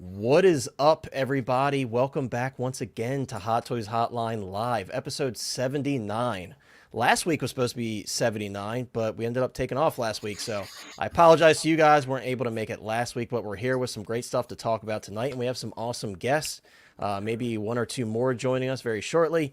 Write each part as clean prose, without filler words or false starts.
What is up, everybody? Welcome back once again to Hot Toys Hotline Live, episode 79. Last week was supposed to be 79, but we ended up taking off last week, so I apologize to you guys. Weren't able to make it last week, but we're here with some great stuff to talk about tonight, and we have some awesome guests. Maybe one or two more joining us very shortly.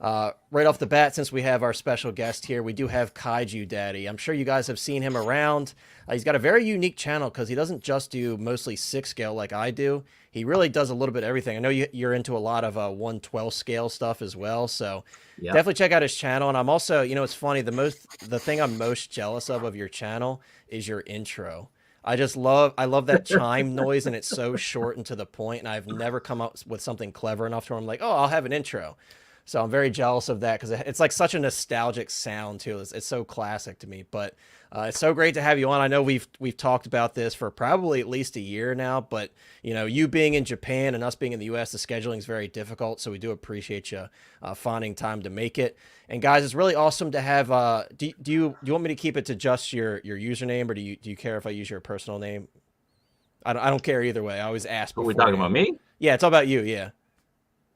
Right off the bat, since we have our special guest here, we do have Kaiju Daddy. I'm sure you guys have seen him around. He's got a very unique channel because he doesn't just do mostly 6 scale like I do. He really does a little bit of everything. I know you're into a lot of 1/12 scale stuff as well, so Yeah. definitely check out his channel. And I'm also, it's funny, the thing I'm most jealous of your channel is your intro. I love that chime noise, and it's so short and to the point, and I've never come up with something clever enough to where I'm like, oh, I'll have an intro. So I'm very jealous of that because it's like such a nostalgic sound too. It's so classic to me. But it's so great to have you on. I know we've talked about this for probably at least a year now. But you being in Japan and us being in the U.S., the scheduling is very difficult. So we do appreciate you finding time to make it. And guys, it's really awesome to have. Do you want me to keep it to just your username, or do you care if I use your personal name? I don't care either way. I always ask. Are we talking about me? Yeah, it's all about you. Yeah.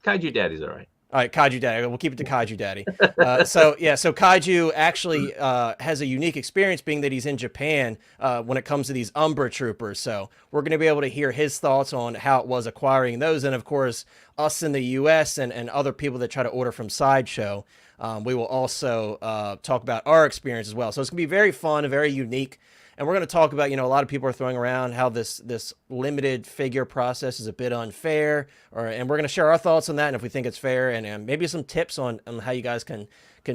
Kaiju Daddy's all right. All right, Kaiju Daddy. We'll keep it to Kaiju Daddy. So Kaiju actually has a unique experience being that he's in Japan when it comes to these Umbra troopers. So we're going to be able to hear his thoughts on how it was acquiring those. And of course, us in the US and other people that try to order from Sideshow, we will also talk about our experience as well. So it's going to be very fun and very unique. And we're going to talk about, a lot of people are throwing around how this limited figure process is a bit unfair, and we're going to share our thoughts on that and if we think it's fair, and maybe some tips on how you guys can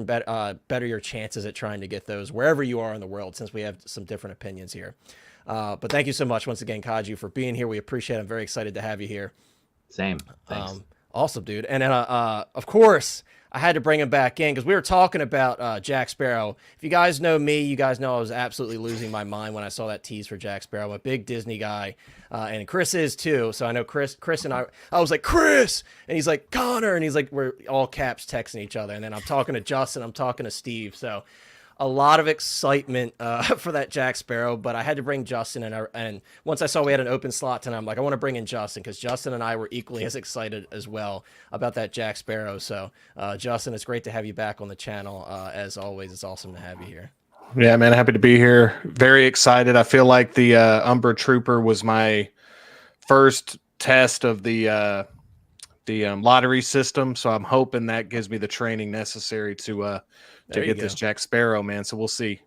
better your chances at trying to get those wherever you are in the world, since we have some different opinions here. But thank you so much once again, Kaiju, for being here. We appreciate it. I'm very excited to have you here. Same. Thanks. Awesome, dude. And then, of course, I had to bring him back in because we were talking about Jack Sparrow. If you guys know me, you guys know I was absolutely losing my mind when I saw that tease for Jack Sparrow. I'm a big Disney guy, and Chris is too. So I know Chris and I was like, Chris! And he's like, Connor! And he's like, we're all caps texting each other. And then I'm talking to Justin, I'm talking to Steve. So a lot of excitement for that Jack Sparrow, but I had to bring Justin in. And once I saw we had an open slot tonight, I'm like, I want to bring in Justin because Justin and I were equally as excited as well about that Jack Sparrow. So, Justin, it's great to have you back on the channel. As always, it's awesome to have you here. Yeah, man, happy to be here. Very excited. I feel like the Umbra Trooper was my first test of the lottery system, so I'm hoping that gives me the training necessary to get this Jack Sparrow, man. So we'll see.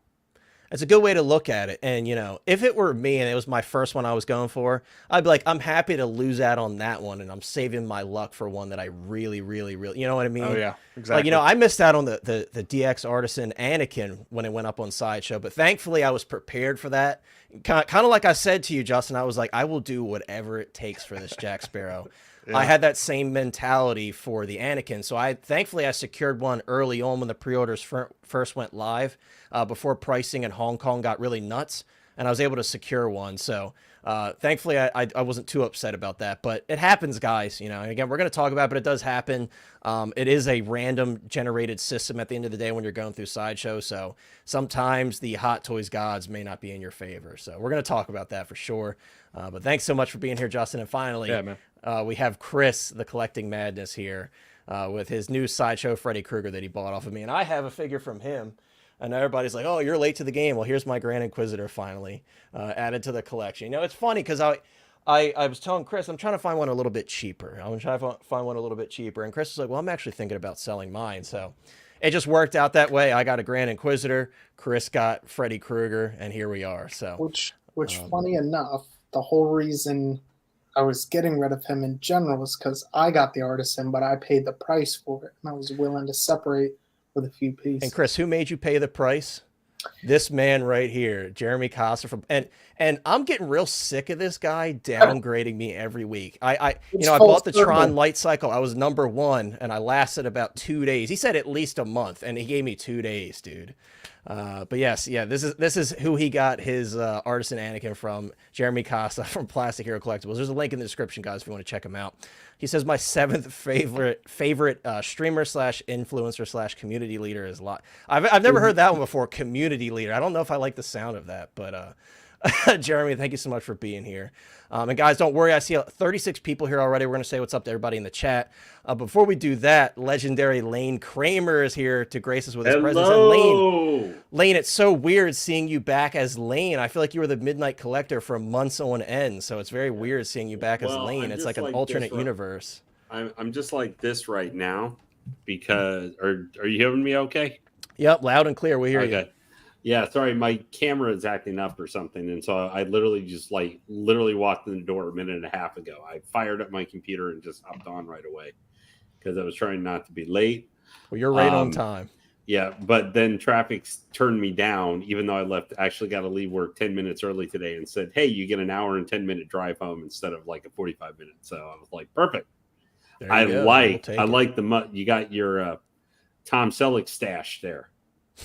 It's a good way to look at it. And, if it were me and it was my first one I was going for, I'd be like, I'm happy to lose out on that one, and I'm saving my luck for one that I really, really, really, you know what I mean? Oh, yeah, exactly. Like, I missed out on the DX Artisan Anakin when it went up on Sideshow, but thankfully I was prepared for that. Kind of like I said to you, Justin, I was like, I will do whatever it takes for this Jack Sparrow. Yeah. I had that same mentality for the Anakin, so thankfully I secured one early on when the pre-orders first went live, before pricing in Hong Kong got really nuts, and I was able to secure one. So thankfully I wasn't too upset about that, but it happens, guys. Again, we're going to talk about it, but it does happen. It is a random generated system at the end of the day when you're going through Sideshow, so sometimes the Hot Toys gods may not be in your favor. So we're going to talk about that for sure. But thanks so much for being here, Justin. And finally, yeah, man. We have Chris, the Collecting Madness, here with his new Sideshow Freddy Krueger that he bought off of me. And I have a figure from him. And everybody's like, oh, you're late to the game. Well, here's my Grand Inquisitor finally added to the collection. It's funny because I was telling Chris, I'm trying to find one a little bit cheaper. I'm trying to find one a little bit cheaper. And Chris was like, well, I'm actually thinking about selling mine. So it just worked out that way. I got a Grand Inquisitor. Chris got Freddy Krueger. And here we are. So Which funny enough, the whole reason I was getting rid of him in general was because I got the Artisan, but I paid the price for it, and I was willing to separate with a few pieces. And Chris, who made you pay the price? This man right here, Jeremy Costa from and I'm getting real sick of this guy downgrading me every week. I bought the Tron Light Cycle. I was number 1 and I lasted about 2 days. He said at least a month and he gave me 2 days, dude. But yes, yeah, this is who he got his Artisan Anakin from, Jeremy Costa from Plastic Hero Collectibles. There's a link in the description, guys, if you want to check him out. He says my 7th favorite streamer / influencer / community leader is lot. I've never heard that one before. Community leader. I don't know if I like the sound of that, but Jeremy, thank you so much for being here. And guys, don't worry. I see 36 people here already. We're going to say what's up to everybody in the chat. Before we do that, legendary Lane Kramer is here to grace us with his presence. And Lane, it's so weird seeing you back as Lane. I feel like you were the Midnight Collector for months on end. So it's very weird seeing you back as Lane. It's like an alternate universe. I'm just like this right now because, are you hearing me okay? Yep, loud and clear. We hear you. Yeah, sorry, my camera is acting up or something, and so I literally walked in the door a minute and a half ago. I fired up my computer and just hopped on right away because I was trying not to be late. Well, you're right on time. Yeah, but then traffic turned me down, even though I actually got to leave work 10 minutes early today and said, hey, you get an hour and 10-minute drive home instead of like a 45 minute. So I was like, perfect. I like you got your Tom Selleck stash there.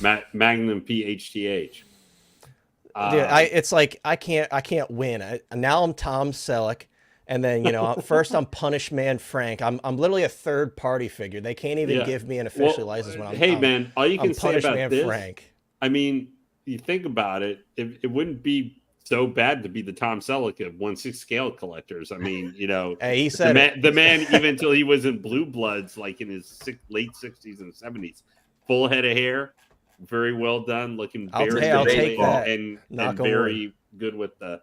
Magnum PHTH. Dude, it's like I can't win. Now I'm Tom Selleck, and then first I'm Punish Man Frank. I'm literally a third party figure. They can't even give me an official license when I'm. Man, all you can say Punish about Man this, Frank. I mean, you think about it, it wouldn't be so bad to be the Tom Selleck of 1/6 scale collectors. I mean, hey, he said the man even until he was in Blue Bloods, like in his late 60s and 70s, full head of hair. Very well done, looking very I'll take that. and very good with the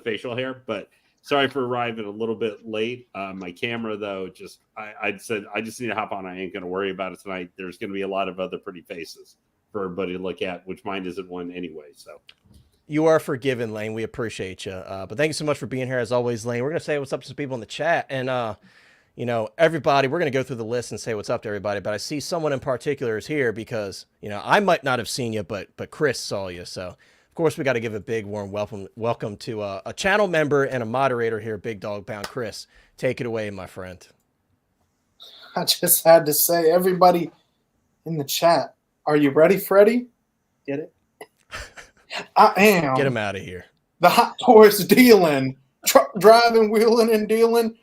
facial hair. But sorry for arriving a little bit late. My camera, though, I said I just need to hop on. I ain't going to worry about it tonight. There's going to be a lot of other pretty faces for everybody to look at, which mine isn't one anyway. So you are forgiven, Lane. We appreciate you. But thank you so much for being here as always, Lane. We're going to say what's up to some people in the chat, and everybody, we're going to go through the list and say what's up to everybody, but I see someone in particular is here because, I might not have seen you, but Chris saw you. So, of course, we got to give a big warm welcome to a channel member and a moderator here, Big Dog Pound. Chris, take it away, my friend. I just had to say, everybody in the chat, are you ready, Freddie? Get it? I am. Get him out of here. The Hot Toys dealing, truck driving, wheeling, and dealing.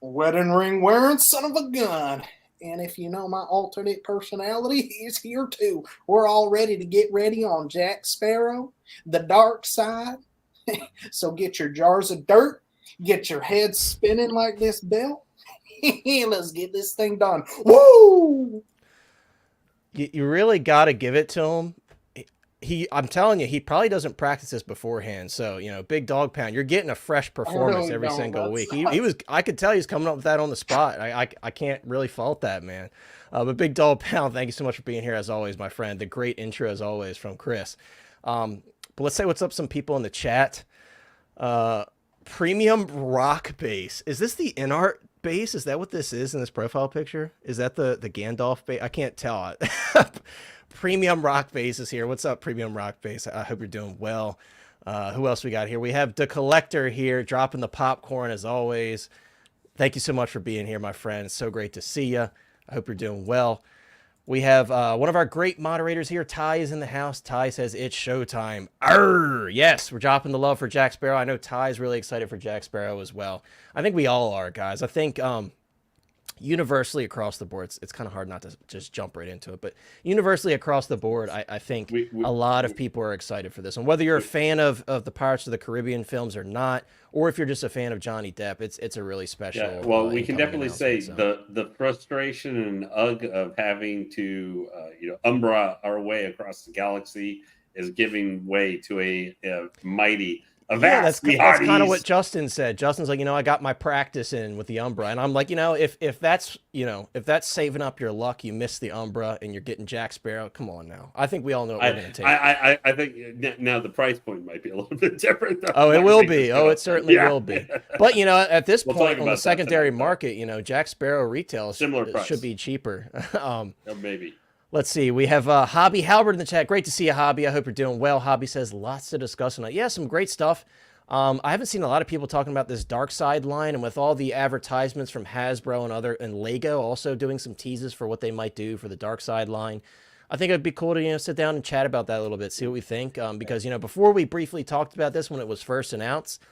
Wedding ring wearing son of a gun. And if you know my alternate personality, he's here too. We're all ready to get ready on Jack Sparrow, the dark side. So get your jars of dirt, get your head spinning like this belt. Let's get this thing done. Woo! You really got to give it to him. I'm telling you, he probably doesn't practice this beforehand. So, Big Dog Pound, you're getting a fresh performance every single week. I could tell he's coming up with that on the spot. I can't really fault that, man. But Big Dog Pound, thank you so much for being here as always, my friend. The great intro as always from Chris. But let's say what's up some people in the chat. Premium Rock Base. Is this the InArt base? Is that what this is in this profile picture? Is that the Gandalf base? I can't tell. Premium Rock Base is here. What's up, Premium Rock Base? I hope you're doing well. Who else we got here? We have the Collector here, dropping the popcorn as always. Thank you so much for being here, my friend. It's so great to see you. I hope you're doing well. We have one of our great moderators here. Ty is in the house. Ty says it's showtime. Arr! Yes, we're dropping the love for Jack Sparrow. I know Ty is really excited for Jack Sparrow as well. I think we all are, guys. I think universally across the board, it's kind of hard not to just jump right into it, but universally across the board, I think a lot of people are excited for this. And whether you're a fan of the Pirates of the Caribbean films or not, or if you're just a fan of Johnny Depp, it's a really special. Yeah, well, we can definitely say so. the frustration and ugh of having to umbra our way across the galaxy is giving way to a mighty. That's kind of what Justin said. Justin's like, I got my practice in with the Umbra, and I'm like, if that's saving up your luck, you miss the Umbra and you're getting Jack Sparrow. Come on now. I think we all know what we're going to take. I think now the price point might be a little bit different. Though. Oh, it will be. Oh, it certainly will be. But at this point on the secondary market, Jack Sparrow retail similar price should be cheaper. Maybe. Let's see. We have Hobby Halbert in the chat. Great to see you, Hobby. I hope you're doing well. Hobby says lots to discuss tonight. Yeah, some great stuff. I haven't seen a lot of people talking about this Dark Side line, and with all the advertisements from Hasbro and Lego also doing some teases for what they might do for the Dark Side line. I think it'd be cool to sit down and chat about that a little bit, see what we think. Because before we briefly talked about this when it was first announced,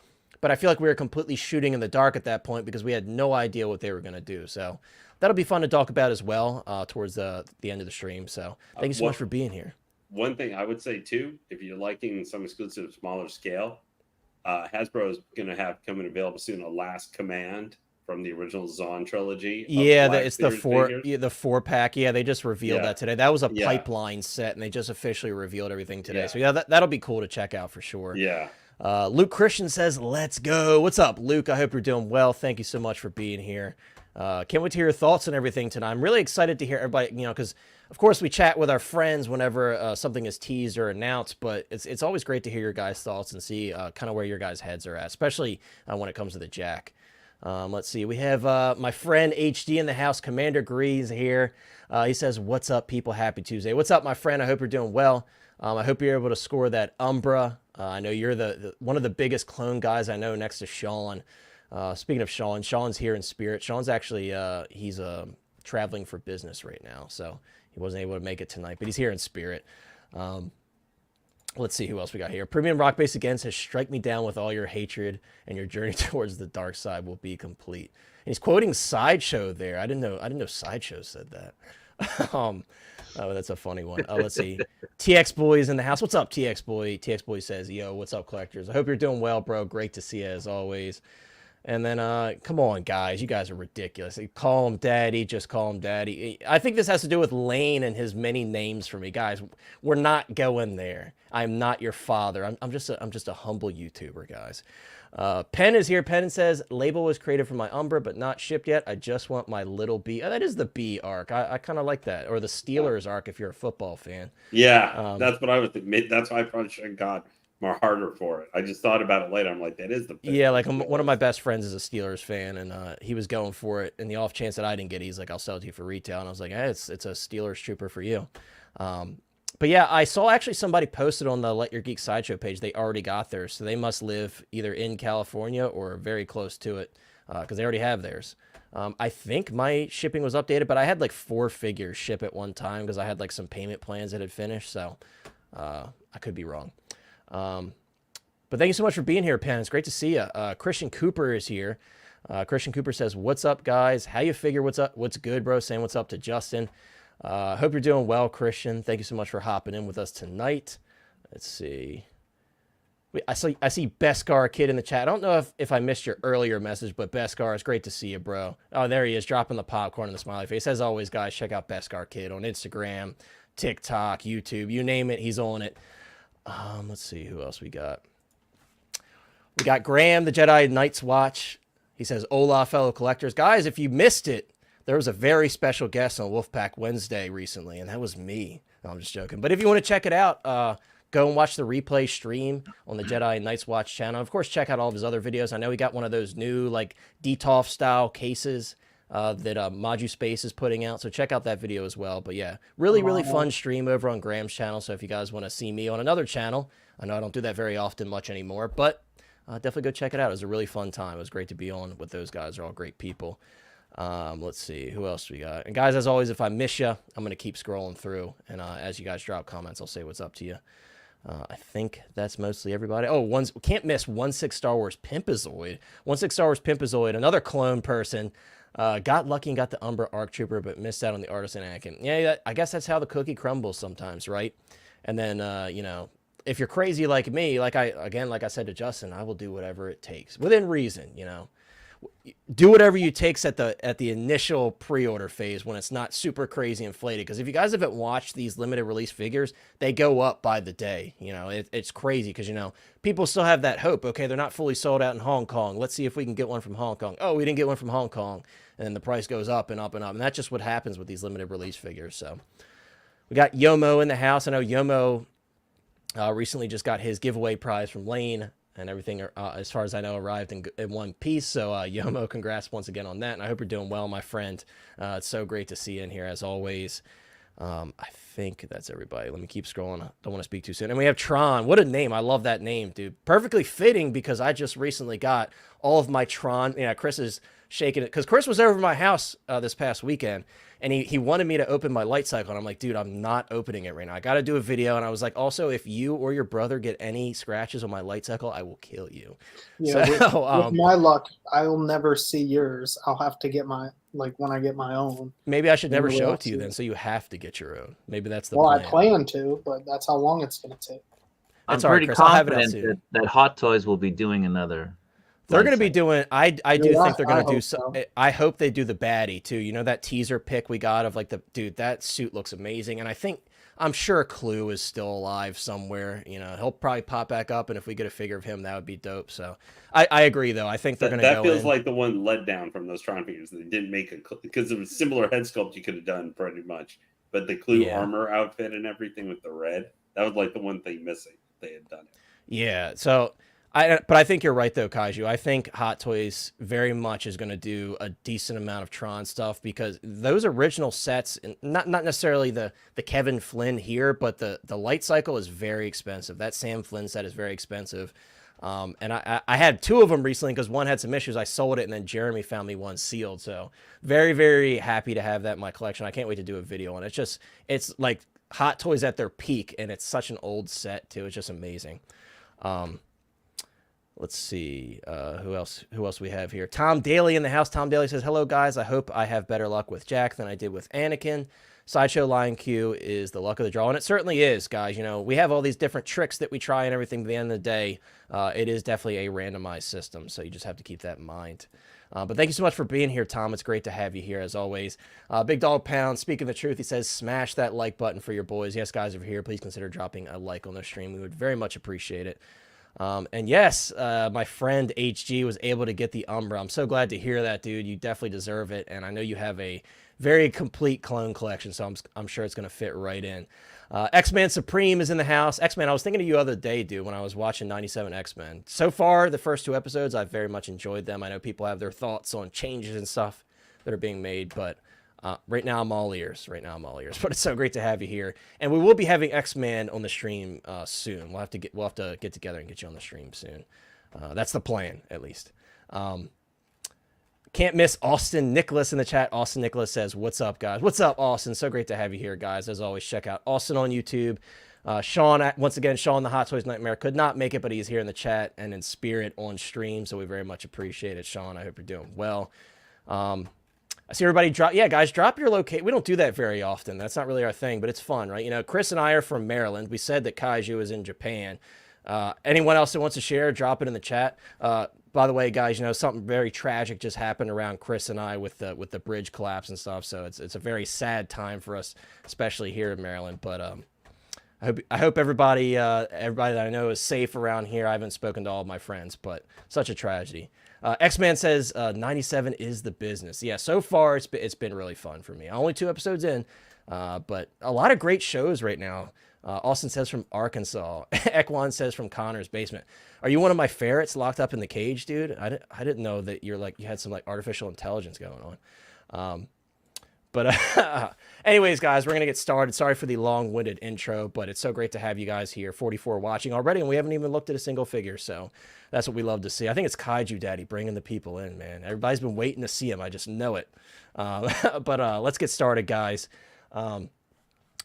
but I feel like we were completely shooting in the dark at that point because we had no idea what they were going to do. So that'll be fun to talk about as well towards the end of the stream. So thank you so much for being here. one thing I would say too, if you're liking some exclusive smaller scale, Hasbro is going to have coming available soon a Last Command from the original Zon trilogy. Yeah, Black it's the Series four, figures. yeah, the 4-pack. Yeah, they just revealed Yeah. that today. That was a Yeah. pipeline set, and they just officially revealed everything today. Yeah. So yeah, that'll be cool to check out for sure. Yeah. Luke Christian says, "Let's go." What's up, Luke? I hope you're doing well. Thank you so much for being here. Can't wait to hear your thoughts and everything tonight. I'm really excited to hear everybody, because of course we chat with our friends whenever something is teased or announced, but it's always great to hear your guys' thoughts and see kind of where your guys' heads are at, especially when it comes to the Jack. Let's see. We have my friend HD in the house. Commander Grease here. He says, "What's up, people? Happy Tuesday." What's up, my friend? I hope you're doing well. I hope you're able to score that Umbra. I know you're the one of the biggest clone guys I know next to Sean. Speaking of Sean, Sean's here in spirit. Sean's actually he's traveling for business right now, so he wasn't able to make it tonight, but he's here in spirit. Let's see who else we got here. Premium Rock Base again says, "Strike me down with all your hatred, and your journey towards the dark side will be complete." And he's quoting Sideshow there. I didn't know Sideshow said that. Oh, that's a funny one. Let's see. TX Boy is in the house. What's up, TX Boy? TX Boy says, "Yo, what's up, collectors? I hope you're doing well, bro. Great to see you as always." And then, come on, guys. You guys are ridiculous. Call him daddy. Just call him daddy. I think this has to do with Lane and his many names for me. Guys, we're not going there. I'm not your father. I'm just a humble YouTuber, guys. Penn is here. Penn says, "Label was created for my Umbra, but not shipped yet. I just want my little B." Oh, that is the B arc. I kind of like that. Or the Steelers arc if you're a football fan. Yeah, that's what I was thinking. That's why I probably should have got more harder for it. I just thought about it later. I'm like, that is the best. Yeah, like one of my best friends is a Steelers fan, and he was going for it. And the off chance that I didn't get it, he's like, "I'll sell it to you for retail." And I was like, "Hey, it's a Steelers trooper for you." But yeah, I saw actually somebody posted on the Let Your Geek Sideshow page. They already got theirs, so they must live either in California or very close to it because they already have theirs. I think my shipping was updated, but I had like 4 figures ship at one time because I had like some payment plans that had finished, so I could be wrong. But thank you so much for being here, Penn. It's great to see you. Christian Cooper is here. Christian Cooper says, "What's up, guys? How you figure? What's up? What's good, bro?" Saying what's up to Justin. Hope you're doing well, Christian. Thank you so much for hopping in with us tonight. Let's see. I see Beskar Kid in the chat. I don't know if I missed your earlier message, but Beskar, it's great to see you, bro. Oh, there he is, dropping the popcorn and the smiley face. As always, guys, check out Beskar Kid on Instagram, TikTok, YouTube, you name it, he's on it. Let's see who else we got. We got Graham, the Jedi Knights Watch. He says, "Hola, fellow collectors." Guys, if you missed it, there was a very special guest on Wolfpack Wednesday recently, and that was me. No, I'm just joking. But if you want to check it out, go and watch the replay stream on the Jedi Knights Watch channel. Of course, check out all of his other videos. I know he got one of those new, like, DTOF style cases that Maju Space is putting out. So check out that video as well. But yeah, really fun stream over on Graham's channel. So if you guys want to see me on another channel, I know I don't do that very often much anymore, but definitely go check it out. It was a really fun time. It was great to be on with those guys. They're all great people. Let's see who else we got. And guys, as always, if I miss you, I'm going to keep scrolling through. And as you guys drop comments, I'll say what's up to you. I think that's mostly everybody. Oh, can't miss 1/6 Star Wars Pimpazoid. 1/6 Star Wars Pimpazoid, another clone person. Got lucky and got the Umbra ARC Trooper, but missed out on the Artisan Anakin. Yeah, I guess that's how the cookie crumbles sometimes, right? And then, if you're crazy like me, like I said to Justin, I will do whatever it takes within reason, do whatever you takes at the initial pre-order phase when it's not super crazy inflated. Because if you guys haven't watched these limited release figures, they go up by the day. It's crazy because people still have that hope. Okay, they're not fully sold out in Hong Kong. Let's see if we can get one from Hong Kong. Oh, we didn't get one from Hong Kong, and then the price goes up and up and up. And that's just what happens with these limited release figures. So we got Yomo in the house. I know Yomo recently just got his giveaway prize from Lane. And everything, as far as I know, arrived in one piece. So, Yomo, congrats once again on that. And I hope you're doing well, my friend. It's so great to see you in here, as always. I think that's everybody. Let me keep scrolling. I don't want to speak too soon. And we have Tron. What a name. I love that name, dude. Perfectly fitting because I just recently got all of my Tron. Yeah, Chris is shaking it. Because Chris was over my house this past weekend. And he wanted me to open my light cycle. And I'm like, dude, I'm not opening it right now. I got to do a video. And I was like, also, if you or your brother get any scratches on my light cycle, I will kill you. Yeah, So, with my luck, I'll never see yours. I'll have to get like when I get my own. Maybe I should never Maybe show I'll it to you see then, it. so you have to get your own. Maybe that's the Well, plan. I plan to, but that's how long it's going to take. I'm It's all right, pretty Chris. I'll have it out confident soon. that Hot Toys will be doing another. They're going to be light doing. I do Yeah, think they're going I to do. hope So, so. I hope they do the baddie too. You know that teaser pic we got of like the dude. That suit looks amazing, and I'm sure Clue is still alive somewhere. You know, he'll probably pop back up, and if we get a figure of him, that would be dope. So, I agree though. I think they're going to That go feels in. like the one let down from those Tron figures. They didn't make because it was similar head sculpt you could have done pretty much, but the Clue Yeah. armor outfit and everything with the red, that was like the one thing missing. They had done it. Yeah. So but I think you're right though, Kaiju. I think Hot Toys very much is going to do a decent amount of Tron stuff because those original sets, and not necessarily the Kevin Flynn here, but the light cycle is very expensive. That Sam Flynn set is very expensive. And I had two of them recently because one had some issues. I sold it, and then Jeremy found me one sealed. So very, very happy to have that in my collection. I can't wait to do a video on it. It's like Hot Toys at their peak, and it's such an old set too. It's just amazing. Let's see who else we have here. Tom Daly in the house. Tom Daly says, hello guys, I hope I have better luck with Jack than I did with Anakin. Sideshow Lion Q is the luck of the draw, and it certainly is, guys. You know, we have all these different tricks that we try and everything, but at the end of the day, it is definitely a randomized system, so you just have to keep that in mind. But thank you so much for being here, Tom. It's great to have you here, as always. Big Dog Pound, speaking the truth, he says, smash that like button for your boys. Yes, guys over here, please consider dropping a like on the stream. We would very much appreciate it. And yes, my friend HG was able to get the Umbra. I'm so glad to hear that, dude. You definitely deserve it, and I know you have a very complete clone collection, so I'm sure it's going to fit right in. X-Men Supreme is in the house. X-Men, I was thinking of you the other day, dude, when I was watching 97 X-Men. So far, the first two episodes, I've very much enjoyed them. I know people have their thoughts on changes and stuff that are being made, but right now I'm all ears. But it's so great to have you here, and we will be having X-Men on the stream soon. We'll have to get together and get you on the stream soon. That's the plan, at least. Can't miss Austin Nicholas in the chat. Austin Nicholas says, what's up, guys? What's up, Austin? So great to have you here, guys. As always, check out Austin on YouTube. Sean, once again, Sean the Hot Toys Nightmare could not make it, but he's here in the chat and in spirit on stream, so we very much appreciate it, Sean. I hope you're doing well. I see everybody drop. Yeah, guys, drop your location. We don't do that very often. That's not really our thing, but it's fun, right? You know, Chris and I are from Maryland. We said that Kaiju is in Japan. Anyone else that wants to share, drop it in the chat. By the way, guys, you know, something very tragic just happened around Chris and I with the bridge collapse and stuff. So it's a very sad time for us, especially here in Maryland. But I hope everybody that I know is safe around here. I haven't spoken to all of my friends, but such a tragedy. X-Man says 97 is the business. Yeah, so far it's been really fun for me. Only 2 episodes in, but a lot of great shows right now. Austin says from Arkansas. Ekwan says from Connor's basement. Are you one of my ferrets locked up in the cage, dude? I didn't know that you had some like artificial intelligence going on. But anyways, guys, we're going to get started. Sorry for the long-winded intro, but it's so great to have you guys here. 44 watching already, and we haven't even looked at a single figure, so that's what we love to see. I think it's Kaiju Daddy bringing the people in, man. Everybody's been waiting to see him. I just know it. But let's get started, guys.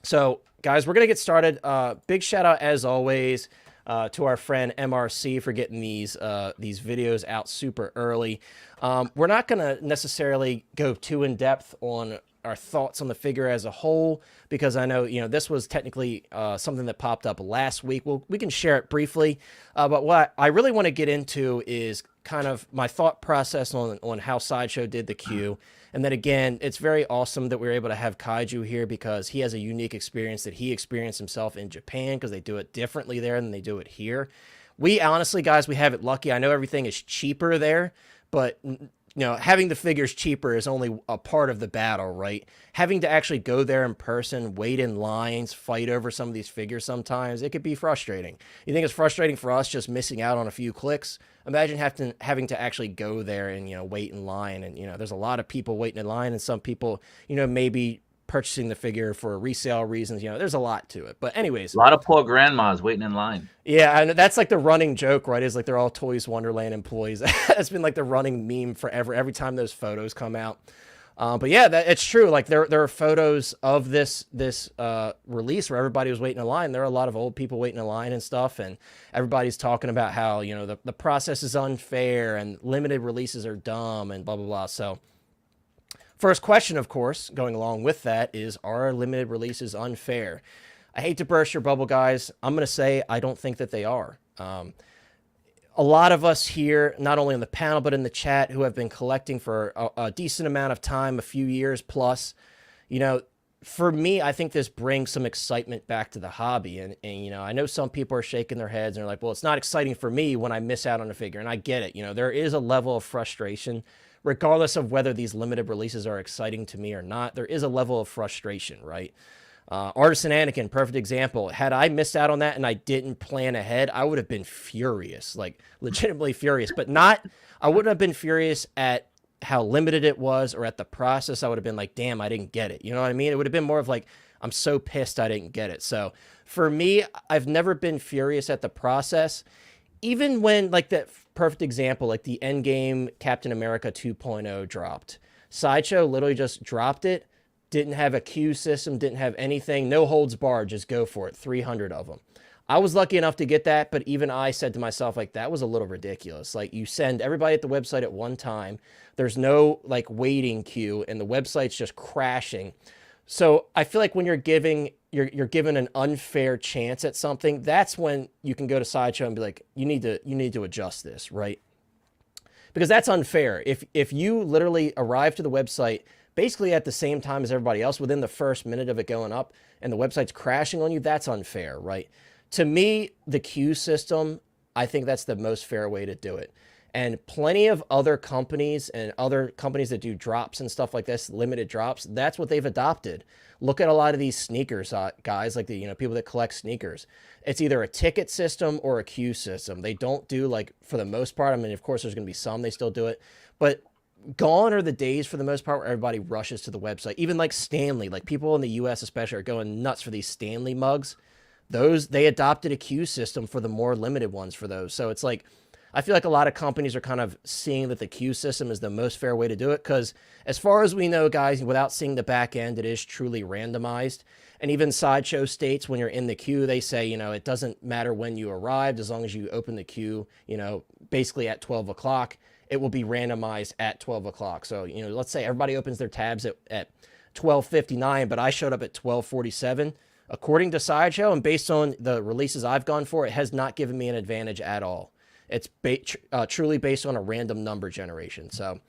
So, guys, we're going to get started. Big shout-out, as always, to our friend MRC for getting these videos out super early. We're not going to necessarily go too in-depth on our thoughts on the figure as a whole, because I know, you know, this was technically something that popped up last week. We can share it briefly, but what I really want to get into is kind of my thought process on how Sideshow did the queue. And then again, it's very awesome that we were able to have Kaiju here because he has a unique experience that he experienced himself in Japan, because they do it differently there than they do it here. We honestly, guys, we have it lucky. I know everything is cheaper there, but you know, having the figures cheaper is only a part of the battle, right? Having to actually go there in person, wait in lines, fight over some of these figures sometimes, it could be frustrating. You think it's frustrating for us just missing out on a few clicks? Imagine having to actually go there and, you know, wait in line. And, you know, there's a lot of people waiting in line, and some people, you know, maybe purchasing the figure for resale reasons. You know, there's a lot to it. But anyways, A lot of poor grandmas waiting in line. yeah, and that's like the running joke, right? Is like they're all Toys Wonderland employees. That's been like the running meme forever. Every time those photos come out. But yeah, it's true. Like there are photos of this release where everybody was waiting in line. There are a lot of old people waiting in line and stuff, and everybody's talking about how, you know, the process is unfair and limited releases are dumb and blah blah blah. So First question, of course, going along with that is, are limited releases unfair? I hate to burst your bubble, guys. I'm going to say I don't think that they are. A lot of us here, not only on the panel, but in the chat, who have been collecting for a decent amount of time, a few years plus, you know, for me, I think this brings some excitement back to the hobby. And, you know, I know some people are shaking their heads and they're like, well, it's not exciting for me when I miss out on a figure. And I get it. You know, there is a level of frustration, regardless of whether these limited releases are exciting to me or not. There is a level of frustration, right? Artisan Anakin, perfect example. Had I missed out on that and I didn't plan ahead, I would have been furious, like legitimately furious, but not, I wouldn't have been furious at how limited it was or at the process. I would have been like, damn, I didn't get it. You know what I mean? It would have been more of like, I'm so pissed I didn't get it. So for me, I've never been furious at the process. Even when, like, that perfect example, like the Endgame Captain America 2.0 dropped. Sideshow literally just dropped it. Didn't have a queue system, didn't have anything, no holds barred, just go for it, 300 of them. I was lucky enough to get that, but even I said to myself, like, that was a little ridiculous. Like, you send everybody at the website at one time, there's no, like, waiting queue, and the website's just crashing. So I feel like when you're given an unfair chance at something, that's when you can go to Sideshow and be like, you need to adjust this, right? Because that's unfair. If you literally arrive to the website basically at the same time as everybody else within the first minute of it going up and the website's crashing on you, that's unfair, right? To me, the queue system, I think that's the most fair way to do it. And plenty of other companies and other companies that do drops and stuff like this, limited drops, that's what they've adopted. Look at a lot of these sneakers, guys, like the, you know, people that collect sneakers. It's either a ticket system or a queue system. They don't do, like, for the most part, I mean, of course, there's going to be some, they still do it, but gone are the days for the most part where everybody rushes to the website. Even like Stanley, like people in the US especially are going nuts for these Stanley mugs. Those, they adopted a queue system for the more limited ones for those. So it's like, I feel like a lot of companies are kind of seeing that the queue system is the most fair way to do it. Because as far as we know, guys, without seeing the back end, it is truly randomized. And even Sideshow states when you're in the queue, they say, you know, it doesn't matter when you arrived, as long as you open the queue, you know, basically at 12 o'clock, it will be randomized at 12 o'clock. So, you know, let's say everybody opens their tabs at 12:59, but I showed up at 12:47. According to Sideshow and based on the releases I've gone for, it has not given me an advantage at all. It's truly based on a random number generation. So,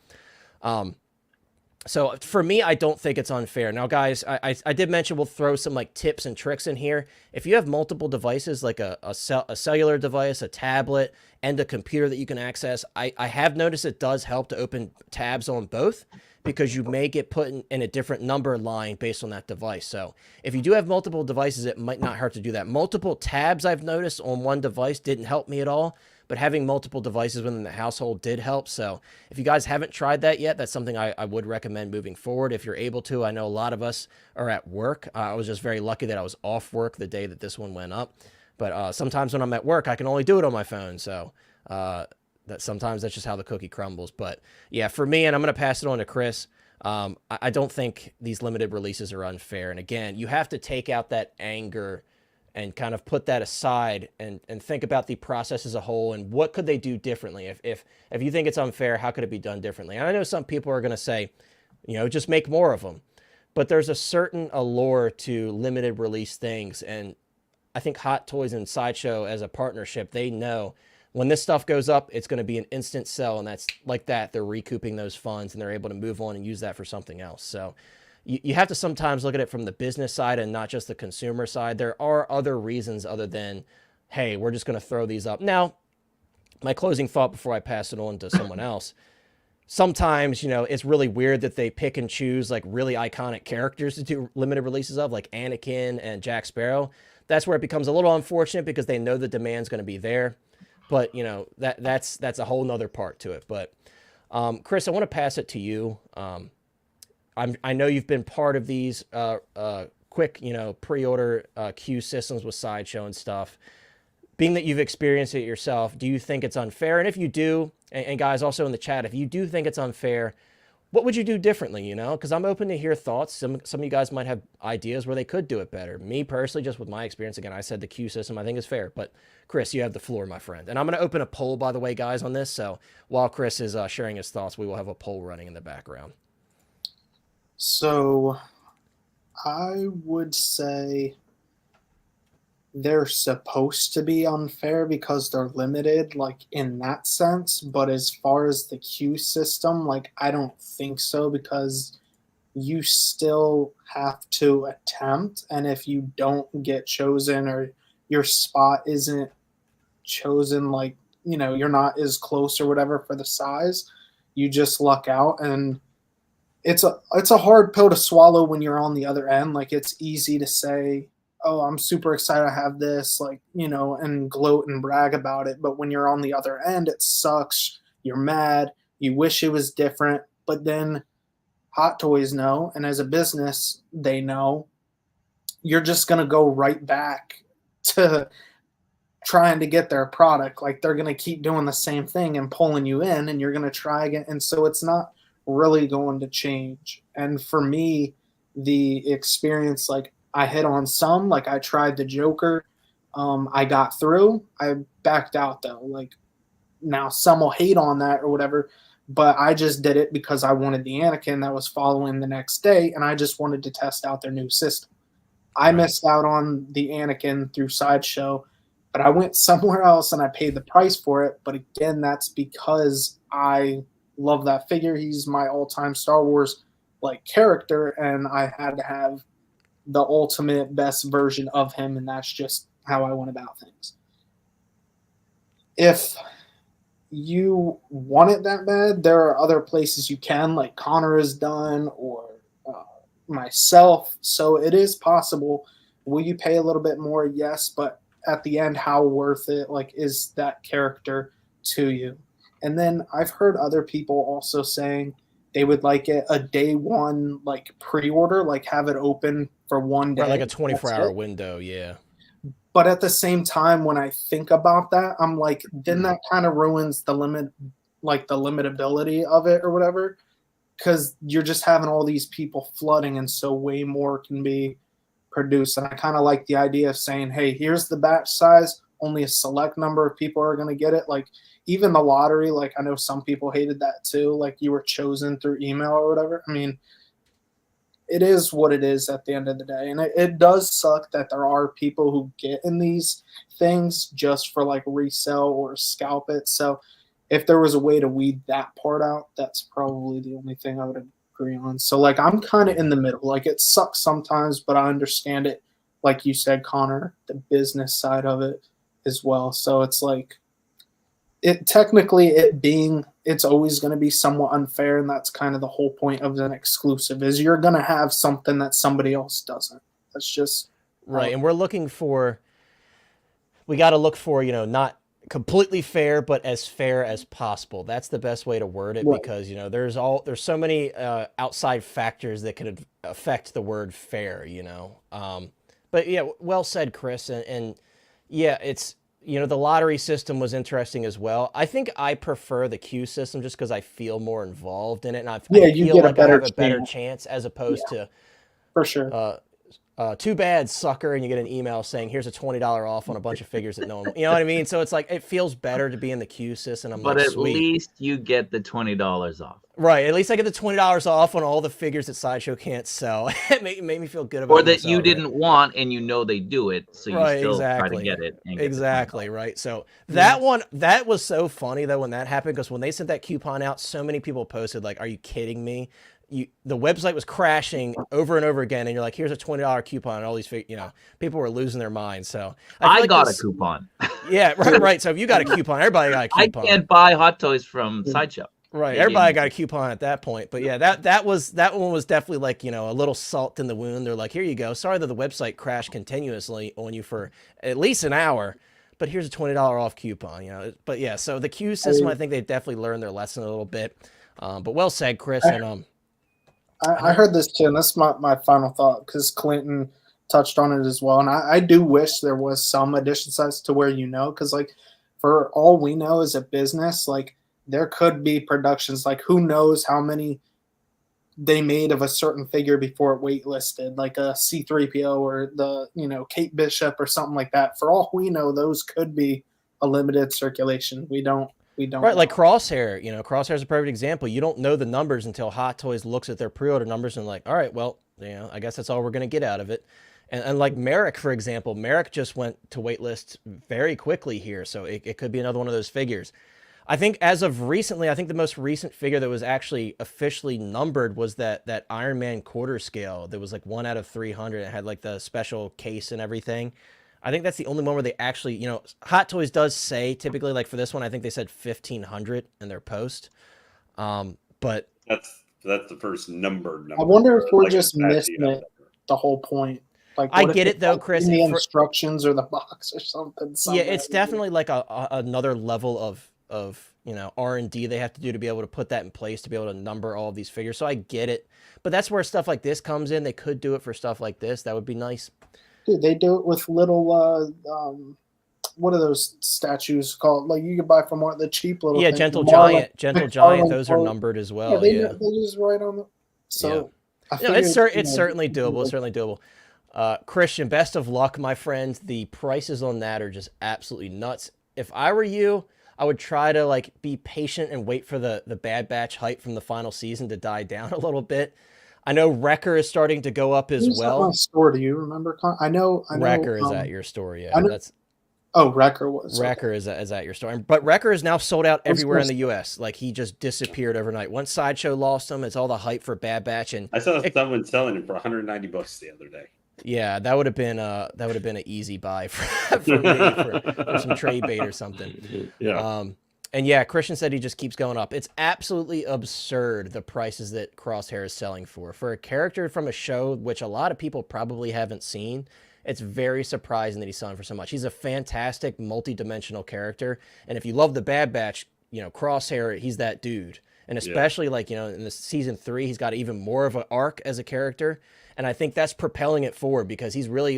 so for me, I don't think it's unfair. Now, guys, I did mention we'll throw some like tips and tricks in here. If you have multiple devices, like a cellular device, a tablet, and a computer that you can access, I have noticed it does help to open tabs on both because you may get put in a different number line based on that device. So if you do have multiple devices, it might not hurt to do that. Multiple tabs, I've noticed, on one device didn't help me at all. But having multiple devices within the household did help. So if you guys haven't tried that yet, that's something I would recommend moving forward if you're able to. I know a lot of us are at work. I was just very lucky that I was off work the day that this one went up. But sometimes when I'm at work, I can only do it on my phone. So that sometimes that's just how the cookie crumbles. But yeah, for me, and I'm going to pass it on to Chris, I don't think these limited releases are unfair. And again, you have to take out that anger and kind of put that aside and think about the process as a whole and what could they do differently. If you think it's unfair, how could it be done differently? And I know some people are going to say, you know, just make more of them. But there's a certain allure to limited release things. And I think Hot Toys and Sideshow as a partnership, they know when this stuff goes up, it's going to be an instant sell. And that's like that. They're recouping those funds and they're able to move on and use that for something else. So you have to sometimes look at it from the business side and not just the consumer side. There are other reasons other than, hey, we're just going to throw these up. Now, my closing thought before I pass it on to someone else, sometimes, you know, it's really weird that they pick and choose like really iconic characters to do limited releases of, like Anakin and Jack Sparrow. That's where it becomes a little unfortunate because they know the demand's going to be there. But, you know, that's a whole nother part to it. But, Chris, I want to pass it to you. I know you've been part of these quick, you know, pre-order queue systems with Sideshow and stuff. Being that you've experienced it yourself, do you think it's unfair? And if you do, and guys, also in the chat, if you do think it's unfair, what would you do differently, you know? Because I'm open to hear thoughts. Some of you guys might have ideas where they could do it better. Me personally, just with my experience, again, I said the queue system I think is fair. But Chris, you have the floor, my friend. And I'm going to open a poll, by the way, guys, on this. So while Chris is sharing his thoughts, we will have a poll running in the background. So I would say they're supposed to be unfair because they're limited, like in that sense. But as far as the queue system, like I don't think so because you still have to attempt. And if you don't get chosen or your spot isn't chosen, like, you know, you're not as close or whatever for the size, you just luck out. And it's a hard pill to swallow when you're on the other end. Like it's easy to say, "Oh, I'm super excited I have this," like, you know, and gloat and brag about it. But when you're on the other end, it sucks. You're mad. You wish it was different. But then Hot Toys know, and as a business, they know you're just gonna go right back to trying to get their product. Like they're gonna keep doing the same thing and pulling you in, and you're gonna try again. And so it's not really going to change. And for me, the experience, like I hit on some, like I tried the Joker, I got through. I backed out though. Like now, some will hate on that or whatever, but I just did it because I wanted the Anakin that was following the next day, and I just wanted to test out their new system. I missed out on the Anakin through Sideshow, but I went somewhere else and I paid the price for it. But again, that's because I love that figure. He's my all-time Star Wars like character, and I had to have the ultimate best version of him, and that's just how I went about things. If you want it that bad, there are other places you can, like Connor has done, or myself. So it is possible. Will you pay a little bit more? Yes, but at the end, how worth it? Like, is that character to you? And then I've heard other people also saying they would like it a day one, like pre-order, like have it open for one day, Right, like a 24-hour window. Yeah. But at the same time, when I think about that, I'm like, then that kind of ruins the limit, like the limitability of it or whatever, because you're just having all these people flooding, and so way more can be produced. And I kind of like the idea of saying, hey, here's the batch size, only a select number of people are going to get it. Like even the lottery, like I know some people hated that too, like you were chosen through email or whatever. I mean, it is what it is at the end of the day. And it does suck that there are people who get in these things just for like resell or scalp it. So if there was a way to weed that part out, that's probably the only thing I would agree on. So like I'm kind of in the middle. Like it sucks sometimes, but I understand it. Like you said, Connor, the business side of it as well. So it's like it technically it's always going to be somewhat unfair, and that's kind of the whole point of an exclusive is you're going to have something that somebody else doesn't. That's just right. And we're looking for, we got to look for, you know, not completely fair, but as fair as possible. That's the best way to word it, because, you know, there's so many outside factors that could affect the word fair, you know. But yeah, well said, Chris. And yeah, it's, you know, the lottery system was interesting as well. I think I prefer the queue system just because I feel more involved in it, and I feel like I have a better chance as opposed to, for sure. Too bad, sucker, and you get an email saying here's a $20 off on a bunch of figures that no one, you know what I mean? So it's like it feels better to be in the queue system. But like, at least you get the $20 off. Right, at least I get the $20 off on all the figures that Sideshow can't sell. It made me feel good about it. Or that you didn't want, and you know they do it, so you still try to get it. And get exactly, right. So that one, that was so funny, though, when that happened, because when they sent that coupon out, so many people posted, like, are you kidding me? The website was crashing over and over again, and you're like, here's a $20 coupon, and all these, you know, people were losing their minds. So I got a coupon. Yeah, right. So if you got a coupon, everybody got a coupon. I can't buy Hot Toys from Sideshow. Right, everybody got a coupon at that point. But yeah, that one was definitely like, you know, a little salt in the wound. They're like, here you go. Sorry that the website crashed continuously on you for at least an hour, but here's a $20 off coupon, you know. But yeah, so the queue system, I think they definitely learned their lesson a little bit. But well said, Chris. I heard this too, and that's my final thought, because Clinton touched on it as well. And I do wish there was some addition size to where, you know, because like for all we know as a business, like there could be productions, like who knows how many they made of a certain figure before it waitlisted, like a C-3PO or the, you know, Kate Bishop or something like that. For all we know, those could be a limited circulation. We don't we don't. Right, like Crosshair. You know, Crosshair is a perfect example. You don't know the numbers until Hot Toys looks at their pre-order numbers and like, all right, well, you know, I guess that's all we're going to get out of it. And like Merrick, for example, Merrick just went to waitlist very quickly here, so it could be another one of those figures. I think as of recently, I think the most recent figure that was actually officially numbered was that Iron Man quarter scale that was like 1 out of 300. It had like the special case and everything. I think that's the only one where they actually, you know, Hot Toys does say typically, like for this one, I think they said 1,500 in their post. But that's the first number. I wonder if we're just missing it, the whole point. Like, I get it though, Chris. In the instructions or the box or something. Yeah, it's definitely like another level of you know, R&D they have to do to be able to put that in place to be able to number all of these figures. So I get it, but that's where stuff like this comes in. They could do it for stuff like this. That would be nice. Dude, they do it with little what are those statues called? Like you can buy from one of the cheap little things. Gentle Giant. Those are numbered as well. They just write on the. So yeah. No, it's certainly doable. Certainly doable. Christian, best of luck, my friend. The prices on that are just absolutely nuts. If I were you, I would try to like be patient and wait for the Bad Batch hype from the final season to die down a little bit. I know Wrecker is starting to go up as well. At my store, do you remember? I know. Wrecker is at your store, yeah. Wrecker was. Wrecker is at your store. But Wrecker is now sold out everywhere in the U.S. Like, he just disappeared overnight. Once Sideshow lost him, it's all the hype for Bad Batch. And I saw someone selling it for $190 the other day. Yeah, that would have been an easy buy for me for some trade bait or something. Yeah. And yeah, Christian said he just keeps going up. It's absolutely absurd, the prices that Crosshair is selling for a character from a show which a lot of people probably haven't seen. It's very surprising that he's selling for so much. He's a fantastic multi-dimensional character, and if you love the Bad Batch, you know, Crosshair, he's that dude. And especially like, you know, in the season 3, he's got even more of an arc as a character. And I think that's propelling it forward because he's really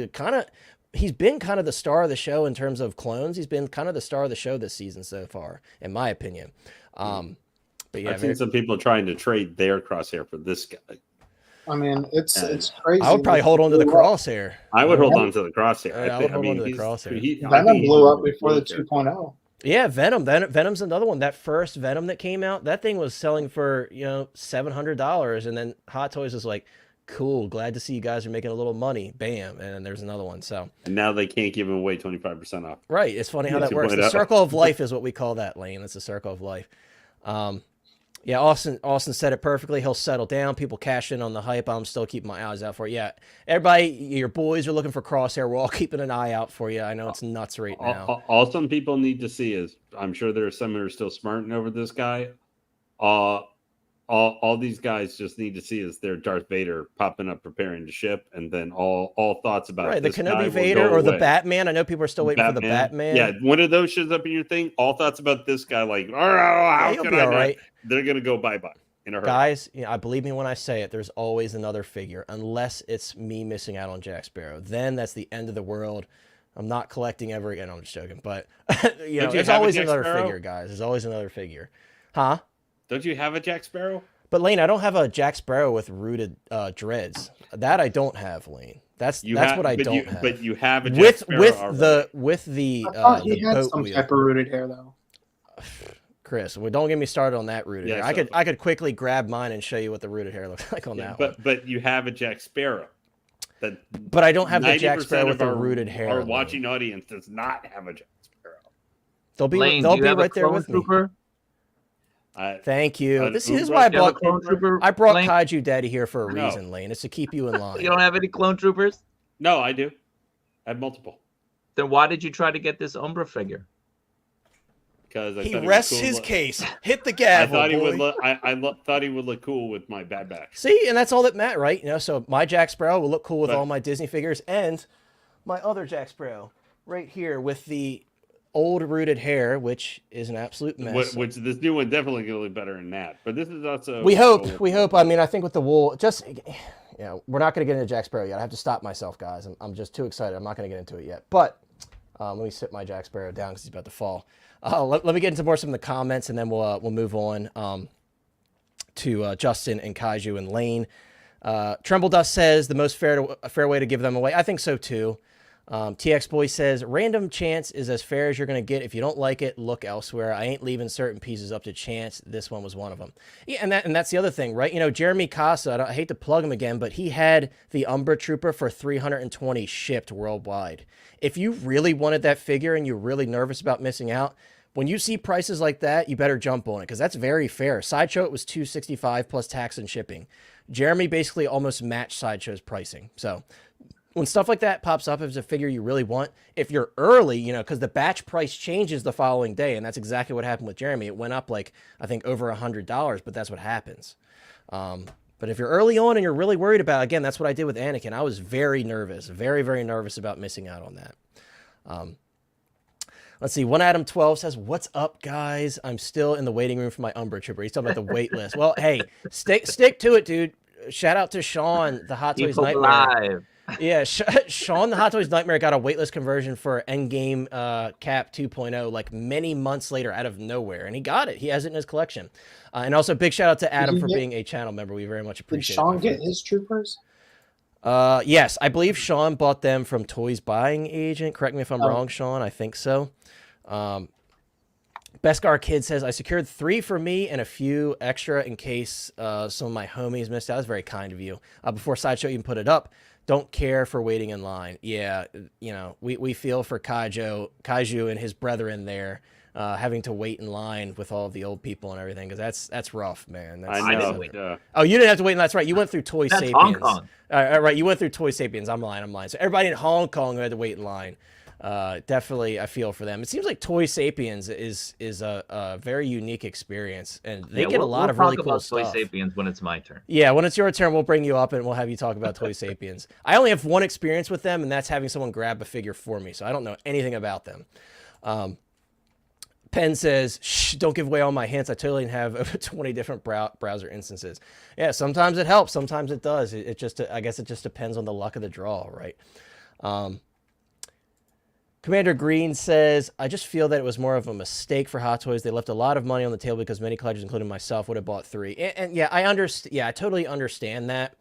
he's been kind of the star of the show in terms of clones. He's been kind of the star of the show this season so far, in my opinion. But yeah, I've seen some people trying to trade their Crosshair for this guy. I mean, it's crazy. I would probably hold on to the Crosshair. I would hold on to the Crosshair. I would hold on to the Crosshair. Venom blew up before the 2.0. Yeah, Venom's another one. That first Venom that came out, that thing was selling for, you know, $700, and then Hot Toys was like, cool, glad to see you guys are making a little money. Bam, and there's another one. So and now they can't give them away 25% off. Right. It's funny how that works. The circle of life is what we call that, Lane. It's the circle of life. Yeah, Austin said it perfectly. He'll settle down. People cash in on the hype. I'm still keeping my eyes out for it. Yeah, everybody, your boys are looking for Crosshair. We're all keeping an eye out for you. I know it's nuts right now. All some people need to see is, I'm sure there are some who are still smarting over this guy. All these guys just need to see is their Darth Vader popping up, preparing to ship, and then all thoughts about the Kenobi Vader or the Batman. I know people are still waiting for the Batman. Yeah, one of those shows up in your thing. All thoughts about this guy, like, how can I all right. They're gonna go bye in a hurry. Guys, you know, I believe me when I say it. There's always another figure, unless it's me missing out on Jack Sparrow. Then that's the end of the world. I'm not collecting ever again. I'm just joking, but you know, there's always another figure, guys. There's always another figure, huh? Don't you have a Jack Sparrow? But Lane, I don't have a Jack Sparrow with rooted dreads. That I don't have, Lane. That's what I don't have. But you have a Jack Sparrow with the I thought he had some type of rooted hair though. Chris, well, don't get me started on that rooted hair. I could quickly grab mine and show you what the rooted hair looks like on that one. But you have a Jack Sparrow. But I don't have the Jack Sparrow with the rooted hair. Our watching audience does not have a Jack Sparrow. They'll be right there with me. Thank you. This is why I brought Kaiju Daddy here for a reason, Lane. It's to keep you in line. You don't have any clone troopers? No, I do. I have multiple. Then why did you try to get this Umbra figure? Because he rests his case. Hit the gavel. I thought he would look cool with my Bad Batch. See, and that's all that matters, right? You know, so my Jack Sparrow will look cool with all my Disney figures, and my other Jack Sparrow right here with the old rooted hair, which is an absolute mess. Which this new one definitely going to look better than that. But this is also we hope. I mean, I think with the wool, just we're not going to get into Jack Sparrow yet. I have to stop myself, guys. I'm just too excited. I'm not going to get into it yet. But let me sit my Jack Sparrow down because he's about to fall. Let me get into some of the comments, and then we'll move on to Justin and Kaiju and Lane. Tremble Dust says the most fair way to give them away. I think so too. TX Boy says, random chance is as fair as you're going to get. If you don't like it, look elsewhere. I ain't leaving certain pieces up to chance. This one was one of them. Yeah, and that's the other thing, right? You know, Jeremy Casa, I hate to plug him again, but he had the Umbra Trooper for 320 shipped worldwide. If you really wanted that figure and you're really nervous about missing out, when you see prices like that, you better jump on it because that's very fair. Sideshow, it was $265 plus tax and shipping. Jeremy basically almost matched Sideshow's pricing. So when stuff like that pops up, if it's a figure you really want, if you're early, you know, because the batch price changes the following day, and that's exactly what happened with Jeremy. It went up like, I think, over $100, but that's what happens. But if you're early on and you're really worried about, again, that's what I did with Anakin. I was very nervous, very, very nervous about missing out on that. Let's see. One Adam 12 says, "What's up, guys? I'm still in the waiting room for my Umbra Trooper." He's talking about the wait list. Well, hey, stick to it, dude. Shout out to Sean, the Hot Toys Nightmare. Alive. Yeah, Sean, the Hot Toys Nightmare, got a waitlist conversion for Endgame Cap 2.0 like many months later out of nowhere, and he got it. He has it in his collection. And also, big shout out to Adam for being a channel member. We very much appreciate it. Did Sean get his troopers? Yes, I believe Sean bought them from Toys Buying Agent. Correct me if I'm wrong, Sean. I think so. Beskar Kid says, I secured 3 for me and a few extra in case some of my homies missed out. That's very kind of you. Before Sideshow even put it up, don't care for waiting in line. Yeah, you know, we feel for Kaiju and his brethren there having to wait in line with all of the old people and everything, because that's rough, man. I know. Oh, you didn't have to wait. That's right. You went through Toy That's Sapiens. Hong Kong. Right, you went through Toy Sapiens. I'm lying. So everybody in Hong Kong who had to wait in line. Definitely, I feel for them. It seems like Toy Sapiens is a very unique experience, and they get a lot of really cool stuff. Toy Sapiens when it's my turn. Yeah, when it's your turn, we'll bring you up and we'll have you talk about Toy Sapiens. I only have one experience with them, and that's having someone grab a figure for me, so I don't know anything about them. Penn says, "Shh, don't give away all my hints. I totally have over 20 different browser instances." Yeah, sometimes it helps, sometimes it does. It just, I guess, it just depends on the luck of the draw, right? Commander Green says, I just feel that it was more of a mistake for Hot Toys. They left a lot of money on the table because many collectors, including myself, would have bought 3. And yeah, I totally understand that.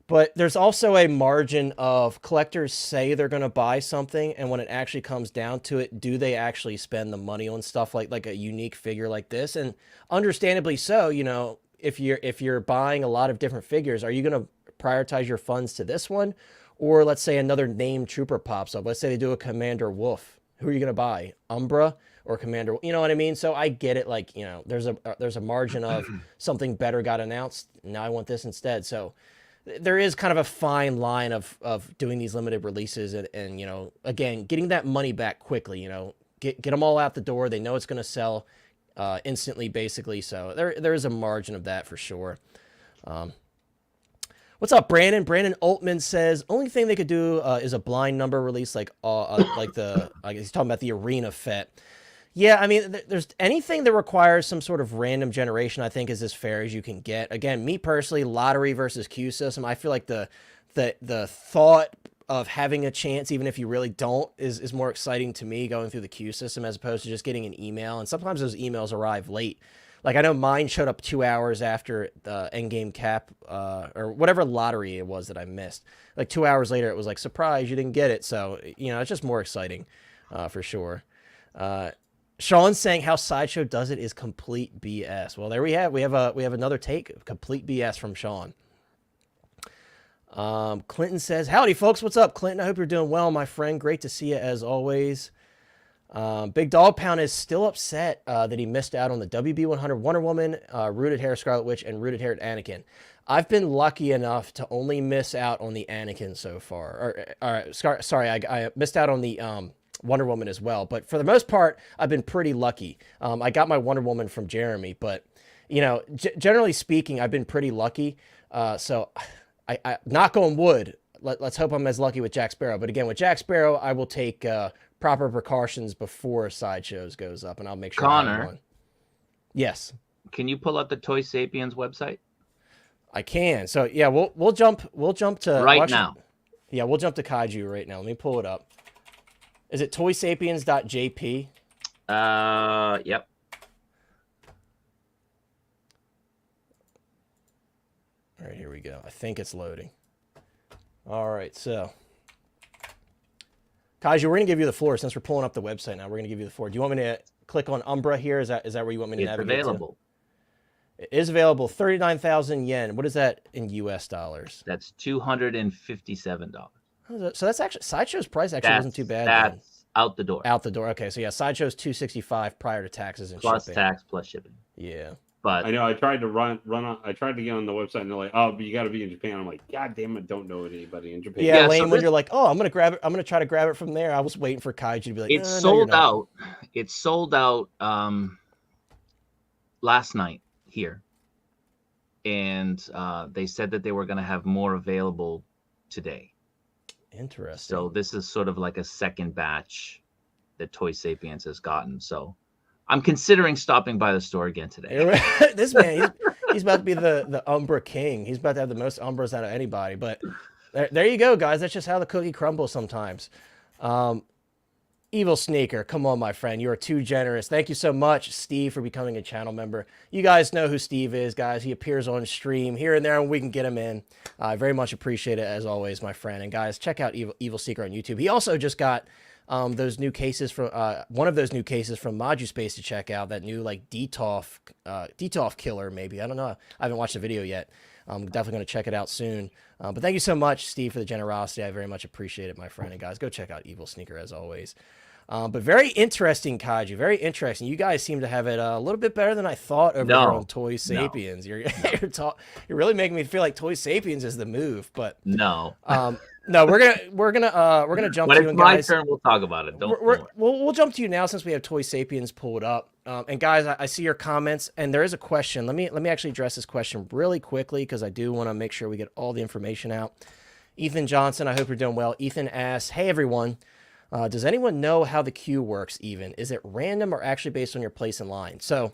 But there's also a margin of collectors say they're going to buy something, and when it actually comes down to it, do they actually spend the money on stuff like a unique figure like this? And understandably so, you know, if you're buying a lot of different figures, are you going to prioritize your funds to this one? Or let's say another named trooper pops up. Let's say they do a Commander Wolf. Who are you going to buy? Umbra or Commander? You know what I mean? So I get it. Like, you know, there's a margin of something better got announced. Now I want this instead. So there is kind of a fine line of doing these limited releases and, you know, again, getting that money back quickly, you know, get them all out the door. They know it's going to sell instantly, basically. So there is a margin of that for sure. What's up, Brandon? Brandon Altman says, only thing they could do is a blind number release, like he's talking about the Arena Fet. Yeah, I mean, there's anything that requires some sort of random generation, I think, is as fair as you can get. Again, me personally, lottery versus queue system, I feel like the thought of having a chance, even if you really don't, is more exciting to me going through the queue system as opposed to just getting an email. And sometimes those emails arrive late. Like, I know mine showed up 2 hours after the endgame cap, or whatever lottery it was that I missed. Like, 2 hours later, it was like, surprise, you didn't get it. So, you know, it's just more exciting, for sure. Sean's saying how Sideshow does it is complete BS. Well, there we have another take, complete BS from Sean. Clinton says, howdy, folks. What's up, Clinton? I hope you're doing well, my friend. Great to see you, as always. Big Dog Pound is still upset that he missed out on the WB100 Wonder Woman, Rooted Hair Scarlet Witch, and Rooted Hair Anakin. I've been lucky enough to only miss out on the Anakin so far. Sorry, I missed out on the Wonder Woman as well. But for the most part, I've been pretty lucky. I got my Wonder Woman from Jeremy, but you know, generally speaking, I've been pretty lucky. So I knock on wood. Let's hope I'm as lucky with Jack Sparrow. But again, with Jack Sparrow, I will take proper precautions before Sideshows goes up, and I'll make sure. Connor, yes. Can you pull up the Toy Sapiens website? I can. So yeah, we'll jump to right now. Yeah, we'll jump to Kaiju right now. Let me pull it up. Is it toysapiens.jp? Yep. All right, here we go. I think it's loading. All right, so Kaiju, we're gonna give you the floor since we're pulling up the website now. We're gonna give you the floor. Do you want me to click on Umbra here? Is that where you want me to navigate? It's available. It is available. 39,000 yen. What is that in US dollars? That's $257. So that's actually Sideshow's price wasn't too bad. That's out the door. Out the door. Okay, so yeah, Sideshow's 265 prior to taxes and plus shipping. Tax plus shipping. Yeah. But I know I tried to run on. I tried to get on the website, and they're like, "Oh, but you got to be in Japan." I'm like, "God damn it, don't know anybody in Japan." Yeah, Lane, when you're like, "Oh, I'm gonna grab it. I'm gonna try to grab it from there." I was waiting for Kaiju to be like, "It's sold out." It's sold out last night here, and they said that they were gonna have more available today. Interesting. So this is sort of like a second batch that Toy Sapiens has gotten. So I'm considering stopping by the store again today. This man, he's about to be the Umbra king. He's about to have the most Umbras out of anybody. But there you go, guys. That's just how the cookie crumbles sometimes. Evil Sneaker, come on, my friend. You are too generous. Thank you so much, Steve, for becoming a channel member. You guys know who Steve is, guys. He appears on stream here and there, and we can get him in. I very much appreciate it, as always, my friend. And, guys, check out Evil Sneaker on YouTube. He also just got those new cases from one of those new cases from Maju Space to check out. That new like DTOF killer, maybe. I don't know. I haven't watched the video yet. I'm definitely going to check it out soon. But thank you so much, Steve, for the generosity. I very much appreciate it, my friend. And guys, go check out Evil Sneaker as always. But very interesting, Kaiju. Very interesting. You guys seem to have it a little bit better than I thought over here on Toy Sapiens. You're really making me feel like Toy Sapiens is the move. But no. No, we're gonna jump to you. When it's my turn, we'll talk about it. We'll jump to you now since we have Toy Sapiens pulled up. And guys, I see your comments, and there is a question. Let me actually address this question really quickly because I do want to make sure we get all the information out. Ethan Johnson, I hope you're doing well. Ethan asks, "Hey everyone, does anyone know how the queue works? Even is it random or actually based on your place in line?" So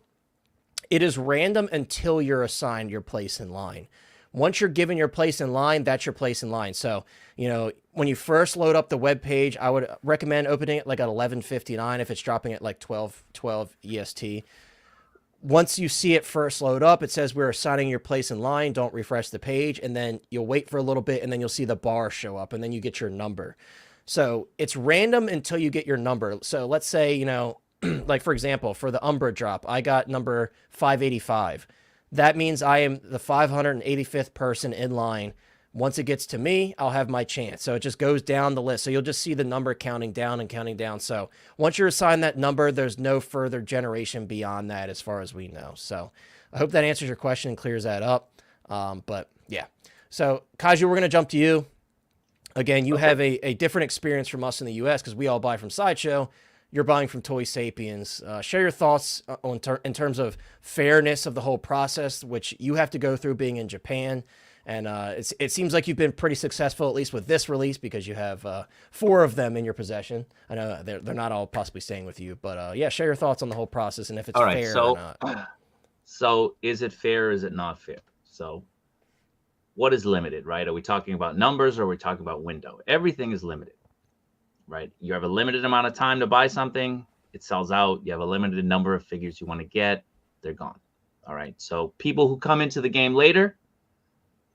it is random until you're assigned your place in line. Once you're given your place in line, that's your place in line. So, you know, when you first load up the web page, I would recommend opening it like at 11:59 if it's dropping at like 12 EST. Once you see it first load up, it says we're assigning your place in line. Don't refresh the page, and then you'll wait for a little bit, and then you'll see the bar show up, and then you get your number. So it's random until you get your number. So let's say, you know, like for example, for the Umbra drop, I got number 585. That means I am the 585th person in line. Once it gets to me, I'll have my chance. So it just goes down the list. So you'll just see the number counting down and counting down. So once you're assigned that number, there's no further generation beyond that as far as we know. So I hope that answers your question and clears that up. But yeah. So Kaiju, we're going to jump to you. Again, you have a different experience from us in the U.S. because we all buy from Sideshow. You're buying from Toy Sapiens. Share your thoughts in terms of fairness of the whole process, which you have to go through being in Japan. And it seems like you've been pretty successful, at least with this release, because you have 4 of them in your possession. I know they're not all possibly staying with you, but yeah, share your thoughts on the whole process and if it's fair or not. So is it fair or is it not fair? So what is limited, right? Are we talking about numbers or are we talking about window? Everything is limited. Right? You have a limited amount of time to buy something, it sells out. You have a limited number of figures you want to get, they're gone. All right. So people who come into the game later,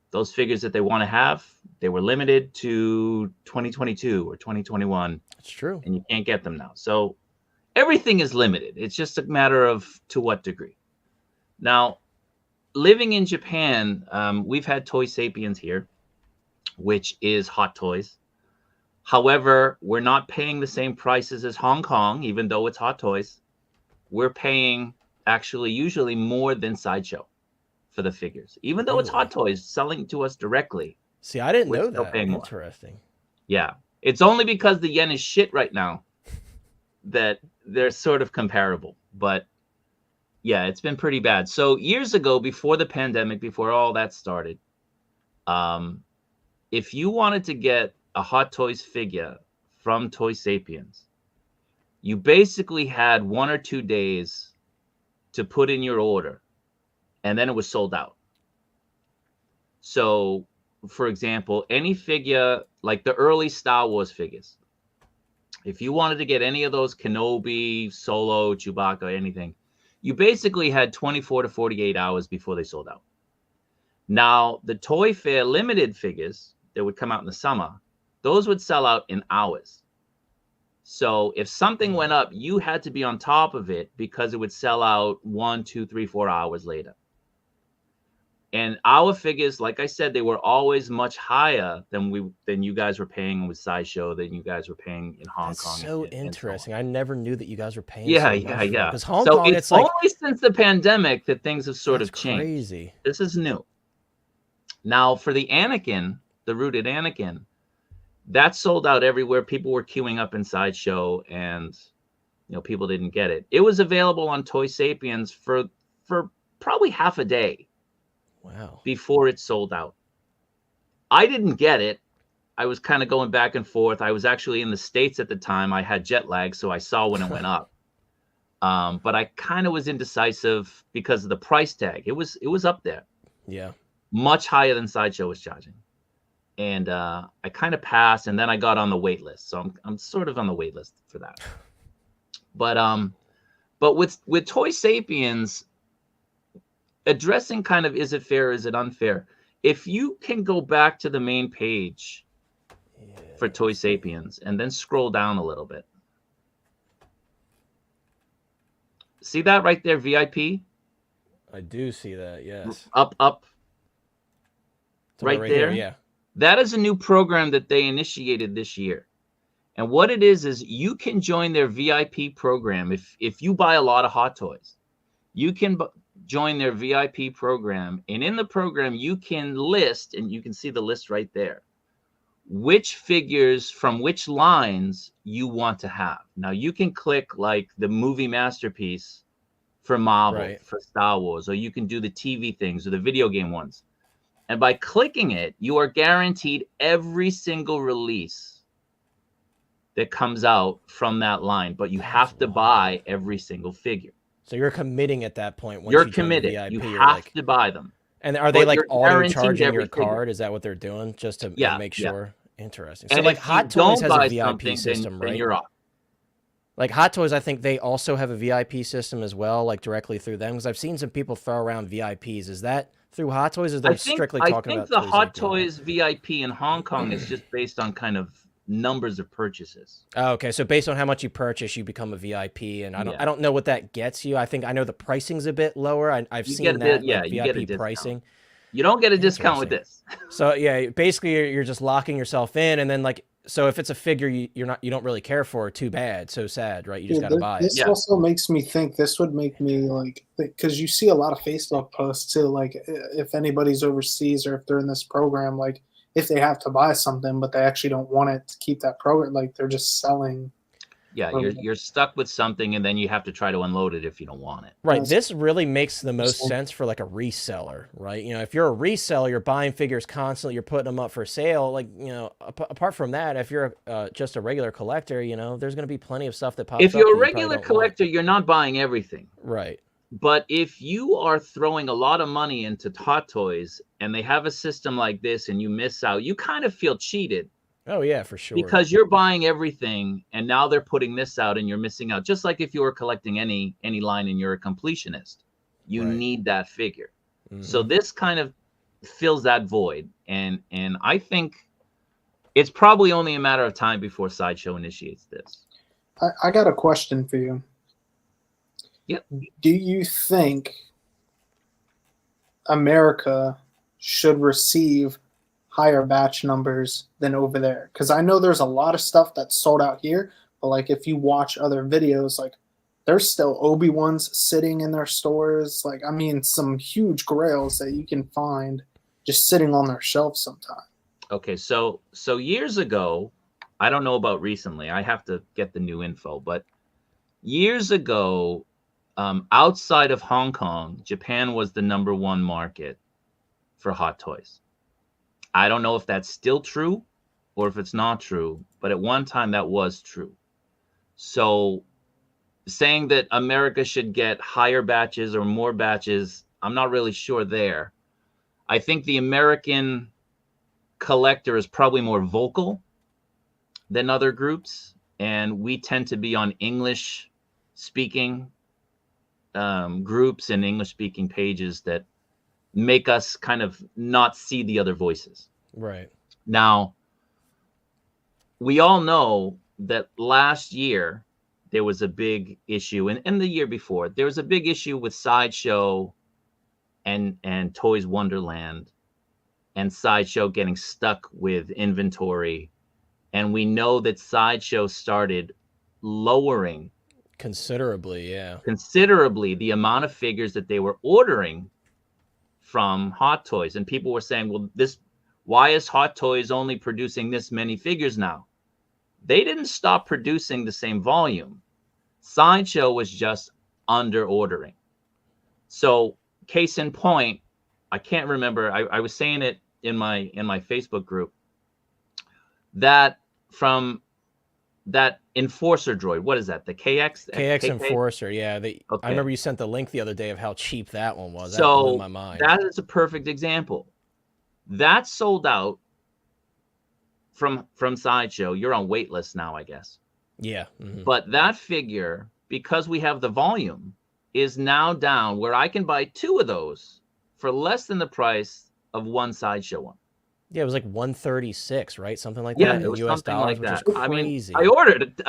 those figures that they want to have, they were limited to 2022 or 2021. That's true. And you can't get them now. So everything is limited. It's just a matter of to what degree. Now, living in Japan, we've had Toy Sapiens here, which is Hot Toys. However, we're not paying the same prices as Hong Kong, even though it's Hot Toys. We're paying actually usually more than Sideshow for the figures, even though it's Hot Toys selling to us directly. See, I didn't know that. Interesting. Yeah. It's only because the yen is shit right now that they're sort of comparable. But yeah, it's been pretty bad. So years ago, before the pandemic, before all that started, if you wanted to get a Hot Toys figure from Toy Sapiens, you basically had 1 or 2 days to put in your order, and then it was sold out. So, for example, any figure like the early Star Wars figures, if you wanted to get any of those Kenobi, Solo, Chewbacca, anything, you basically had 24 to 48 hours before they sold out. Now, the Toy Fair limited figures that would come out in the summer, those would sell out in hours. So if something went up, you had to be on top of it because it would sell out 1, 2, 3, 4 hours later. And our figures, like I said, they were always much higher than you guys were paying with Sideshow, than you guys were paying in Hong That's Kong. so and interesting. I never knew that you guys were paying. Yeah, so yeah, much yeah. Because Hong So Kong, it's like only since the pandemic that things have sort that's of changed. crazy. This is new. Now for the Anakin, the rooted Anakin, that sold out everywhere. People were queuing up in Sideshow, and people didn't get it. It was available on Toy Sapiens for probably half a day. Wow. Before it sold out. I didn't get it. I was kind of going back and forth. I was actually in the States at the time. I had jet lag, so I saw when it went up. But I kind of was indecisive because of the price tag. It was up there. Yeah. Much higher than Sideshow was charging. And I kind of passed, and then I got on the wait list. So I'm sort of on the wait list for that. But with Toy Sapiens, addressing kind of, is it fair, is it unfair? If you can go back to the main page for Toy Sapiens and then scroll down a little bit. See that right there, VIP? I do see that, yes. Up. So Right there? Here, yeah. That is a new program that they initiated this year. And what it is you can join their VIP program. If you buy a lot of Hot Toys, you can join their VIP program, and in the program you can list, and you can see the list right there, which figures from which lines you want to have. Now you can click like the movie masterpiece for Marvel, right, for Star Wars, or you can do the TV things or the video game ones. And by clicking it, you are guaranteed every single release that comes out from that line, but you have to buy every single figure. So you're committing at that point. Once You're you join committed. the VIP, You you're have to buy them. And are they But like you're auto guaranteed charging every your figure. card? Is that what they're doing just to make sure? Interesting. So And like if Hot you Toys don't has a buy VIP something, system, then right? you're off. Like Hot Toys, I think they also have a VIP system as well, like directly through them. Because I've seen some people throw around VIPs. Is that through Hot Toys? Or they're strictly talking about the Toys Hot AP? Toys VIP in Hong Kong is just based on kind of numbers of purchases. Oh, okay, so based on how much you purchase, you become a VIP, and I don't know what that gets you. I think I know the pricing's a bit lower. I've seen that like you get a VIP discount. pricing. You don't get a discount with this. So yeah, basically you're just locking yourself in, and then like, so if it's a figure you don't really care for, too bad, so sad, right? You just got to buy it. This also makes me think this would make me like, because you see a lot of Facebook posts too, like if anybody's overseas or if they're in this program, like if they have to buy something but they actually don't want it to keep that program, like they're just selling. Yeah, you're stuck with something, and then you have to try to unload it if you don't want it. Right. This really makes the most sense for like a reseller, right? If you're a reseller, you're buying figures constantly, you're putting them up for sale. Like, apart from that, if you're just a regular collector, there's going to be plenty of stuff that pops up. If you're a regular collector, you're not buying everything. Right. But if you are throwing a lot of money into Hot Toys and they have a system like this and you miss out, you kind of feel cheated. Oh, yeah, for sure. Because you're buying everything, and now they're putting this out, and you're missing out. Just like if you were collecting any line and you're a completionist, you need that figure. Mm-hmm. So this kind of fills that void, and I think it's probably only a matter of time before Sideshow initiates this. I got a question for you. Yep. Do you think America should receive higher batch numbers than over there? Because I know there's a lot of stuff that's sold out here, but like if you watch other videos, like there's still Obi-Wans sitting in their stores. Like, I mean, some huge grails that you can find just sitting on their shelves sometime. Okay, so years ago, I don't know about recently, I have to get the new info, but years ago, outside of Hong Kong, Japan was the #1 market for Hot Toys. I don't know if that's still true or if it's not true, but at one time that was true. So saying that America should get higher batches or more batches, I'm not really sure there. I think the American collector is probably more vocal than other groups, and we tend to be on English speaking groups and English speaking pages that make us kind of not see the other voices. Right. Now, we all know that last year there was a big issue, and the year before there was a big issue with Sideshow and Toys Wonderland, and Sideshow getting stuck with inventory. And we know that Sideshow started lowering Considerably, yeah. the amount of figures that they were ordering from Hot Toys. And people were saying, well, why is Hot Toys only producing this many figures now? They didn't stop producing the same volume. Sideshow was just under ordering. So case in point, I can't remember. I was saying it in my Facebook group that from that Enforcer droid, what is that? The KX? KX Enforcer, yeah. Okay. I remember you sent the link the other day of how cheap that one was. That So blew my mind. that is a perfect example. That sold out from Sideshow. You're on wait list now, I guess. Yeah. Mm-hmm. But that figure, because we have the volume, is now down where I can buy 2 of those for less than the price of one Sideshow one. Yeah, it was like 136, right? Something like Yeah, that it in was US something dollars, like that. which is I mean, crazy. I ordered 2.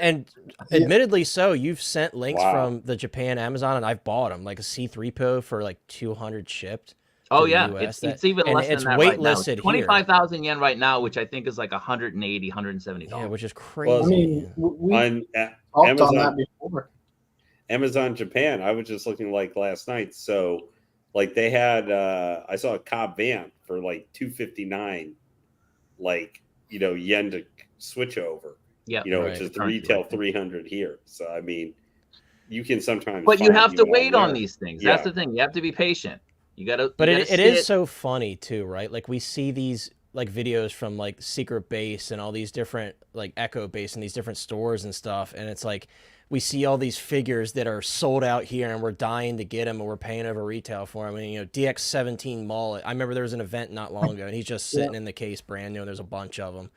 and admittedly so, you've sent links Wow. from the Japan Amazon, and I've bought them, like a C3PO for like 200 shipped. Oh to the yeah, US. it's even and less it's than that right now. waitlisted here. 25,000 yen right now, which I think is like 180, 170 Yeah, dollars. which is crazy. Well, I mean, we On talked on Amazon, that before. Amazon Japan, I was just looking like last night. So, like they had, I saw a Cobb Vamp for like 259, like yen to switch over. Yeah, Which is the Currency retail rate. 300 here. So I mean, you can sometimes. But you find have to even wait on there. these things. Yeah. That's the thing. You have to be patient. You gotta. But you it gotta is sit. so funny too, right? Like we see these like videos from like Secret Base and all these different like Echo Base and these different stores and stuff, and it's like we see all these figures that are sold out here, and we're dying to get them, and we're paying over retail for them. And DX17 Mullet. I remember there was an event not long ago, and he's just sitting in the case, brand new. And there's a bunch of them,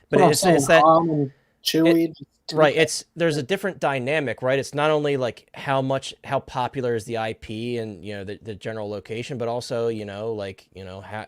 but it's that. Chewy. Right, there's a different dynamic, right? It's not only like how popular is the IP and the general location, but also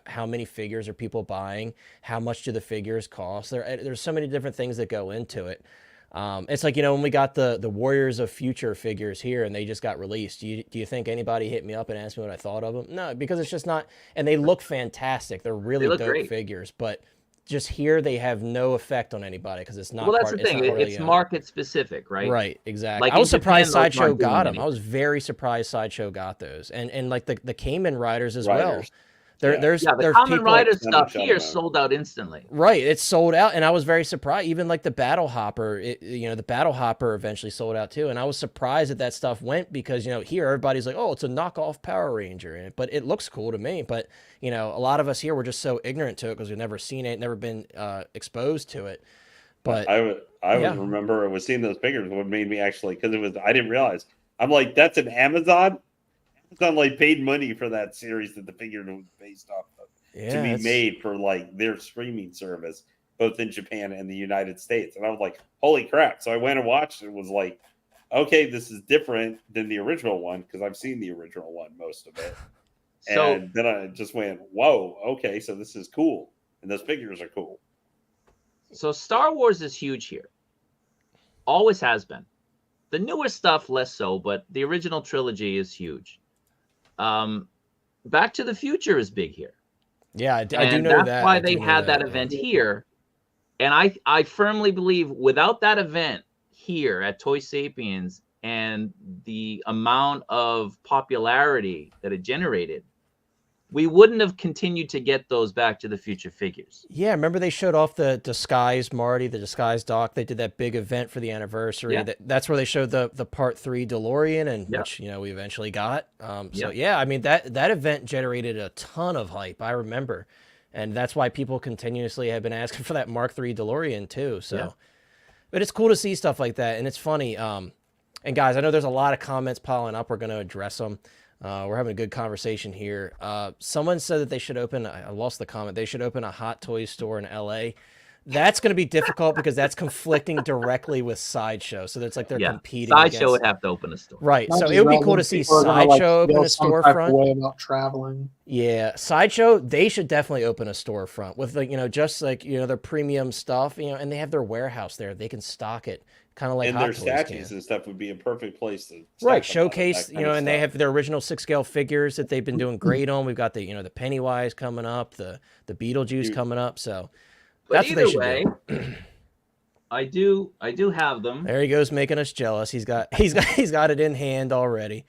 how many figures are people buying, how much do the figures cost. There's so many different things that go into it. It's like when we got the Warriors of Future figures here and they just got released. Do you think anybody hit me up and asked me what I thought of them? No, because it's just not. And they look fantastic. They're really dope great figures, but just here they have no effect on anybody because it's not. Well, that's the thing. It's market specific, right? Right, exactly. Like I was surprised Japan, those Sideshow aren't doing got them. anything. I was very surprised Sideshow got those, and like the Cayman Riders as well. Riders. There's the Common people, Rider Send stuff them here out. sold out instantly. right? It's sold out, and I was very surprised. Even like the Battle Hopper, the Battle Hopper eventually sold out too, and I was surprised that stuff went because here everybody's like, oh, it's a knockoff Power Ranger, but it looks cool to me. But a lot of us here were just so ignorant to it because we've never seen it, never been exposed to it. But I would remember was seeing those figures. What made me actually, because I didn't realize. I'm like, that's an Amazon. Amazon like paid money for that series that the figure was based off of to be made for like their streaming service, both in Japan and the United States. And I was like, holy crap! So I went and watched it. Was like, okay, this is different than the original one because I've seen the original one, most of it. And then I just went, whoa, okay, so this is cool, and those figures are cool. So Star Wars is huge here. Always has been. The newer stuff less so, but the original trilogy is huge. Back to the Future is big here. Yeah, I do know that. That's why they had that event here. And I firmly believe without that event here at Toy Sapiens and the amount of popularity that it generated, we wouldn't have continued to get those Back to the Future figures. Yeah, remember they showed off the disguised Marty, the disguised Doc. They did that big event for the anniversary. Yeah. That's where they showed the Part 3 DeLorean, and which we eventually got. So yeah, I mean that event generated a ton of hype. I remember, and that's why people continuously have been asking for that Mark 3 DeLorean too. So, but it's cool to see stuff like that, and it's funny. And guys, I know there's a lot of comments piling up. We're going to address them. We're having a good conversation here. Someone said that they should open, I lost the comment, they should open a Hot Toys store in LA. That's going to be difficult because that's conflicting directly with Sideshow. So it's like they're Yeah, competing Sideshow against. would have to open a store. Right. Not So just it would be relevant, cool to see people are gonna, like, Sideshow open feel a some type of storefront. way about traveling. Yeah, Sideshow, they should definitely open a storefront with, like, just like, their premium stuff, and they have their warehouse there. They can stock it kind of like And Hot their Toys statues can. and stuff would be a perfect place to Right, stack a lot of that showcase, kind of and they stuff. have their original 6-scale figures that they've been doing great on. We've got the Pennywise coming up, the Beetlejuice Dude. coming up, so But that's what they either should way, do. I do have them. There he goes, making us jealous. He's got it in hand already.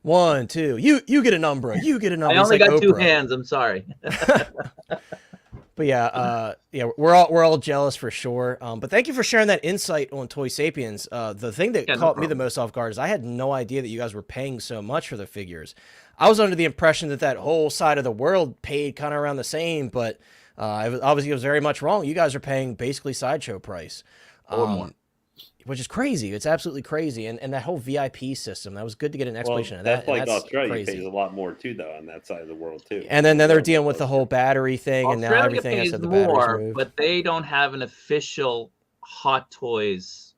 1, 2, you get an Umbra, you get an Umbra. I He's only like got 2 Oprah. hands. I'm sorry. But yeah, we're all jealous for sure. But thank you for sharing that insight on Toy Sapiens. The thing that Yeah, no caught me the problem. most off guard is I had no idea that you guys were paying so much for the figures. I was under the impression that whole side of the world paid kind of around the same, but obviously it was very much wrong. You guys are paying basically Sideshow price, Or more. which is crazy. It's absolutely crazy. And that whole VIP system, that was good to get an Well, explanation of that. that's like and that's Australia crazy. pays a lot more too, though, on that side of the world too. And then they're dealing with the whole battery thing, and now Australia everything has pays said the batteries more, moved. but they don't have an official Hot Toys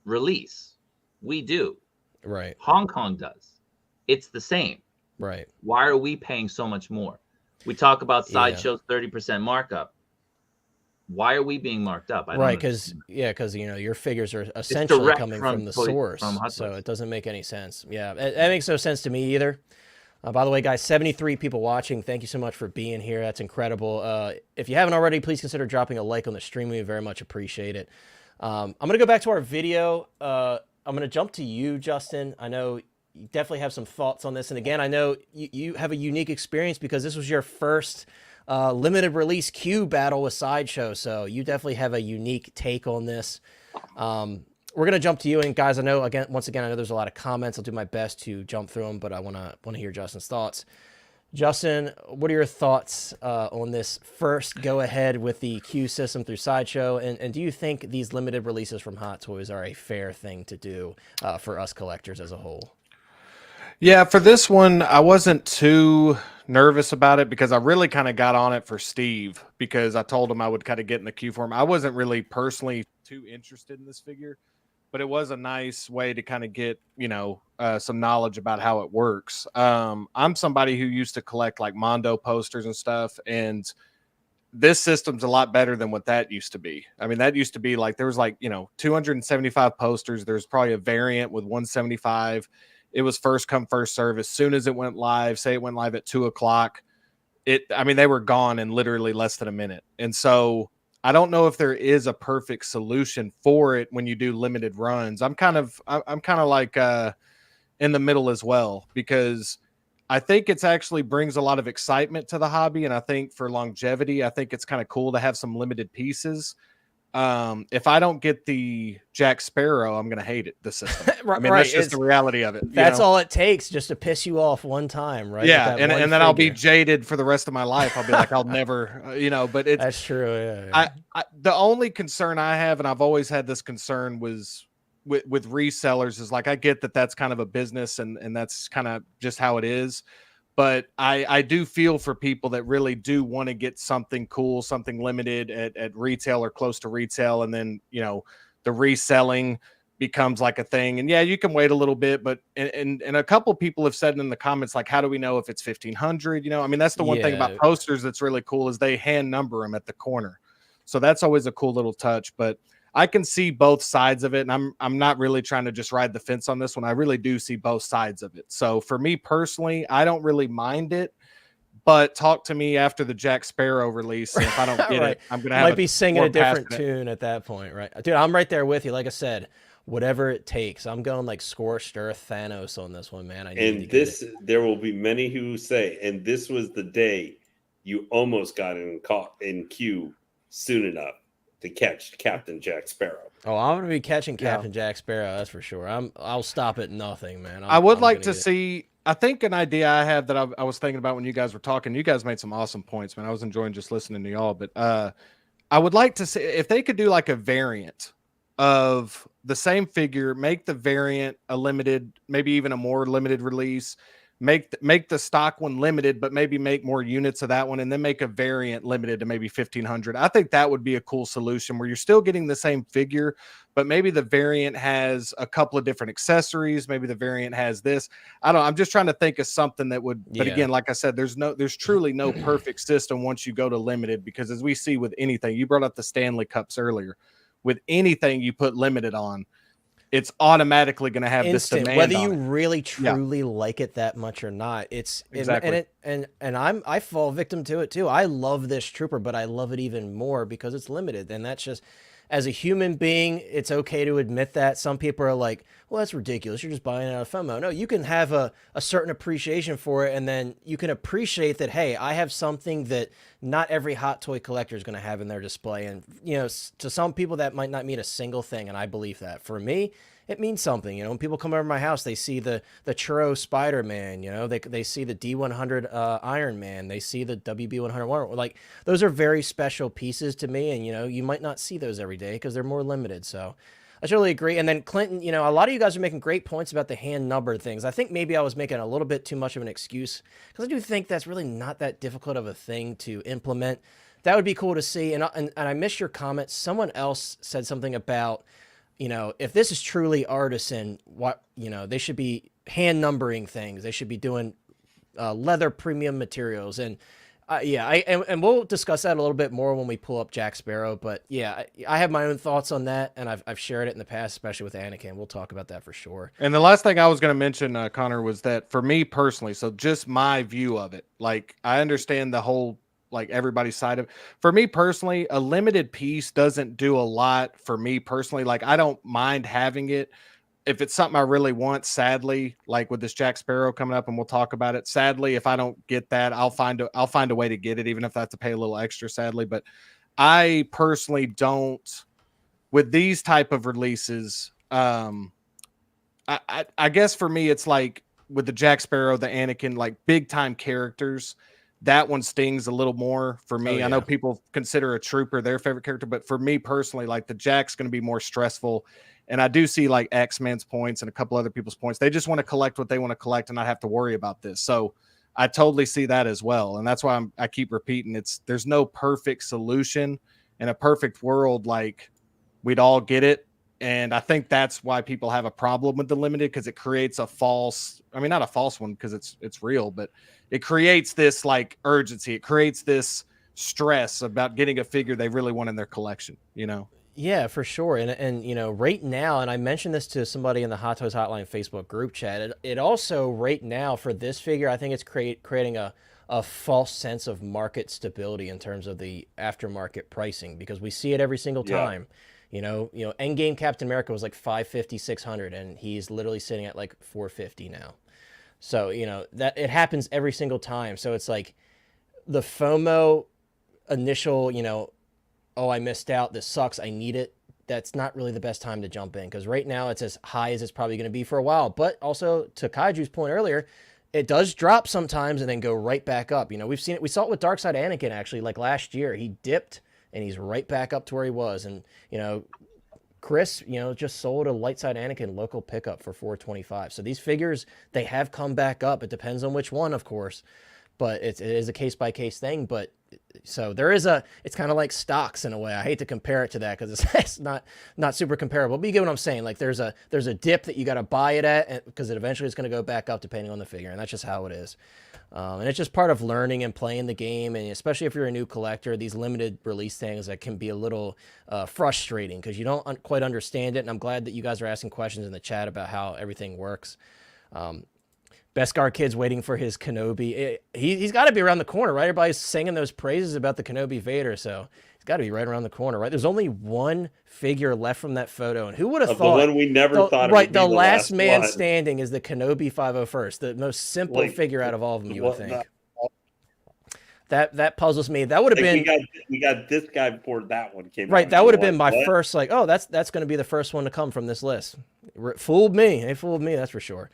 release. We do. Right, Hong Kong does. It's the same. right. Why are we paying so much more? We talk about Yeah. Sideshow's 30% markup. Why are we being marked up? I don't Right, because understand. your figures are essentially direct coming from from the Toy- source, from Hot so Toys. it doesn't make any sense. Yeah, that makes no sense to me either. By the way, guys, 73 people watching. Thank you so much for being here. That's incredible. If you haven't already, please consider dropping a like on the stream. We very much appreciate it. I'm gonna go back to our video. I'm gonna jump to you, Justin. I know you definitely have some thoughts on this, and again, I know you have a unique experience because this was your first limited release Q battle with Sideshow, so you definitely have a unique take on this. We're gonna jump to you, and guys, I know once again I know there's a lot of comments. I'll do my best to jump through them, but I want to hear Justin's thoughts. Justin, what are your thoughts on this first go ahead with the Q system through Sideshow, and do you think these limited releases from Hot Toys are a fair thing to do for us collectors as a whole? Yeah, for this one, I wasn't too nervous about it because I really kind of got on it for Steve because I told him I would kind of get in the queue for him. I wasn't really personally too interested in this figure, but it was a nice way to kind of get, some knowledge about how it works. I'm somebody who used to collect like Mondo posters and stuff, and this system's a lot better than what that used to be. I mean, that used to be like, there was like, 275 posters. There's probably a variant with 175. It was first come, first serve. As soon as it went live, say it went live at 2:00, they were gone in literally less than a minute. And so I don't know if there is a perfect solution for it when you do limited runs. I'm kind of like in the middle as well, because I think it's actually brings a lot of excitement to the hobby. And I think for longevity, I think it's kind of cool to have some limited pieces. If I don't get the Jack Sparrow, I'm going to hate it, the system. Right, I mean, that's just the reality of it. That's all it takes, just to piss you off one time, right? Yeah, and then I'll be jaded for the rest of my life. I'll be like, I'll never, but it's... That's true, yeah. The only concern I have, and I've always had this concern, was with resellers, is like, I get that that's kind of a business and that's kind of just how it is. But I do feel for people that really do want to get something cool, something limited at retail or close to retail. And then, the reselling becomes like a thing. And yeah, you can wait a little bit, but and a couple people have said in the comments, like, how do we know if it's 1,500? I mean, that's the one thing about posters that's really cool is they hand number them at the corner. So that's always a cool little touch. But I can see both sides of it, and I'm not really trying to just ride the fence on this one. I really do see both sides of it. So for me personally, I don't really mind it, but talk to me after the Jack Sparrow release. And if I don't get Right. it, I'm going to have be singing a different tune at that point, right? Dude, I'm right there with you. Like I said, whatever it takes. I'm going like scorched earth Thanos on this one, man. There will be many who say, and this was the day you almost got in queue soon enough to catch Captain Jack Sparrow. Oh, I'm going to be catching Captain Jack Sparrow, that's for sure. I'll stop at nothing, man. I would like to see, I think an idea I have that I was thinking about when you guys were talking, you guys made some awesome points, man. I was enjoying just listening to y'all, but I would like to see if they could do like a variant of the same figure, make the variant a limited, maybe even a more limited release, make the stock one limited, but maybe make more units of that one, and then make a variant limited to maybe 1,500. I think that would be a cool solution where you're still getting the same figure, but maybe the variant has a couple of different accessories. Maybe the variant has this. I don't know. I'm just trying to think of something that would, but again, like I said, there's truly no perfect system once you go to limited, because as we see with anything, you brought up the Stanley Cups earlier, with anything you put limited on, it's automatically going to have instant, this demand, whether on you it. really truly like it that much or not. It's Exactly. and I fall victim to it too. I love this trooper, but I love it even more because it's limited, and that's just, as a human being, it's okay to admit that. Some people are like, well, that's ridiculous, you're just buying it out of FOMO. No, you can have a certain appreciation for it, and then you can appreciate that, hey, I have something that not every hot toy collector is going to have in their display. And, you know, to some people that might not mean a single thing, and I believe that. For me, it means something. You know, when people come over my house, they see the Churro Spider-Man, you know, they see the D100 Iron Man, they see the WB100 Wonder Woman. Like, those are very special pieces to me, and, you know, you might not see those every day because they're more limited. So I totally agree. And then Clinton, you know, a lot of you guys are making great points about the hand numbered things. I think maybe I was making a little bit too much of an excuse, because I do think that's really not that difficult of a thing to implement. That would be cool to see. And I missed your comment. Someone else said something about, you know, if this is truly Artisan, what, you know, they should be hand numbering things. They should be doing leather premium materials. And yeah, and we'll discuss that a little bit more when we pull up Jack Sparrow. But yeah, I have my own thoughts on that, and I've shared it in the past, especially with Anakin. We'll talk about that for sure. And the last thing I was going to mention, Connor, was that for me personally, so just my view of it, like, I understand the whole, like, everybody's side of it. For me personally, a limited piece doesn't do a lot for me personally. Like, I don't mind having it if it's something I really want. Sadly, like with this Jack Sparrow coming up, and we'll talk about it. Sadly, if I don't get that, I'll find a way to get it, even if I have to pay a little extra, sadly. But I personally don't, with these type of releases. I guess for me, it's like with the Jack Sparrow, the Anakin, like big time characters, that one stings a little more for me. Oh, yeah. I know people consider a trooper their favorite character, but for me personally, like the Jack's going to be more stressful. And I do see like X-Men's points and a couple other people's points. They just want to collect what they want to collect and not have to worry about this. So I totally see that as well. And that's why I keep repeating, there's no perfect solution. In a perfect world, like, we'd all get it. And I think that's why people have a problem with the limited, because it creates a false, I mean, not a false one, because it's real, but it creates this like urgency. It creates this stress about getting a figure they really want in their collection, you know? Yeah, for sure. And you know, right now, and I mentioned this to somebody in the Hot Toys Hotline Facebook group chat, it also right now for this figure, I think it's creating a false sense of market stability in terms of the aftermarket pricing, because we see it every single time. You know, Endgame Captain America was like $550, $600, and he's literally sitting at like $450 now. So, you know, that it happens every single time. So it's like the FOMO initial, you know, oh, I missed out, this sucks, I need it. That's not really the best time to jump in, because right now it's as high as it's probably going to be for a while. But also, to Kaiju's point earlier, it does drop sometimes and then go right back up. You know, we've seen it. We saw it with Darkside Anakin, actually, like last year. He dipped and he's right back up to where he was. And, you know, Chris, you know, just sold a Lightside Anakin local pickup for $425. So these figures, they have come back up. It depends on which one, of course, but it is a case-by-case thing. But so there is it's kind of like stocks in a way. I hate to compare it to that because it's not super comparable, but you get what I'm saying. Like there's a dip that you got to buy it at, because it eventually is going to go back up depending on the figure, and that's just how it is. And it's just part of learning and playing the game, and especially if you're a new collector, these limited release things that can be a little frustrating because you don't quite understand it. And I'm glad that you guys are asking questions in the chat about how everything works. Beskar Kid's waiting for his Kenobi. He's got to be around the corner, right? Everybody's singing those praises about the Kenobi Vader, so he's got to be right around the corner, right? There's only one figure left from that photo, and who would have thought? The one we never thought. Right, the last man standing is the Kenobi 501st, the most simple figure out of all of them. You would think. That puzzles me. That would have been. We got this guy before that one came. Right, that would have been my first. Like, oh, that's going to be the first one to come from this list. Fooled me. They fooled me. That's for sure.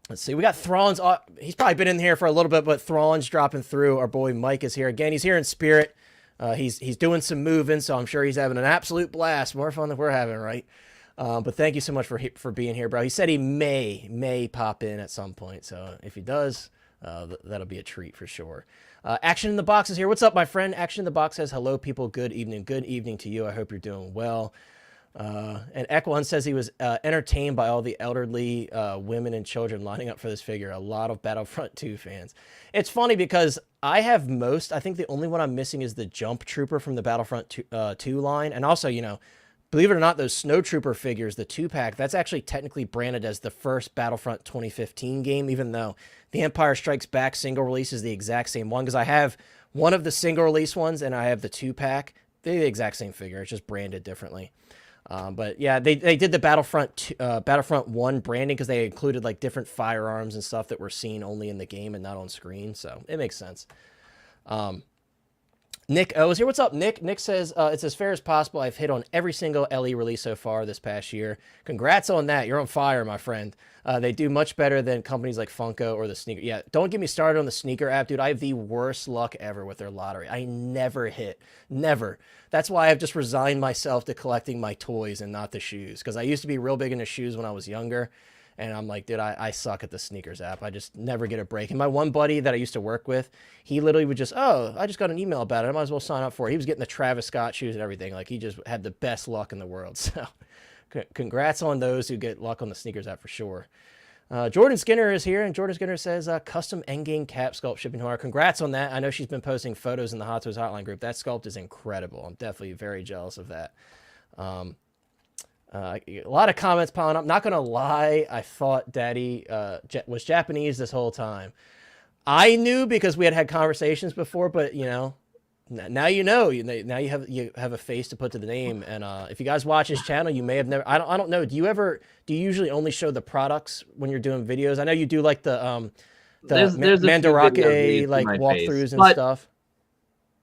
Let's see. We got Thrawn's. He's probably been in here for a little bit, but Thrawn's dropping through. Our boy Mike is here again. He's here in spirit. He's doing some moving, so I'm sure he's having an absolute blast. More fun than we're having, right? But thank you so much for being here, bro. He said he may pop in at some point. So if he does, that'll be a treat for sure. Action in the Box is here. What's up, my friend? Action in the Box says, hello, people. Good evening. Good evening to you. I hope you're doing well. And Equan says he was entertained by all the elderly women and children lining up for this figure. A lot of Battlefront 2 fans. It's funny because I have I think the only one I'm missing is the Jump Trooper from the Battlefront 2 line. And also, you know, believe it or not, those Snow Trooper figures, the 2-pack, that's actually technically branded as the first Battlefront 2015 game, even though the Empire Strikes Back single release is the exact same one. Because I have one of the single release ones and I have the 2-pack. They're the exact same figure. It's just branded differently. But yeah, they did the Battlefront 1 branding because they included like different firearms and stuff that were seen only in the game and not on screen. So it makes sense. Nick O is here. What's up, Nick? Nick says, it's as fair as possible. I've hit on every single LE release so far this past year. Congrats on that. You're on fire, my friend. They do much better than companies like Funko or the sneaker. Yeah, don't get me started on the sneaker app, dude. I have the worst luck ever with their lottery. I never hit. Never. That's why I've just resigned myself to collecting my toys and not the shoes. Because I used to be real big into shoes when I was younger. And I'm like, dude, I suck at the sneakers app. I just never get a break. And my one buddy that I used to work with, he literally would just, oh, I just got an email about it. I might as well sign up for it. He was getting the Travis Scott shoes and everything. Like, he just had the best luck in the world. So congrats on those who get luck on the sneakers app for sure. Jordan Skinner is here, and Jordan Skinner says, custom endgame cap sculpt shipping to her. Congrats on that. I know she's been posting photos in the Hot Toys Hotline group. That sculpt is incredible. I'm definitely very jealous of that. A lot of comments piling up. Not gonna lie, I thought Daddy was Japanese this whole time. I knew because we had conversations before, but you know, now you know. Now you have a face to put to the name. And if you guys watch his channel, you may have never. I don't know. Do you usually only show the products when you're doing videos? I know you do like the there's Mandarake like walkthroughs and stuff.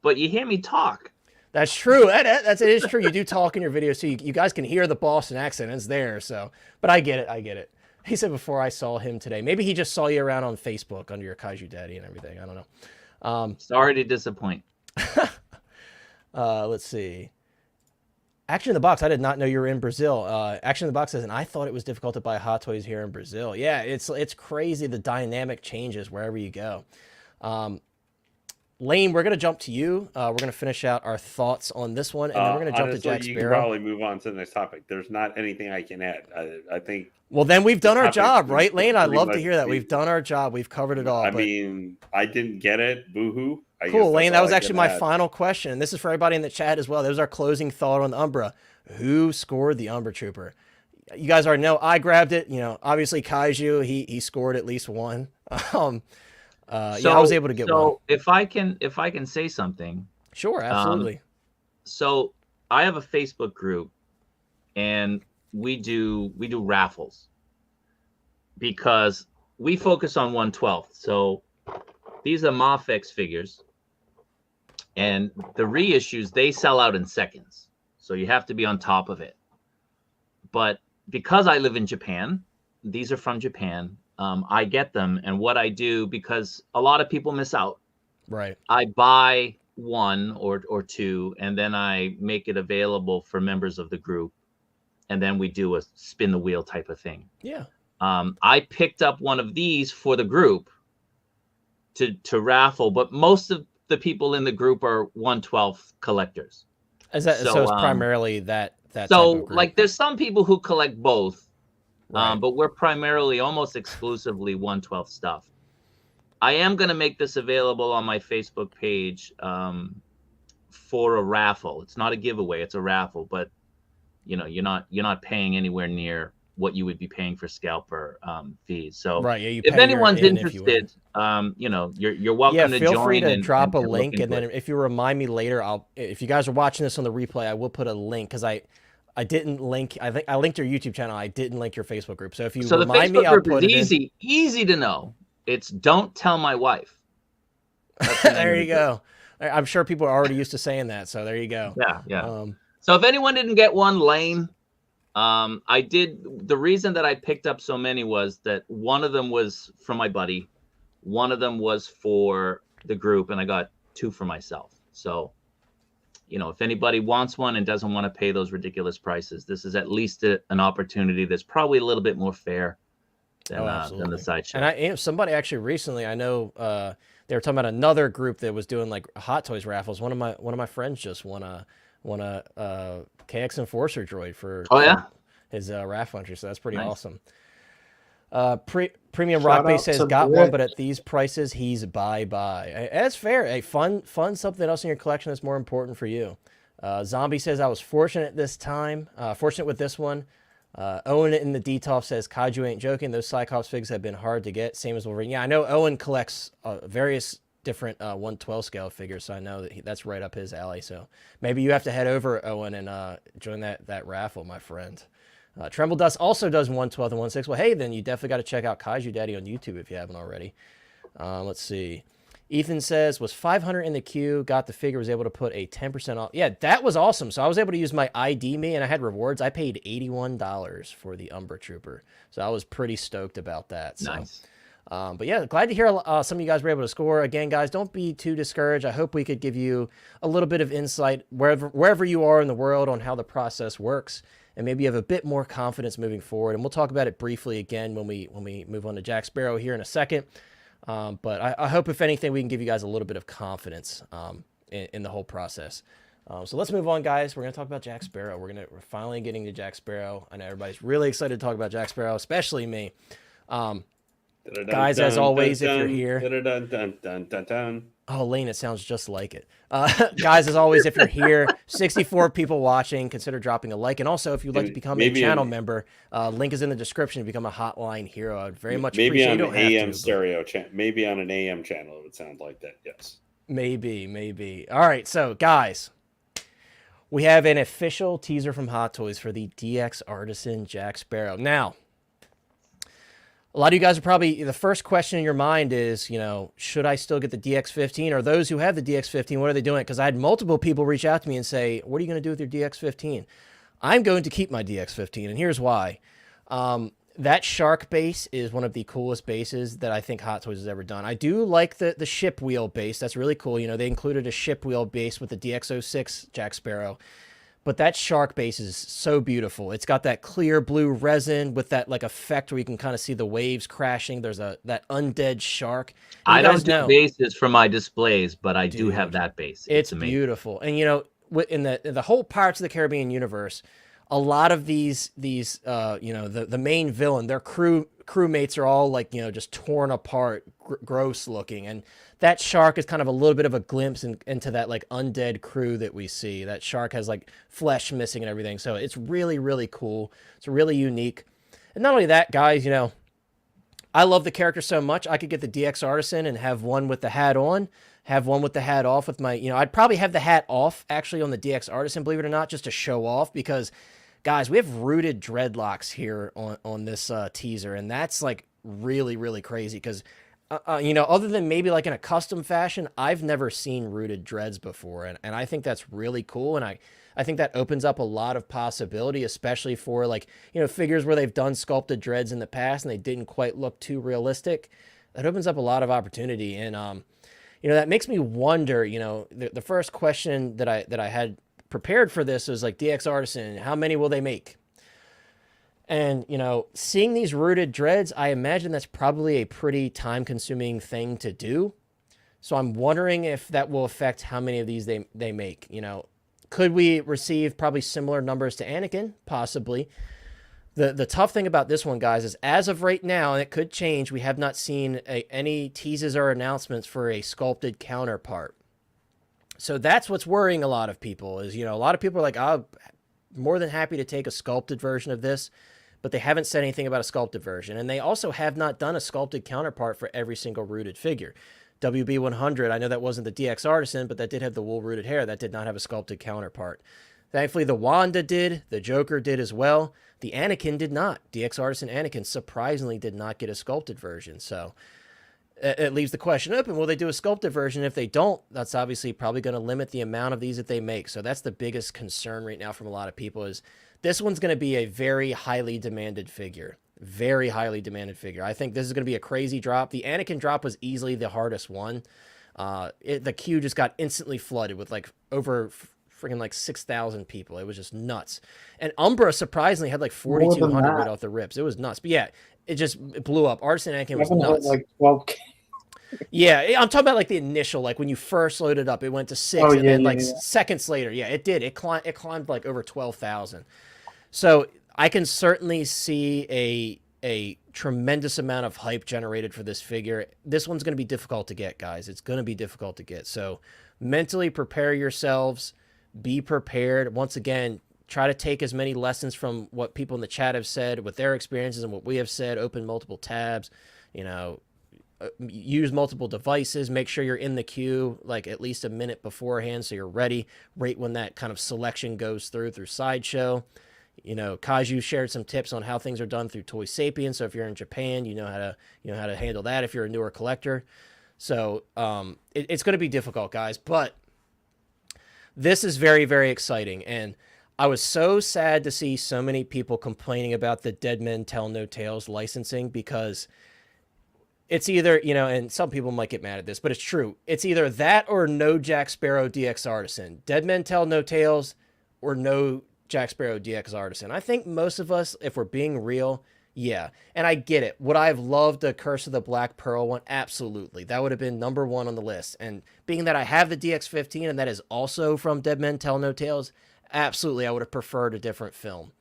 But you hear me talk. That's true. It is true. You do talk in your videos, so you guys can hear the Boston accent. It's there. So, but I get it. He said before I saw him today. Maybe he just saw you around on Facebook under your Kaiju Daddy and everything. I don't know. Sorry to disappoint. Let's see. Action in the Box. I did not know you were in Brazil. Action in the Box says, and I thought it was difficult to buy Hot Toys here in Brazil. Yeah, it's crazy. The dynamic changes wherever you go. Lane, we're going to jump to you. We're going to finish out our thoughts on this one, and then we're going to jump to Jack Sparrow. You can probably move on to the next topic. There's not anything I can add. I think. Well, then we've done our job, right, Lane? I'd love to hear that. We've done our job. We've covered it all. I mean, I didn't get it. Boo-hoo. Cool, Lane. That was actually my final question, and this is for everybody in the chat as well. That was our closing thought on the Umbra. Who scored the Umbra Trooper? You guys already know. I grabbed it. You know, obviously Kaiju. He scored at least one. I was able to get one. So if I can say something. Sure, absolutely. So I have a Facebook group, and we do raffles because we focus on 1/12. So these are Mafex figures, and the reissues, they sell out in seconds. So you have to be on top of it. But because I live in Japan, these are from Japan. I get them, and what I do, because a lot of people miss out, right? I buy one or two, and then I make it available for members of the group, and then we do a spin the wheel type of thing. Yeah. I picked up one of these for the group to raffle, but most of the people in the group are 1/12 collectors. Is that so? It's primarily that. So like, there's some people who collect both. Right. But we're primarily almost exclusively 1/12 stuff. I am going to make this available on my Facebook page for a raffle. It's not a giveaway; it's a raffle. But you know, you're not paying anywhere near what you would be paying for scalper fees. So right, yeah, if anyone's interested, you know, you're welcome to join. Feel free to drop a link, and then if you remind me later, if you guys are watching this on the replay, I will put a link because I didn't link. I think I linked your YouTube channel. I didn't link your Facebook group. So if you remind me, I'll put it in. Easy to know. It's don't tell my wife. There you go. I'm sure people are already used to saying that. So there you go. Yeah. So if anyone didn't get one, Lane, I did. The reason that I picked up so many was that one of them was from my buddy, one of them was for the group, and I got two for myself. So you know, if anybody wants one and doesn't want to pay those ridiculous prices, this is at least an opportunity that's probably a little bit more fair than the sideshow. And somebody actually recently, I know, they were talking about another group that was doing like Hot Toys raffles. One of my friends just won a KX Enforcer droid for his raffle entry, so that's pretty awesome. Premium Rock Base says got one, but at these prices, he's bye-bye. That's fair. Hey, fun something else in your collection that's more important for you. Zombie says I was fortunate this time. Fortunate with this one. Owen in the DTOF says Kaiju ain't joking. Those Cyclops figs have been hard to get. Same as Wolverine. Yeah, I know Owen collects various different 1/12 scale figures, so I know that that's right up his alley. So maybe you have to head over, Owen, and join that raffle, my friend. Tremble Dust also does 1/12 and 1/6. Well, hey, then you definitely got to check out Kaiju Daddy on YouTube if you haven't already. Let's see. Ethan says, was 500 in the queue, got the figure, was able to put a 10% off. Yeah, that was awesome. So I was able to use my ID me, and I had rewards. I paid $81 for the Umbra Trooper. So I was pretty stoked about that. So. Nice. But yeah, glad to hear some of you guys were able to score. Again, guys, don't be too discouraged. I hope we could give you a little bit of insight wherever you are in the world on how the process works, and maybe you have a bit more confidence moving forward. And we'll talk about it briefly again when we move on to Jack Sparrow here in a second. But I hope, if anything, we can give you guys a little bit of confidence in the whole process. So let's move on, guys. We're going to talk about Jack Sparrow. We're finally getting to Jack Sparrow. I know everybody's really excited to talk about Jack Sparrow, especially me. Guys, as always, if you're here. Oh, Lane, it sounds just like it. Guys, as always, if you're here, 64 people watching, consider dropping a like. And also, if you'd like to become a channel member, link is in the description to become a Hotline Hero. I'd very much appreciate it. Maybe on an AM stereo channel. Maybe on an AM channel, it would sound like that, yes. Maybe. All right, so, guys, we have an official teaser from Hot Toys for the DX Artisan Jack Sparrow. Now, a lot of you guys are probably, the first question in your mind is, should I still get the DX15? Or those who have the DX15, what are they doing? Because I had multiple people reach out to me and say, what are you going to do with your DX15? I'm going to keep my DX15, and here's why. That shark base is one of the coolest bases that I think Hot Toys has ever done. I do like the ship wheel base. That's really cool. They included a ship wheel base with the DX06 Jack Sparrow. But that shark base is so beautiful. It's got that clear blue resin with that effect where you can kind of see the waves crashing. There's that undead shark. I don't do bases for my displays, but I do have that base. It's beautiful. And in the whole Pirates of the Caribbean universe, a lot of these the main villain, their crewmates are all just torn apart, gross looking, and that shark is kind of a little bit of a glimpse into that undead crew that we see. That shark has flesh missing and everything, so it's really, really cool. It's really unique. And not only that, guys, I love the character so much, I could get the DX Artisan and have one with the hat on, have one with the hat off with my, I'd probably have the hat off actually on the DX Artisan, believe it or not, just to show off, because guys, we have rooted dreadlocks here on this teaser, and that's really, really crazy because other than maybe in a custom fashion, I've never seen rooted dreads before. And I think that's really cool. And I think that opens up a lot of possibility, especially for figures where they've done sculpted dreads in the past and they didn't quite look too realistic. That opens up a lot of opportunity. And, that makes me wonder, the first question that I had prepared for this was DX Artisan, how many will they make? And, seeing these rooted dreads, I imagine that's probably a pretty time-consuming thing to do. So I'm wondering if that will affect how many of these they make. Could we receive probably similar numbers to Anakin? Possibly. The tough thing about this one, guys, is as of right now, and it could change, we have not seen any teases or announcements for a sculpted counterpart. So that's what's worrying a lot of people is, a lot of people are like, I'm more than happy to take a sculpted version of this, but they haven't said anything about a sculpted version. And they also have not done a sculpted counterpart for every single rooted figure. WB100, I know that wasn't the DX Artisan, but that did have the wool rooted hair. That did not have a sculpted counterpart. Thankfully, the Wanda did. The Joker did as well. The Anakin did not. DX Artisan Anakin surprisingly did not get a sculpted version. So it leaves the question open. Will they do a sculpted version? If they don't, that's obviously probably going to limit the amount of these that they make. So that's the biggest concern right now from a lot of people is this one's going to be a very highly demanded figure. Very highly demanded figure. I think this is going to be a crazy drop. The Anakin drop was easily the hardest one. The queue just got instantly flooded with over freaking like 6,000 people. It was just nuts. And Umbra surprisingly had like More than 4,200 right that. off the rips. It was nuts. But yeah, it blew up. Artisan Anakin was Haven't hit nuts. like 12K. Yeah, I'm talking about like the initial, like when you first loaded up, it went to 6, Oh, and yeah, then yeah, like yeah. seconds later, yeah, it did. It climbed like over 12,000. So I can certainly see a tremendous amount of hype generated for this figure. This one's going to be difficult to get, guys. It's going to be difficult to get. So mentally prepare yourselves. Be prepared. Once again, try to take as many lessons from what people in the chat have said with their experiences and what we have said. Open multiple tabs, use multiple devices. Make sure you're in the queue like at least a minute beforehand so you're ready right when that kind of selection goes through Sideshow. Kaiju shared some tips on how things are done through Toy Sapien. So if you're in Japan, you know how to handle that if you're a newer collector. So it's going to be difficult, guys, but this is very, very exciting. And I was so sad to see so many people complaining about the Dead Men Tell No Tales licensing, because it's either, and some people might get mad at this, but it's true. It's either that or no Jack Sparrow DX Artisan. Dead Men Tell No Tales or no Jack Sparrow DX Artisan. I think most of us, if we're being real, yeah. And I get it. Would I have loved the Curse of the Black Pearl one? Absolutely. That would have been number 1 on the list. And being that I have the DX-15 and that is also from Dead Men Tell No Tales, absolutely I would have preferred a different film.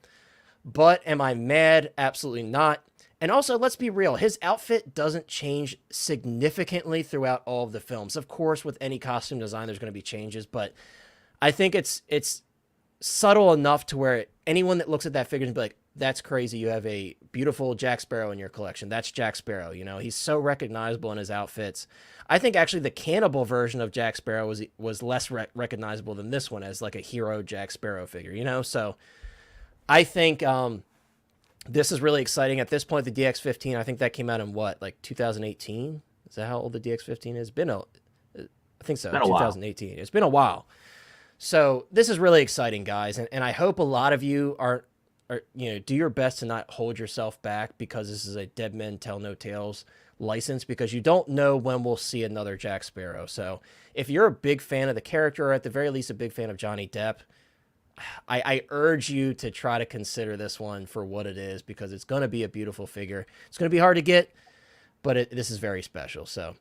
But am I mad? Absolutely not. And also, let's be real. His outfit doesn't change significantly throughout all of the films. Of course, with any costume design, there's going to be changes, but I think it's subtle enough to where anyone that looks at that figure and be like, that's crazy. You have a beautiful Jack Sparrow in your collection. That's Jack Sparrow. He's so recognizable in his outfits. I think actually the cannibal version of Jack Sparrow was less recognizable than this one as like a hero Jack Sparrow figure, So I think this is really exciting. At this point, the DX-15, I think that came out in what, like 2018? Is that how old the DX-15 is? I think so, 2018. It's been a while. So this is really exciting, guys. And I hope a lot of you are do your best to not hold yourself back, because this is a Dead Men Tell No Tales license, because you don't know when we'll see another Jack Sparrow. So if you're a big fan of the character, or at the very least a big fan of Johnny Depp, I urge you to try to consider this one for what it is, because it's going to be a beautiful figure. It's going to be hard to get, but this is very special. So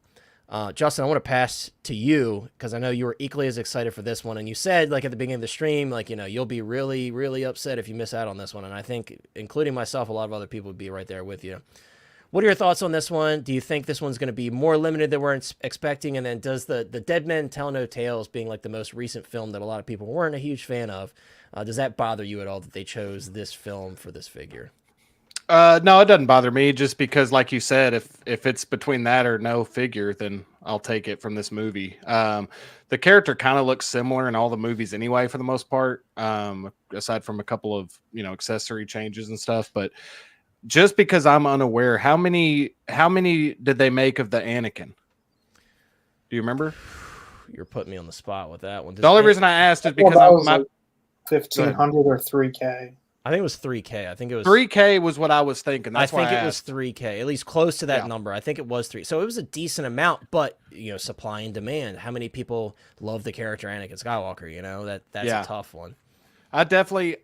Justin, I want to pass to you, because I know you were equally as excited for this one. And you said, like, at the beginning of the stream, like, you'll be really, really upset if you miss out on this one. And I think, including myself, a lot of other people would be right there with you. What are your thoughts on this one? Do you think this one's going to be more limited than we're expecting? And then does the Dead Men Tell No Tales being like the most recent film that a lot of people weren't a huge fan of, does that bother you at all that they chose this film for this figure? No, it doesn't bother me, just because, like you said, if it's between that or no figure, then I'll take it from this movie. The character kind of looks similar in all the movies anyway, for the most part, aside from a couple of accessory changes and stuff. But just because I'm unaware, how many did they make of the Anakin? Do you remember? You're putting me on the spot with that one. The only reason I asked is because like 1,500 or 3K. I think it was 3K. I think it was 3K was what I was thinking. That's I think it was 3K, at least close to that number. I think it was 3. So it was a decent amount, but supply and demand. How many people love the character Anakin Skywalker? That's a tough one. I definitely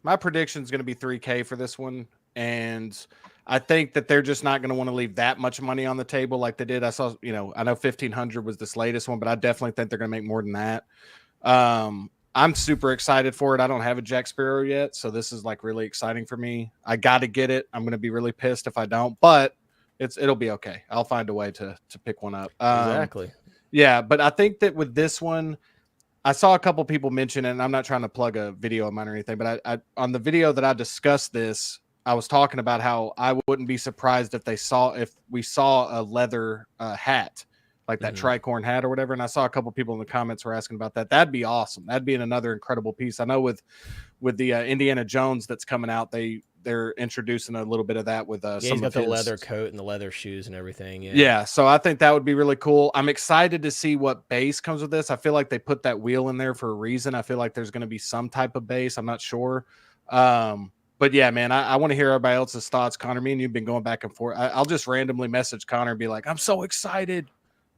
my prediction is going to be 3K for this one, and I think that they're just not going to want to leave that much money on the table like they did. I saw, I know 1,500 was this latest one, but I definitely think they're going to make more than that. I'm super excited for it. I don't have a Jack Sparrow yet, so this is like really exciting for me. I got to get it. I'm going to be really pissed if I don't, but it'll be okay. I'll find a way to pick one up. Exactly. Yeah, but I think that with this one, I saw a couple people mention it, and I'm not trying to plug a video of mine or anything, but I on the video that I discussed this, I was talking about how I wouldn't be surprised if we saw a leather hat, like that tricorn hat or whatever. And I saw a couple people in the comments were asking about that. That'd be awesome. That'd be another incredible piece. I know with the Indiana Jones that's coming out, they're introducing a little bit of that with he's got the leather coat and the leather shoes and everything. Yeah. So I think that would be really cool. I'm excited to see what base comes with this. I feel like they put that wheel in there for a reason. I feel like there's going to be some type of base. I'm not sure. But yeah, man, I want to hear everybody else's thoughts. Connor, me and you've been going back and forth. I'll just randomly message Connor and be like, I'm so excited.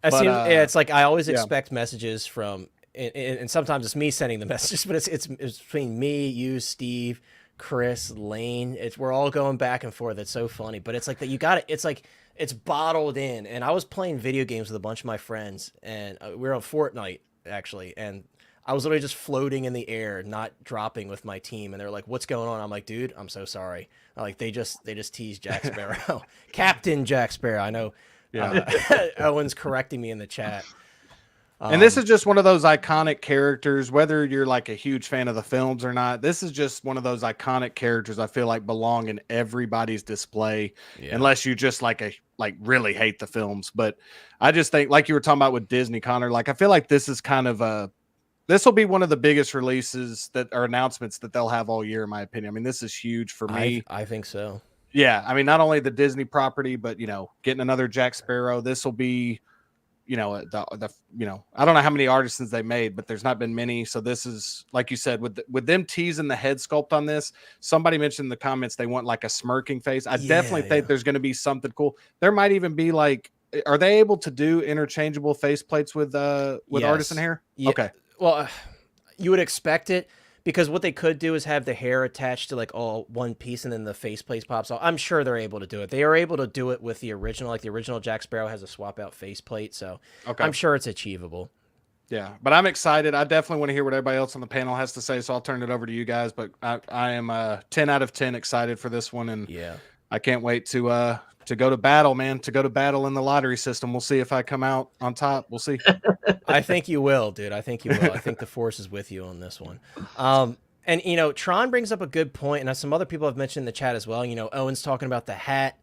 It's like I always expect messages from and sometimes it's me sending the messages, but it's between me, you, Steve, Chris, Lane. We're all going back and forth. It's so funny, but it's like that you got it. It's like it's bottled in. And I was playing video games with a bunch of my friends, and we were on Fortnite actually, and I was literally just floating in the air, not dropping with my team. And they're like, "What's going on?" I'm like, "Dude, I'm so sorry." Like they just teased Jack Sparrow, Captain Jack Sparrow. I know. Yeah. Owen's correcting me in the chat. And this is just one of those iconic characters, whether you're like a huge fan of the films or not. This is just one of those iconic characters I feel like belong in everybody's display, unless you just like really hate the films. But I just think, like you were talking about with Disney, Connor, like I feel like this is kind of this will be one of the biggest releases that are announcements that they'll have all year, in my opinion. I mean, this is huge for me. I think so. Yeah. I mean, not only the Disney property, but, getting another Jack Sparrow, this will be, I don't know how many Artisans they made, but there's not been many. So this is, like you said, with them teasing the head sculpt on this, somebody mentioned in the comments they want like a smirking face. I definitely think there's going to be something cool. There might even be like, are they able to do interchangeable face plates with Artisan hair? Yeah. Okay. Well, you would expect it, because what they could do is have the hair attached to like all one piece, and then the faceplate pops off. I'm sure they're able to do it. They are able to do it with the original. Like the original Jack Sparrow has a swap out faceplate, so I'm sure it's achievable. Yeah, but I'm excited. I definitely want to hear what everybody else on the panel has to say, so I'll turn it over to you guys. But I am 10 out of 10 excited for this one, and I can't wait to go to battle, man. To go to battle in the lottery system. We'll see if I come out on top. We'll see. I think you will, dude. I think you will. I think the force is with you on this one. And Tron brings up a good point, and some other people have mentioned in the chat as well. Owen's talking about the hat.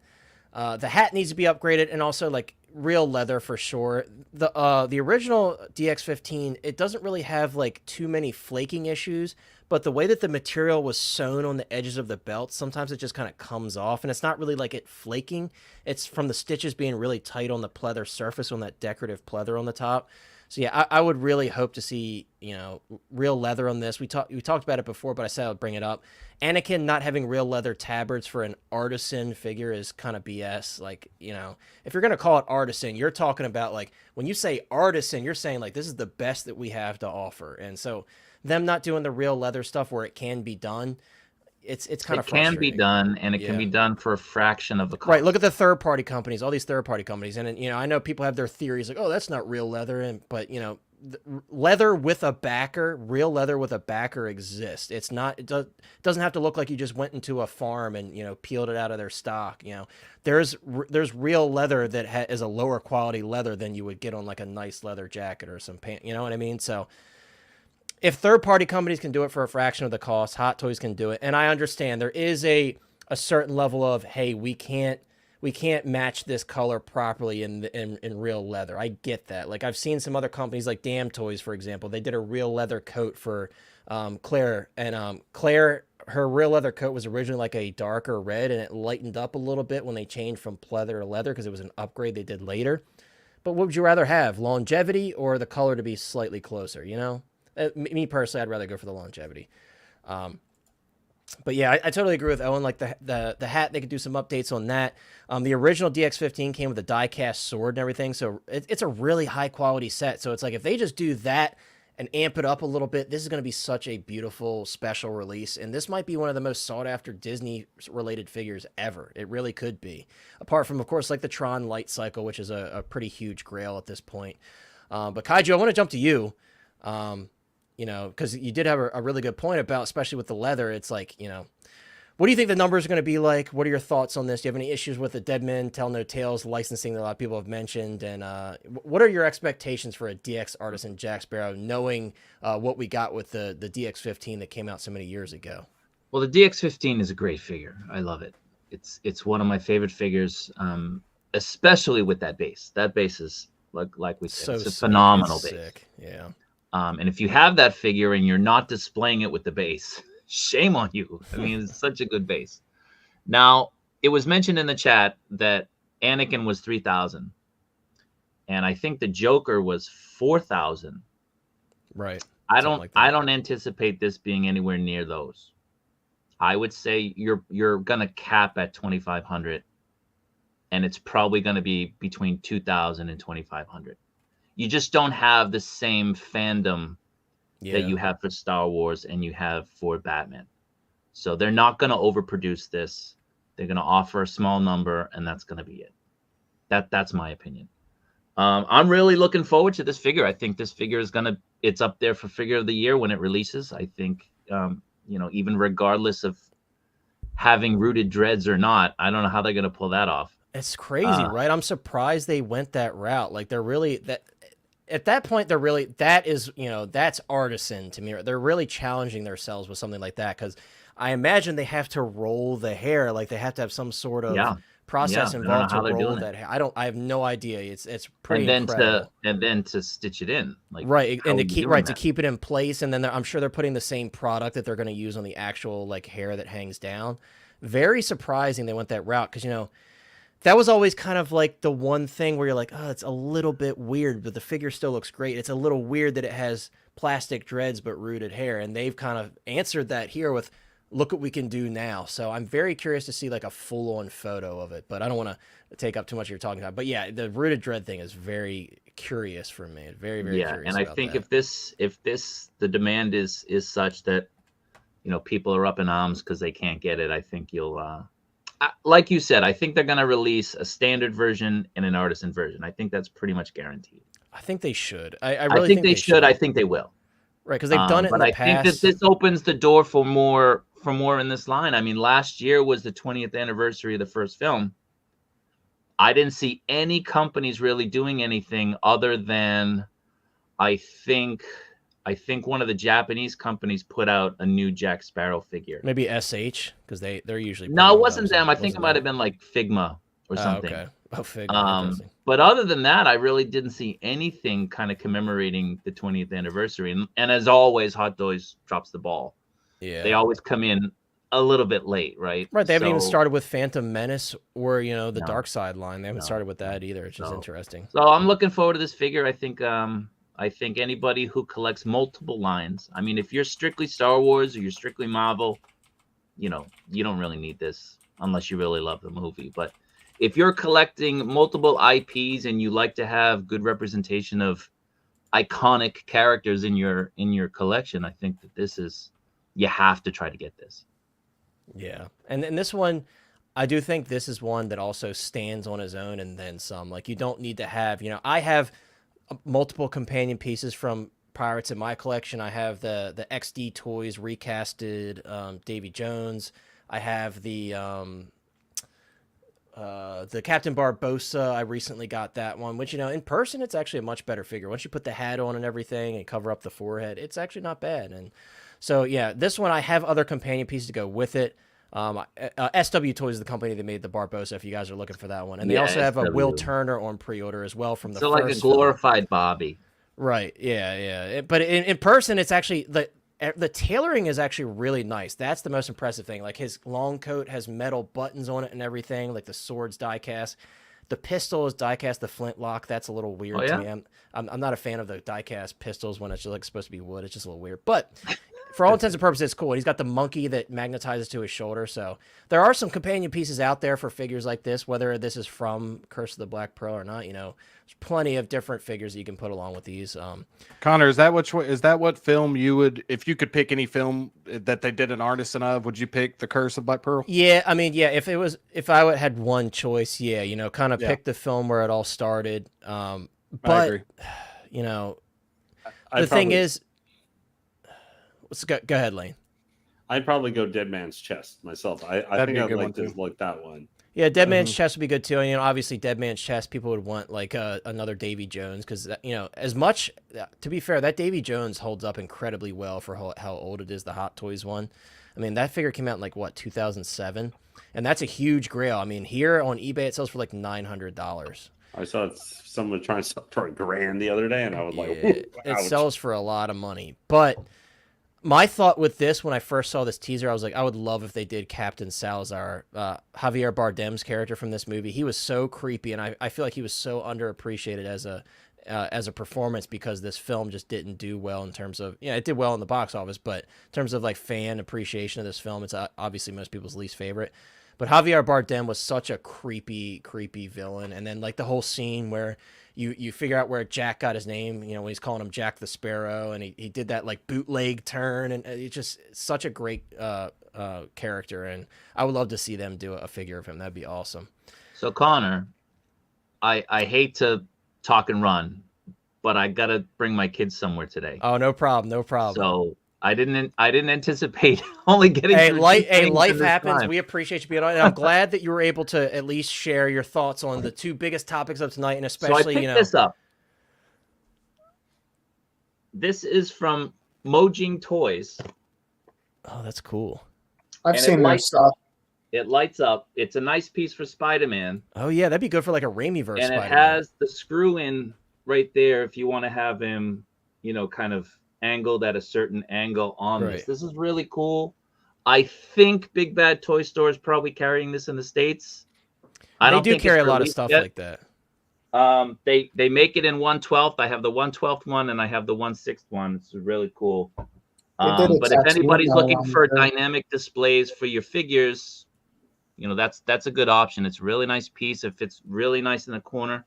The hat needs to be upgraded, and also like real leather for sure. The original DX15, it doesn't really have like too many flaking issues, but the way that the material was sewn on the edges of the belt, sometimes it just kind of comes off, and it's not really like it flaking. It's from the stitches being really tight on the pleather surface, on that decorative pleather on the top. So yeah, I would really hope to see, real leather on this. We talked about it before, but I said I would bring it up. Anakin not having real leather tabards for an Artisan figure is kind of BS. Like, if you're going to call it Artisan, you're talking about like, when you say Artisan, you're saying like, this is the best that we have to offer. And so them not doing the real leather stuff where it can be done, it's kind of frustrating. It can be done, and it can be done for a fraction of the cost. Right. Look at the third-party companies, all these third-party companies. And, I know people have their theories like, oh, that's not real leather. But, leather with a backer, real leather with a backer exists. It's not, it doesn't have to look like you just went into a farm and, peeled it out of their stock. There's real leather that is a lower quality leather than you would get on like a nice leather jacket or some pants. You know what I mean? So if third-party companies can do it for a fraction of the cost, Hot Toys can do it. And I understand there is a certain level of, hey, we can't match this color properly in real leather. I get that. Like I've seen some other companies like Damn Toys, for example. They did a real leather coat for Claire, and Claire, her real leather coat was originally like a darker red, and it lightened up a little bit when they changed from pleather to leather because it was an upgrade they did later. But what would you rather have, longevity or the color to be slightly closer? Me personally, I'd rather go for the longevity. But yeah, I totally agree with Owen. Like the hat, they could do some updates on that. The original DX15 came with a die-cast sword and everything, so it's a really high-quality set. So it's like if they just do that and amp it up a little bit, this is going to be such a beautiful special release, and this might be one of the most sought-after Disney-related figures ever. It really could be. Apart from, of course, like the Tron Light Cycle, which is a pretty huge grail at this point. But Kaiju, I want to jump to you. Because you did have a really good point about, especially with the leather, it's like, what do you think the numbers are going to be like? What are your thoughts on this? Do you have any issues with the Dead Men Tell No Tales licensing that a lot of people have mentioned? And what are your expectations for a DX Artisan Jack Sparrow, knowing what we got with the DX15 that came out so many years ago? Well, the DX15 is a great figure. I love it. It's one of my favorite figures, especially with that base. That base is, like we said, it's a phenomenal base. Sick. Yeah. And if you have that figure and you're not displaying it with the base, shame on you. I mean, it's such a good base. Now, it was mentioned in the chat that Anakin was 3,000. And I think the Joker was 4,000. Right. I don't anticipate this being anywhere near those. I would say you're going to cap at 2,500. And it's probably going to be between 2,000 and 2,500. You just don't have the same fandom that you have for Star Wars and you have for Batman. So they're not going to overproduce this. They're going to offer a small number, and that's going to be it. That's my opinion. I'm really looking forward to this figure. I think this figure is it's up there for figure of the year when it releases. I think, even regardless of having rooted dreads or not, I don't know how they're going to pull that off. It's crazy, right? I'm surprised they went that route. Like they're really at that point, that's Artisan to me. They're really challenging themselves with something like that, because I imagine they have to roll the hair. Like they have to have some sort of process involved to roll that hair. I have no idea. It's pretty incredible. And then to stitch it in, like right, and to keep it in place. And then I'm sure they're putting the same product that they're going to use on the actual like hair that hangs down. Very surprising they went that route, because that was always kind of like the one thing where you're like, oh, it's a little bit weird, but the figure still looks great. It's a little weird that it has plastic dreads but rooted hair, and they've kind of answered that here with, look what we can do now. So I'm very curious to see like a full-on photo of it, but I don't want to take up too much of your talking time. But yeah, the rooted dread thing is very curious for me. Very, very curious. And I think if the demand is such that people are up in arms because they can't get it, I think you'll like you said, I think they're going to release a standard version and an Artisan version. I think that's pretty much guaranteed. I think they should. I really think they should. I think they will. Right, because they've done it in the past. But I think that this opens the door for more in this line. I mean, last year was the 20th anniversary of the first film. I didn't see any companies really doing anything other than I think one of the Japanese companies put out a new Jack Sparrow figure. Maybe SH, because they're usually... No, it wasn't them. I think it might have been like Figma or something. Okay. Oh, Figma. But other than that, I really didn't see anything kind of commemorating the 20th anniversary. And as always, Hot Toys drops the ball. Yeah. They always come in a little bit late, right? Right. They haven't even started with Phantom Menace or, the Dark Side line. They haven't started with that either, which is interesting. So I'm looking forward to this figure. I think anybody who collects multiple lines, I mean, if you're strictly Star Wars or you're strictly Marvel, you don't really need this unless you really love the movie. But if you're collecting multiple IPs and you like to have good representation of iconic characters in your collection, I think that you have to try to get this. Yeah. And this one, I do think this is one that also stands on his own and then some. Like, you don't need to have, I have multiple companion pieces from Pirates in my collection. I have the XD Toys recasted Davy Jones. I have the Captain Barbossa. I recently got that one, which, in person, it's actually a much better figure. Once you put the hat on and everything and cover up the forehead, it's actually not bad. And so, yeah, this one, I have other companion pieces to go with it. SW Toys is the company that made the Barbossa, if you guys are looking for that one. And they also have a Will Turner on pre-order as well from the first like a glorified Bobby. Right, yeah. But in person, it's actually, the tailoring is actually really nice. That's the most impressive thing. Like, his long coat has metal buttons on it and everything, like the sword's die-cast. The pistol is die-cast, the flintlock. That's a little weird to me. I'm not a fan of the die-cast pistols when it's just supposed to be wood. It's just a little weird. But for all intents and purposes, it's cool. He's got the monkey that magnetizes to his shoulder. So there are some companion pieces out there for figures like this, whether this is from Curse of the Black Pearl or not. There's plenty of different figures that you can put along with these. Connor, is that what film you would, if you could pick any film that they did an Artisan of, would you pick the Curse of Black Pearl? Yeah, I mean, yeah. If I had one choice, yeah, kind of pick the film where it all started. But I agree. The thing is. Let's go ahead, Lane. I'd probably go Dead Man's Chest myself. I think I'd like to like that one. Yeah, Dead Man's Chest would be good too. And obviously Dead Man's Chest, people would want like another Davy Jones, because as much, to be fair, that Davy Jones holds up incredibly well for how old it is. The Hot Toys one. I mean, that figure came out in like 2007, and that's a huge grail. I mean, here on eBay it sells for like $900. I saw someone trying to sell for $1,000 the other day, and I was like, it sells for a lot of money. But my thought with this, when I first saw this teaser, I was like, I would love if they did Captain Salazar, Javier Bardem's character from this movie. He was so creepy, and I feel like he was so underappreciated as a performance, because this film just didn't do well in terms of, it did well in the box office, but in terms of like fan appreciation of this film, it's obviously most people's least favorite. But Javier Bardem was such a creepy villain. And then like the whole scene where you figure out where Jack got his name, you know, when he's calling him Jack the Sparrow, and he did that like bootleg turn, and it's just such a great character. And I would love to see them do a figure of him. That'd be awesome. So Connor, I hate to talk and run, but I gotta bring my kids somewhere today. Oh, no problem. So I didn't anticipate only getting. Hey, through life this happens. time. We appreciate you being on. And I'm glad that you were able to at least share your thoughts on the two biggest topics of tonight, and So I especially, picked you know, this up. This is from Mojing Toys. oh, that's cool. I've And seen it their lights stuff. It lights up. It's a nice piece for Spider-Man, Oh yeah, that'd be good for like a Raimi-verse and it Spider-Man. has the screw in right there if you want to have him, you know, kind of angled at a certain angle on Right. this. This is really cool. I think Big Bad Toy Store is probably carrying this in the States. I They don't do think carry it's a lot of released stuff yet. like that. They make it in 1/12. I have the 1/12 one and I have the 1/6 one. It's really cool. They did a But if tattoo anybody's on looking one for there. dynamic displays for your figures, you know, that's a good option. It's a really nice piece. It fits really nice in the corner.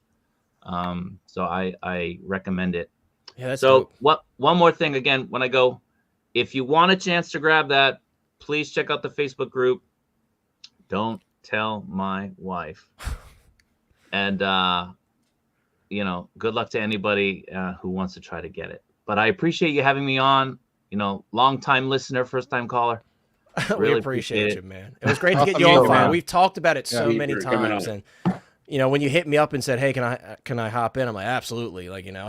So I recommend it. Yeah, that's So dope. one more thing again, when I go, if you want a chance to grab that, please check out the Facebook group. Don't tell my wife. And you know, good luck to anybody who wants to try to get it. But I appreciate you having me on. You know, long time listener, first time caller. We Really appreciate appreciate you, man. It was great to get Awesome you on, meeting you, man. man. We've talked about it so Yeah. many You're coming times, on. and you know, when you hit me up and said, "Hey, can I hop in?" I'm like, absolutely. Like, you know,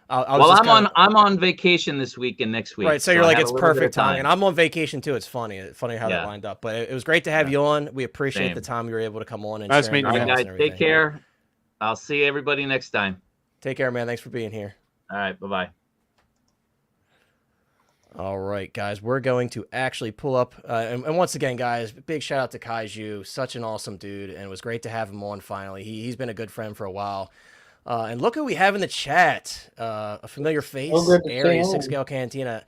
I was Well, just I'm on vacation this week and next week. right. So you're I like, have it's a little bit perfect of timing, and I'm on vacation too. It's funny how that Yeah. lined up, but it was great to have Yeah. you on. We appreciate Same. the time you were able to come on and Nice share meeting your you, All right, man. thoughts guys, and take everything. care. I'll see everybody next time. Take care, man. Thanks for being here. All right, bye-bye. All right, guys, we're going to actually pull up. And once again, guys, big shout out to Kaiju. Such an awesome dude. And it was great to have him on finally. He's been a good friend for a while. And look who we have in the chat. A familiar face, Oh, good to see Aries, him. 6 Scale Cantina.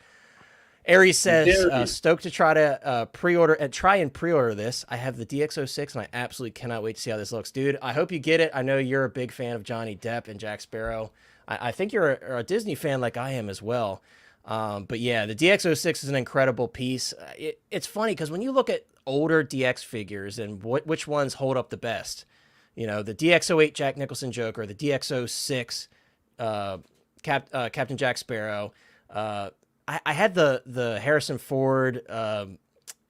Aries says, stoked to try to try and pre-order this. I have the DX06 and I absolutely cannot wait to see how this looks. Dude, I hope you get it. I know you're a big fan of Johnny Depp and Jack Sparrow. I think you're a Disney fan like I am as well. But yeah, the DX06 is an incredible piece. It's funny because when you look at older DX figures and which ones hold up the best, you know, the DX08 Jack Nicholson Joker, the DX06 Captain Jack Sparrow. I had the Harrison Ford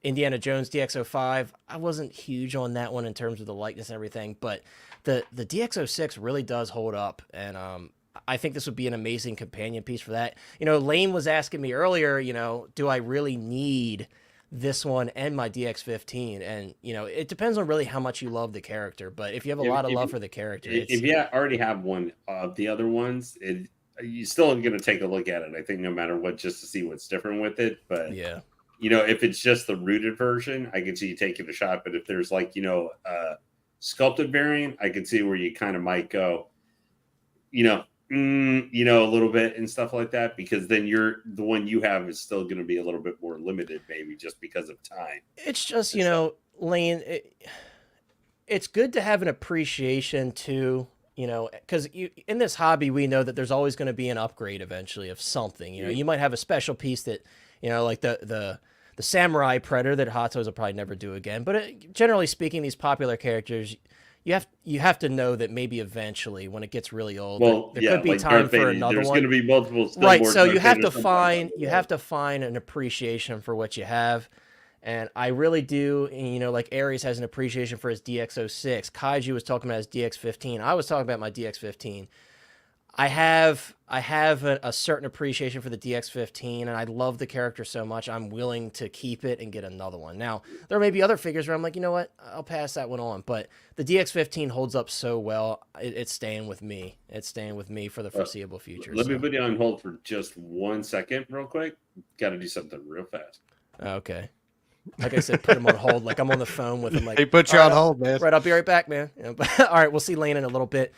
Indiana Jones DX05. I wasn't huge on that one in terms of the likeness and everything, but the DX06 really does hold up, and I think this would be an amazing companion piece for that. You know, Lane was asking me earlier, you know, do I really need this one and my DX15? And, you know, it depends on really how much you love the character. But if you have a lot of love for the character, If you already have one of the other ones, you still going to take a look at it, I think, no matter what, just to see what's different with it. But, yeah, you know, if it's just the rooted version, I can see you taking a shot. But if there's like, you know, sculpted variant, I can see where you kind of might go, you know, a little bit and stuff like that, because then the one you have is still going to be a little bit more limited, maybe just because of time. it's just, you know, Lane, it's good to have an appreciation too, you know, because in this hobby, we know that there's always going to be an upgrade eventually of something. You know, you might have a special piece that, you know, like the Samurai Predator that Hot Toys will probably never do again. But generally speaking, these popular characters, you have to know that maybe eventually, when it gets really old, Well, there yeah, could be like time Darth for Vader, another there's one. going to be multiple. Right, so you Darth have Vaders to find sometime. an appreciation for what you have, and I really do. And, you know, like Aries has an appreciation for his DX06. Kaiju was talking about his DX15. I was talking about my DX15. I have a certain appreciation for the DX15, and I love the character so much, I'm willing to keep it and get another one. Now, there may be other figures where I'm like, you know what, I'll pass that one on, but the DX15 holds up so well, it's staying with me. It's staying with me for the foreseeable future. Let me put you on hold for just 1 second, real quick. Got to do something real fast. Okay. Like I said, put him on hold. Like I'm on the phone with him. Like, He put you "All on right, hold, man. Right, I'll be right back, man. You know, all right, we'll see Lane in a little bit.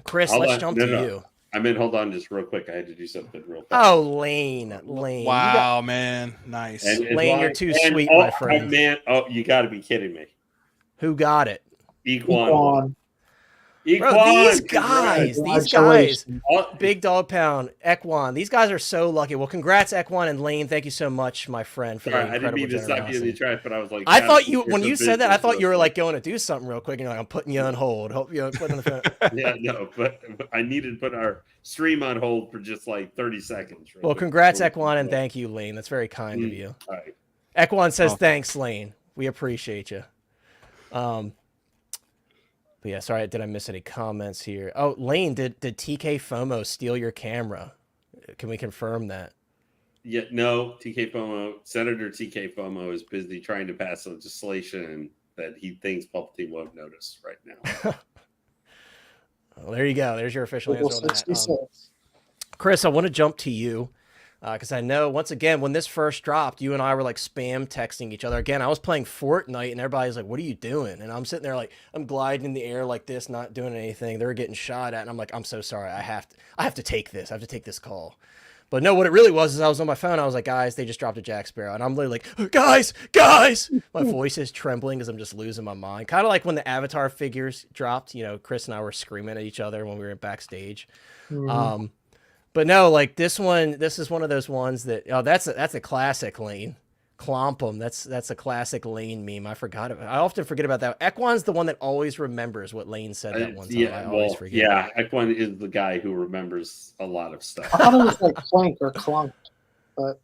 Chris, Hold let's on. jump No, to no. you. I mean, hold on just real quick. I had to do something real fast. Oh, Lane. Wow, man. Nice. Lane, you're too sweet, my friend. Man, you got to be kidding me. Who got it? Equan. Bro, these guys, Congratulations. Big Dog Pound, Equan, these guys are so lucky. Well, congrats, Equan and Lane. Thank you so much, my friend, for Sorry, the I didn't incredible mean to stop you in the generosity. trash, but I was like, I thought you, when you said that, I thought you were like going to do something real quick. And you're like, I'm putting you on hold. Hope you put on the phone. Yeah, no, but I needed to put our stream on hold for just like 30 seconds. Right? Well, congrats, Equan, and thank you, Lane. That's very kind of you. All right. Equan says, thanks, Lane. We appreciate you. But yeah, sorry, did I miss any comments here? Oh, Lane, did TK FOMO steal your camera? Can we confirm that? Yeah, no, Senator TK FOMO is busy trying to pass legislation that he thinks Palpatine won't notice right now. Well, there you go. There's your official answer on that. 66. Chris, I want to jump to you because I know, once again, when this first dropped, you and I were like spam texting each other. Again, I was playing Fortnite and everybody's like, what are you doing? And I'm sitting there like, I'm gliding in the air like this, not doing anything. They're getting shot at. And I'm like, I'm so sorry. I have to take this. I have to take this call. But no, what it really was is I was on my phone. I was like, guys, they just dropped a Jack Sparrow. And I'm literally like, guys. My voice is trembling because I'm just losing my mind. Kind of like when the Avatar figures dropped, you know, Chris and I were screaming at each other when we were backstage. Mhm. But no, like this is one of those ones that, that's a classic Lane. Clomp 'em. That's a classic Lane meme. I forgot about. I often forget about that. Equan's the one that always remembers what Lane said that one time. I always forget. Yeah, Equan is the guy who remembers a lot of stuff. I thought it was like clunk or clunk, but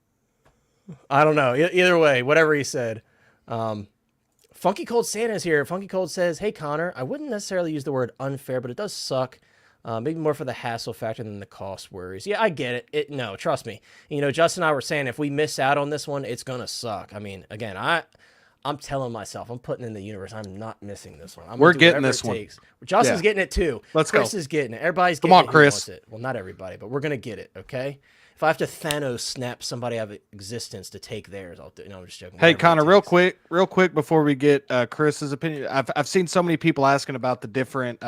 I don't know. Either way, whatever he said. Funky Cold Santa's here. Funky Cold says, hey, Connor, I wouldn't necessarily use the word unfair, but it does suck. Maybe more for the hassle factor than the cost worries. Yeah, I get it. No, trust me. You know, Justin and I were saying if we miss out on this one, it's gonna suck. I mean, again, I'm telling myself, I'm putting in the universe, I'm not missing this one. We're getting this one. Justin's getting it too. Let's Chris go. is getting it. Everybody's getting Come on, it. Chris. Wants it. Well, not everybody, but we're gonna get it. Okay. If I have to Thanos snap somebody out of existence to take theirs, I'll do. No, I'm just joking. Hey, Whatever it Connor, takes. real quick before we get Chris's opinion. I've seen so many people asking about the different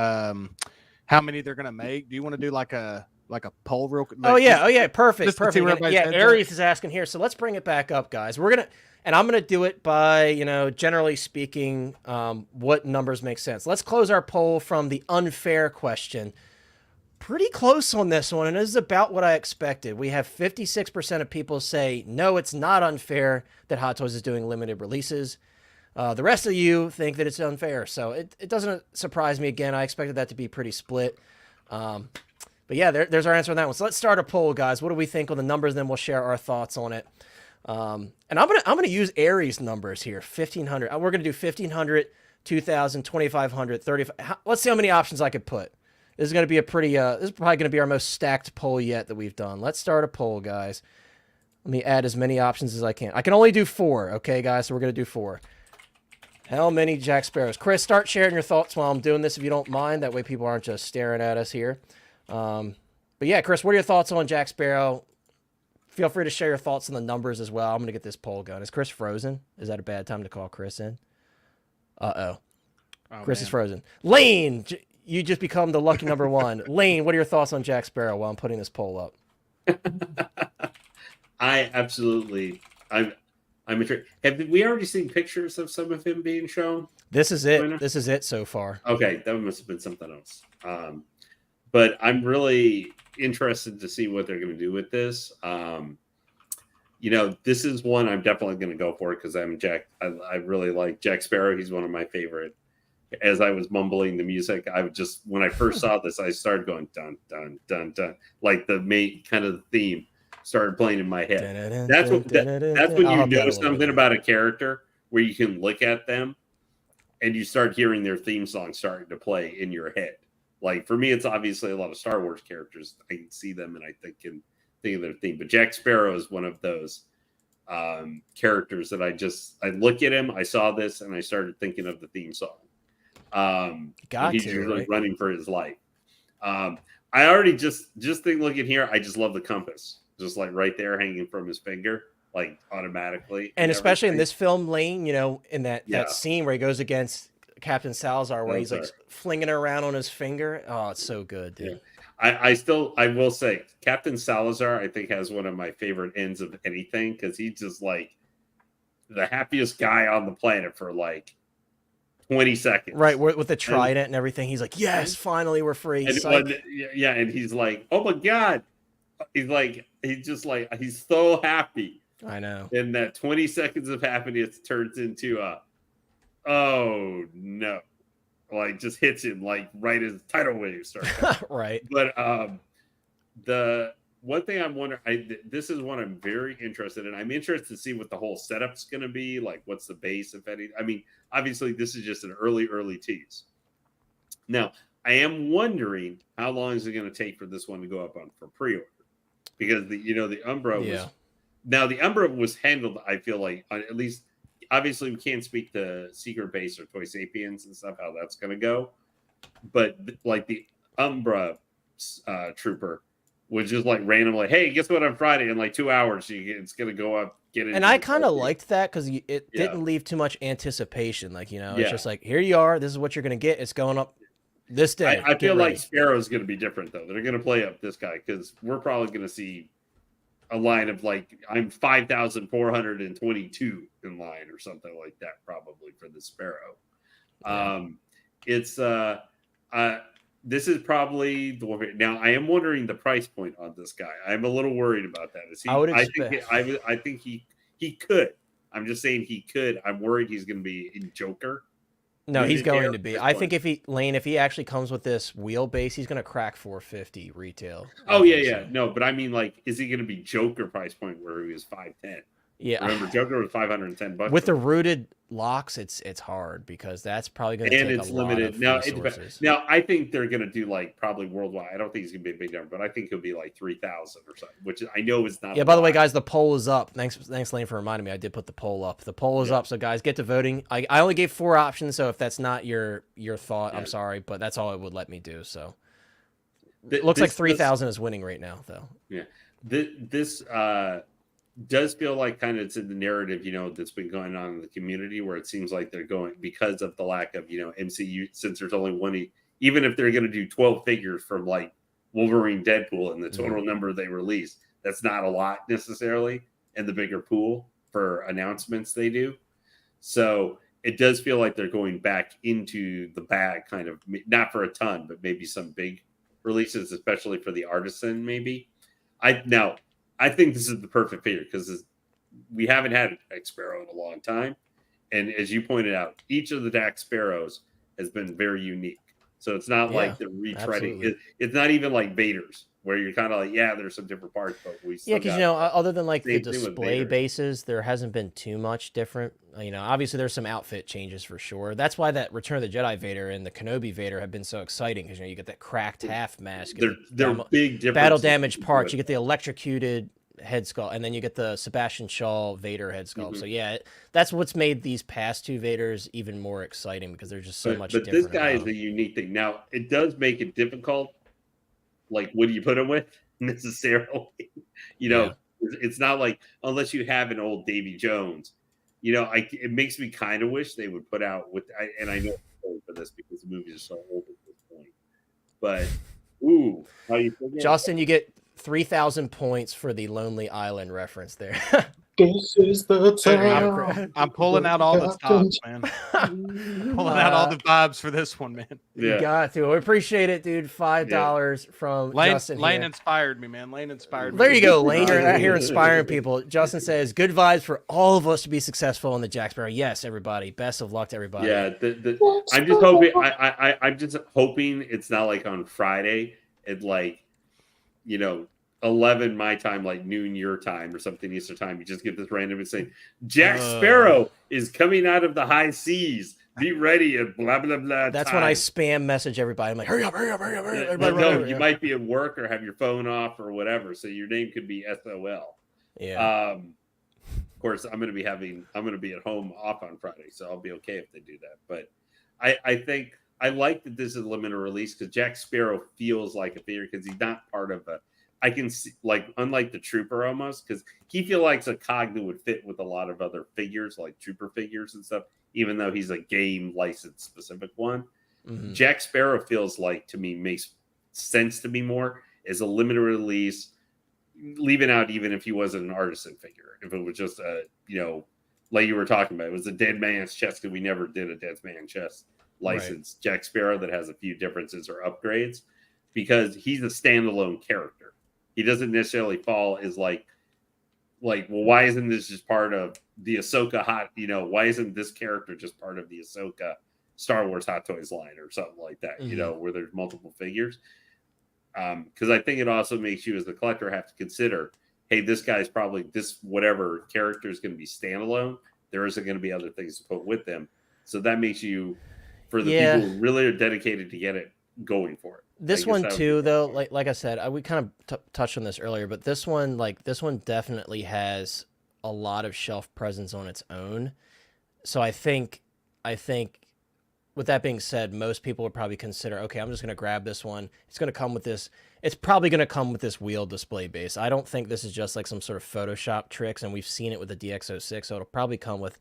how many they're gonna make. Do you want to do like a poll real quick? Oh yeah, perfect, just to see perfect. where And, everybody's yeah, heads at. Aries is asking here, so let's bring it back up, guys. I'm gonna do it by, generally speaking, what numbers make sense. Let's close our poll from the unfair question. Pretty close on this one, and this is about what I expected. We have 56% of people say no, it's not unfair that Hot Toys is doing limited releases. The rest of you think that it's unfair, so it doesn't surprise me. Again, I expected that to be pretty split. But yeah, there's our answer on that one. So let's start a poll, guys. What do we think on the numbers? Then we'll share our thoughts on it. And I'm gonna use Aries numbers here. 1,500. We're gonna do 1,500, 2,000, 2,500, 35. Let's see how many options I could put. This is gonna be a pretty. This is probably gonna be our most stacked poll yet that we've done. Let's start a poll, guys. Let me add as many options as I can. I can only do 4. Okay, guys. So we're gonna do 4. How many Jack Sparrows? Chris, start sharing your thoughts while I'm doing this, if you don't mind. That way people aren't just staring at us here. But yeah, Chris, what are your thoughts on Jack Sparrow? Feel free to share your thoughts on the numbers as well. I'm going to get this poll going. Is Chris frozen? Is that a bad time to call Chris in? Uh-oh. Chris is frozen. Lane, you just become the lucky number 1. Lane, what are your thoughts on Jack Sparrow while I'm putting this poll up? I'm intrigued. Have we already seen pictures of some of him being shown? This is it. This is it so far. Okay, that must have been something else. But I'm really interested to see what they're going to do with this. This is one I'm definitely going to go for because I really like Jack Sparrow. He's one of my favorite. As I was mumbling the music, when I first saw this, I started going dun dun dun dun, like the main kind of theme started playing in my head. That's when you know something about a character where you can look at them and you start hearing their theme song starting to play in your head. Like for me, it's obviously a lot of Star Wars characters. I can see them and I can think of their theme. But Jack Sparrow is one of those characters that I look at him, I saw this, and I started thinking of the theme song. He's usually running for his life. I already just think looking here, I just love the compass. Just like right there hanging from his finger, like automatically. And especially in this film, Lane, in that scene where he goes against Captain Salazar, where he's like flinging it around on his finger. Oh, it's so good, dude. I will say Captain Salazar, I think, has one of my favorite ends of anything because he's just like the happiest guy on the planet for like 20 seconds. Right, with the trident and everything. He's like, yes, finally we're free. And and he's like, oh my God. He's so happy. I know. And that 20 seconds of happiness turns into oh no. Like just hits him like right as tidal waves start. Right. But the one thing I'm wondering, this is one I'm very interested in. I'm interested to see what the whole setup's going to be. Like, what's the base, if any? I mean, obviously, this is just an early tease. Now, I am wondering how long is it going to take for this one to go up for pre-order? Because the Umbra was now the Umbra was handled. I feel like at least. Obviously, we can't speak to Secret Base or Toy Sapiens and stuff, how that's going to go. But like the Umbra Trooper was just like randomly, hey, guess what? On Friday in like 2 hours, it's going to go up. And I kind of liked that because it didn't leave too much anticipation. Like, it's just like, here you are. This is what you're going to get. It's going up this day. I feel like Sparrow is going to be different, though. They're going to play up this guy because we're probably going to see a line of like I'm 5,422 in line or something like that, probably for the Sparrow. It's this is probably the one. Now I am wondering the price point on this guy. I'm a little worried about that. Is he? I think he could. I'm just saying he could. I'm worried he's going to be in Joker. No, he's going to be. I think if he actually comes with this wheelbase, he's going to crack 450 retail. Oh yeah. No, but I mean, like, is he going to be Joker price point where he was 510? Yeah. Remember, Joker was $510. With the rooted locks, it's hard because that's probably going to take it's a limited. lot of resources. Now, I think they're going to do like probably worldwide. I don't think he's going to be a big number, but I think he'll be like 3,000 or something, which I know is not. Yeah. By the way, guys, the poll is up. Thanks, Lane, for reminding me. I did put the poll up. The poll is up, so guys, get to voting. I only gave 4 options, so if that's not your thought, I'm sorry, but that's all it would let me do. So it looks like 3,000 is winning right now, though. Yeah. This does feel like kind of it's in the narrative, that's been going on in the community where it seems like they're going because of the lack of, MCU, since there's only one, even if they're going to do 12 figures from like Wolverine, Deadpool, and the total number they release, that's not a lot necessarily in the bigger pool for announcements they do. So it does feel like they're going back into the bag, kind of, not for a ton, but maybe some big releases, especially for the Artisan, maybe. I think this is the perfect figure because we haven't had a Jack Sparrow in a long time. And as you pointed out, each of the Jack Sparrows has been very unique. So it's not like they're retreading. It's not even like Vader's, where you're kind of like, there's some different parts, but we still because, other than like the display bases, there hasn't been too much different. Obviously there's some outfit changes for sure. That's why that Return of the Jedi Vader and the Kenobi Vader have been so exciting because, you get that cracked half mask. They're big differences. Battle damage parts. You get the electrocuted head sculpt, and then you get the Sebastian Shaw Vader head sculpt. So that's what's made these past two Vaders even more exciting because they're just so much different. But this guy is a unique thing. Now, it does make it difficult. Like, what do you put him with necessarily? It's not like, unless you have an old Davy Jones, it makes me kind of wish they would put out and I know for this because the movies are so old at this point. But, how you figure? Justin, you get 3,000 points for the Lonely Island reference there. This is the time. I'm pulling out all the stops, man. Pulling out all the vibes for this one, man. You got to. We appreciate it, dude. $5 from Justin. Lane inspired me, man. Lane inspired me. There you go, Lane. You're out here inspiring people. Justin says, good vibes for all of us to be successful in the Jack Sparrow. Yes, everybody. Best of luck to everybody. Yeah, I'm just hoping. I'm just hoping it's not like on Friday at 11 my time, like noon your time or something Eastern time. You just get this random and say, Jack Sparrow is coming out of the high seas. Be ready at blah, blah, blah. That's when I spam message everybody. I'm like, hurry up. You might be at work or have your phone off or whatever. So your name could be SOL. Yeah. Of course, I'm going to be at home off on Friday. So I'll be okay if they do that. But I think I like that this is a limited release because Jack Sparrow feels like a figure because he's not part of I can see, unlike the Trooper almost, because he feels like a cog that would fit with a lot of other figures, like Trooper figures and stuff, even though he's a game license specific one. Mm-hmm. Jack Sparrow feels like, to me, makes sense to me more is a limited release, leaving out even if he wasn't an artisan figure. If it was just a, like you were talking about, it was a dead man's chest, because we never did a dead man's chest license. Right. Jack Sparrow that has a few differences or upgrades, because he's a standalone character. He doesn't necessarily fall as like, well, why isn't this just part of the Ahsoka why isn't this character just part of the Ahsoka Star Wars Hot Toys line or something like that, where there's multiple figures? Because I think it also makes you as the collector have to consider, hey, this guy's probably, this whatever character is going to be standalone. There isn't going to be other things to put with them. So that makes you, for the people who really are dedicated to get it, going for it. This one too, though, like I said, we kind of touched on this earlier, but this one definitely has a lot of shelf presence on its own. So I think with that being said, most people would probably consider, okay, I'm just going to grab this one. It's going to come with this. It's probably going to come with this wheel display base. I don't think this is just like some sort of Photoshop tricks, and we've seen it with the DX06. So it'll probably come with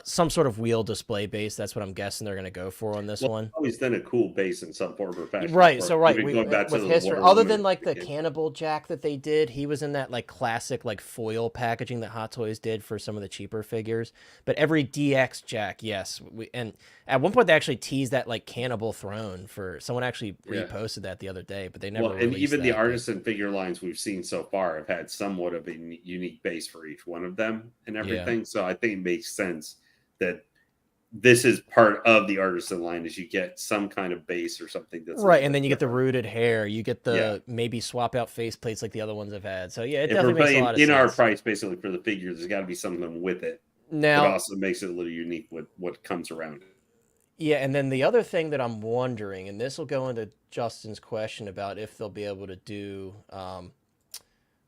some sort of wheel display base. That's what I'm guessing they're going to go for on this one. Always done a cool base in some form or fashion. Right. So going back to history, other than like the Cannibal Jack that they did, he was in that like classic like foil packaging that Hot Toys did for some of the cheaper figures. But every DX Jack, yes, and at one point they actually teased that like Cannibal Throne for someone actually reposted that the other day, but they never. Well, and even the artisan figure lines we've seen so far have had somewhat of a unique base for each one of them and everything. Yeah. So I think it makes sense that this is part of the artisan line, is you get some kind of base or something that's right, and then you get the rooted hair, you get the maybe swap out face plates like the other ones have had. So yeah, it definitely makes a lot of sense. In our price, basically for the figures, there's got to be something with it. Now, it also makes it a little unique with what comes around it. Yeah, and then the other thing that I'm wondering, and this will go into Justin's question about if they'll be able to do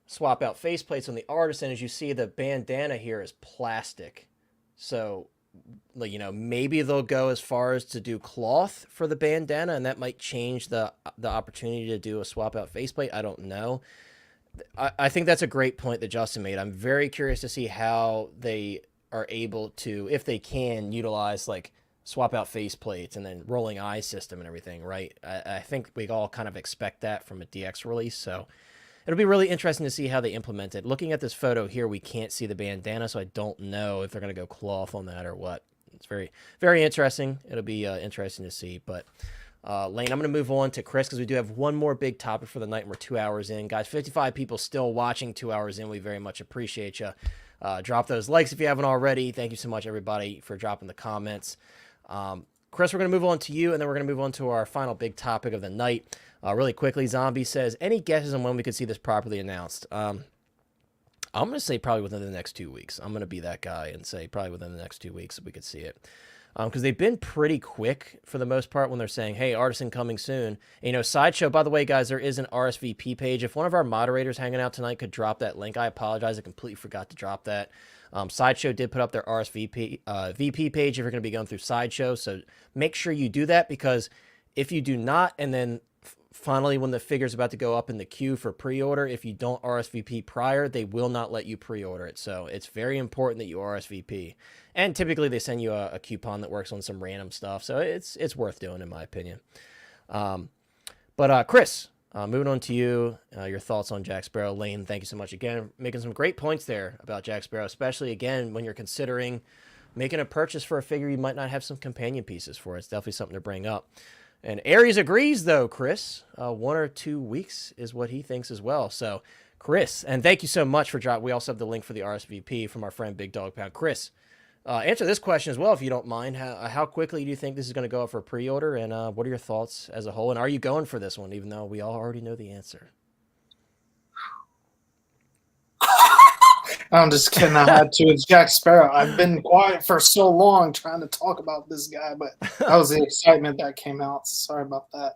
swap out faceplates on the artisan, is you see the bandana here is plastic. So, maybe they'll go as far as to do cloth for the bandana, and that might change the opportunity to do a swap out faceplate. I don't know. I think that's a great point that Justin made. I'm very curious to see how they are able to, if they can, utilize like swap out faceplates and then rolling eye system and everything, right? I think we all kind of expect that from a DX release, so it'll be really interesting to see how they implement it. Looking at this photo here, we can't see the bandana, so I don't know if they're going to go cloth on that or what. It's very, very interesting. It'll be interesting to see. But, Lane, I'm going to move on to Chris because we do have one more big topic for the night, and we're 2 hours in. Guys, 55 people still watching 2 hours in. We very much appreciate you. Drop those likes if you haven't already. Thank you so much, everybody, for dropping the comments. Chris, we're going to move on to you, and then we're going to move on to our final big topic of the night. Really quickly, Zombie says, any guesses on when we could see this properly announced? I'm going to say probably within the next 2 weeks. I'm going to be that guy and say probably within the next 2 weeks we could see it. Because they've been pretty quick for the most part when they're saying, hey, Artisan coming soon. And, Sideshow, by the way, guys, there is an RSVP page. If one of our moderators hanging out tonight could drop that link, I apologize. I completely forgot to drop that. Sideshow did put up their RSVP VP page if you're going to be going through Sideshow. So make sure you do that, because if you do not, and then finally when the figure's about to go up in the queue for pre-order, if you don't RSVP prior, they will not let you pre-order it. So it's very important that you RSVP. And typically they send you a coupon that works on some random stuff. So it's worth doing, in my opinion. But Chris, moving on to you, your thoughts on Jack Sparrow. Lane, thank you so much again. Making some great points there about Jack Sparrow, especially, again, when you're considering making a purchase for a figure you might not have some companion pieces for. It's definitely something to bring up. And Aries agrees, though, Chris. 1 or 2 weeks is what he thinks as well. So, Chris, and thank you so much for dropping. We also have the link for the RSVP from our friend Big Dog Pound. Chris, answer this question as well, if you don't mind. How quickly do you think this is going to go up for pre-order, and what are your thoughts as a whole? And are you going for this one, even though we all already know the answer? I'm just kidding. I had to. It's Jack Sparrow. I've been quiet for so long trying to talk about this guy, but that was the excitement that came out. Sorry about that.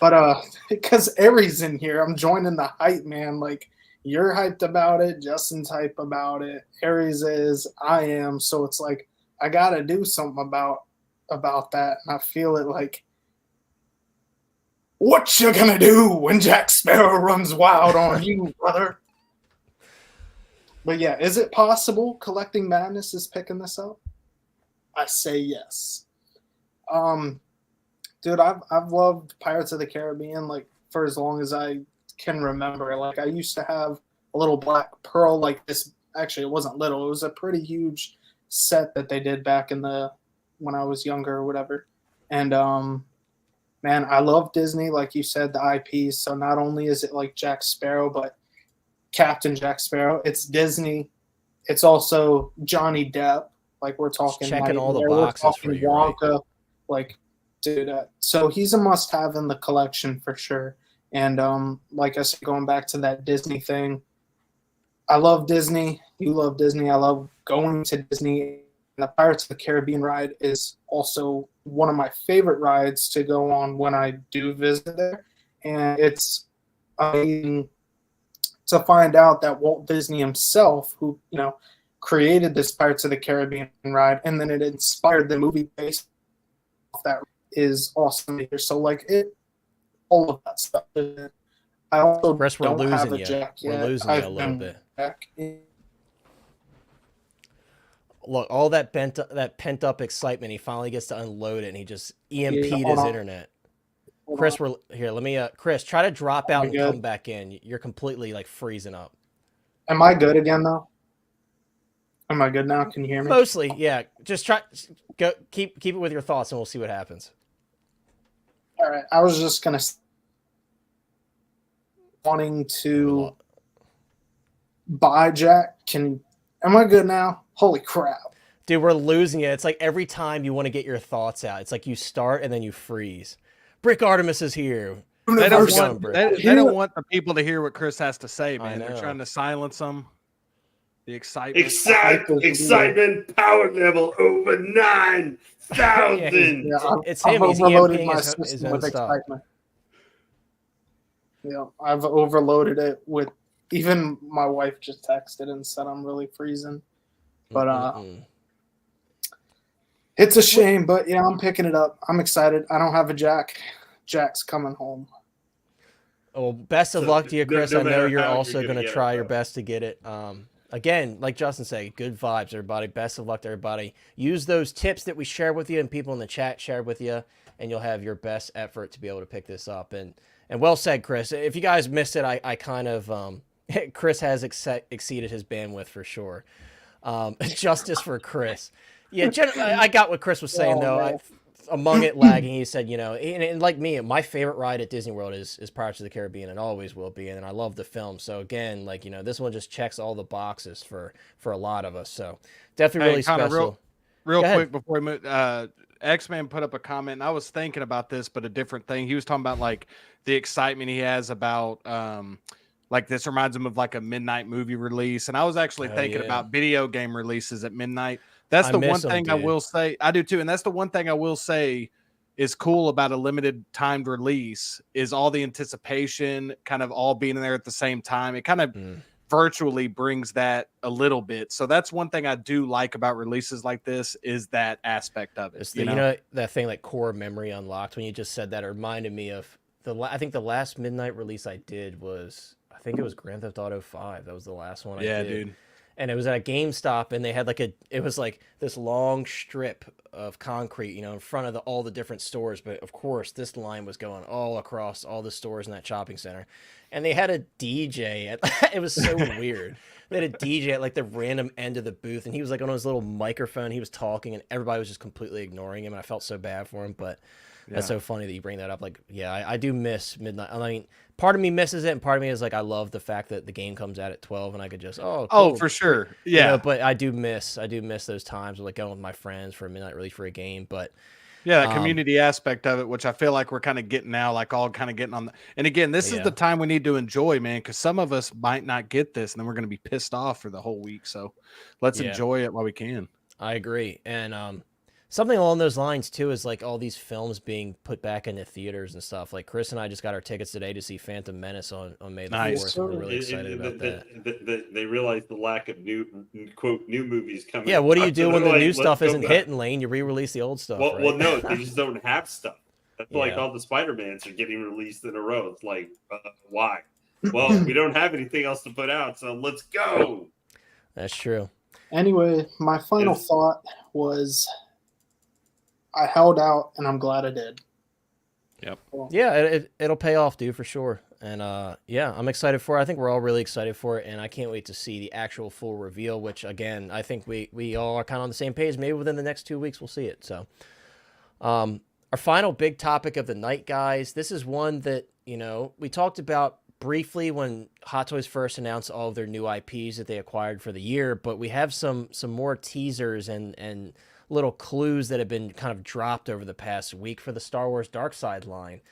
But because Aries in here, I'm joining the hype, man. Like, you're hyped about it. Justin's hyped about it. Aries is. I am. So it's like I got to do something about that. And I feel it like, what you gonna do when Jack Sparrow runs wild on you, brother? But yeah, is it possible Collecting Madness is picking this up? I say yes. Dude, dude, I've loved Pirates of the Caribbean like for as long as I can remember. Like I used to have a little black pearl like this. Actually, it wasn't little. It was a pretty huge set that they did back in the when I was younger or whatever. And man, I love Disney, like you said, the IPs. So not only is it like Jack Sparrow, but Captain Jack Sparrow. It's Disney. It's also Johnny Depp. Like we're talking, checking all the Nightmare, we're boxes for talking you, right? Wonka. Like, dude, so he's a must-have in the collection for sure. And like I said, going back to that Disney thing, I love Disney. You love Disney. I love going to Disney. And the Pirates of the Caribbean ride is also one of my favorite rides to go on when I do visit there. And it's amazing to find out that Walt Disney himself, who, you know, created this Pirates of the Caribbean ride, and then it inspired the movie based off that, is awesome to hear. So, like, all of that stuff. I also Chris, we're don't have losing a you. jack yet. We're losing you a little bit. Back. Look, all that pent up excitement, he finally gets to unload it, and he just EMP'd hold his on. internet. Hold Chris, on. we're here. Let me, Chris, try to drop out and good? come back in. You're completely like freezing up. Am I good again, though? Am I good now? Can you hear me? Mostly, yeah. Just try, go, keep it with your thoughts, and we'll see what happens. All right. I was just gonna wanting to buy Jack. Am I good now? Holy crap! Dude, we're losing it. It's like every time you want to get your thoughts out, it's like you start and then you freeze. Brick Artemis is here. They How's don't, it want, going, they, Brick? they don't want the people to hear what Chris has to say, I man. They're know. trying to silence them. The excitement. Excitement power level over 9,000. Yeah, It's I've him. He's overloaded EMPing my his system own with stuff. excitement. Yeah, I've overloaded it with. Even my wife just texted and said I'm really freezing. But it's a shame. But yeah, I'm picking it up. I'm excited. I don't have a Jack. Jack's coming home. Well, best of So, luck to you, Chris. no I know matter you're how also you're going gonna to get try it, your though. best to get it. Again, like Justin said, good vibes, everybody. Best of luck to everybody. Use those tips that we shared with you and people in the chat shared with you, and you'll have your best effort to be able to pick this up. And well said, Chris. If you guys missed it, I kind of Chris has exceeded his bandwidth for sure. Justice for Chris. Yeah, I got what Chris was saying, though. Among it lagging, he said, you know, and like me, my favorite ride at Disney World is Pirates of the Caribbean, and always will be. And I love the film. So again, like, you know, this one just checks all the boxes for a lot of us. So definitely really Connor, special. real Go ahead. quick before we move, X-Man put up a comment, and I was thinking about this, but a different thing. He was talking about like the excitement he has about like this reminds him of like a midnight movie release. And I was actually thinking about video game releases at midnight. That's the one thing I will say. I do too. And that's the one thing I will say is cool about a limited timed release is all the anticipation kind of all being there at the same time. It kind of virtually brings that a little bit. So that's one thing I do like about releases like this is that aspect of it. It's the, you know, that thing like core memory unlocked. When you just said that, it reminded me of I think the last midnight release I did was, I think it was Grand Theft Auto 5. That was the last one I did. Yeah, dude. And it was at a GameStop, and they had like it was like this long strip of concrete, you know, in front of all the different stores. But of course, this line was going all across all the stores in that shopping center. And they had a DJ it was so weird. They had a DJ at like the random end of the booth, and he was like on his little microphone. He was talking, and everybody was just completely ignoring him. And I felt so bad for him, but that's so funny that you bring that up. Like, yeah, I do miss midnight. I mean, part of me misses it, and part of me is like, I love the fact that the game comes out at 12, and I could just cool. For sure, yeah. You know, but I do miss those times of like going with my friends for a midnight release for a game. But yeah, that community aspect of it, which I feel like we're kind of getting now, like all kind of getting on the. And again, this is the time we need to enjoy, man, because some of us might not get this, and then we're going to be pissed off for the whole week. So let's enjoy it while we can. I agree, and something along those lines too is like all these films being put back into theaters and stuff. Like Chris and I just got our tickets today to see Phantom Menace on May the 4th. We're really excited about that. They realize the lack of new movies coming. Yeah, what do you do when the new stuff isn't hitting, Lane? You re-release the old stuff. Well, no, they just don't have stuff. That's like all the Spider-Mans are getting released in a row. It's like, why? Well, we don't have anything else to put out, so let's go. That's true. Anyway, my final thought was, I held out, and I'm glad I did. Yep. Yeah, it'll pay off, dude, for sure. And yeah, I'm excited for it. I think we're all really excited for it, and I can't wait to see the actual full reveal. Which again, I think we all are kind of on the same page. Maybe within the next 2 weeks we'll see it. So, our final big topic of the night, guys. This is one that we talked about briefly when Hot Toys first announced all of their new IPs that they acquired for the year, but we have some more teasers and little clues that have been kind of dropped over the past week for the Star Wars Dark Side line.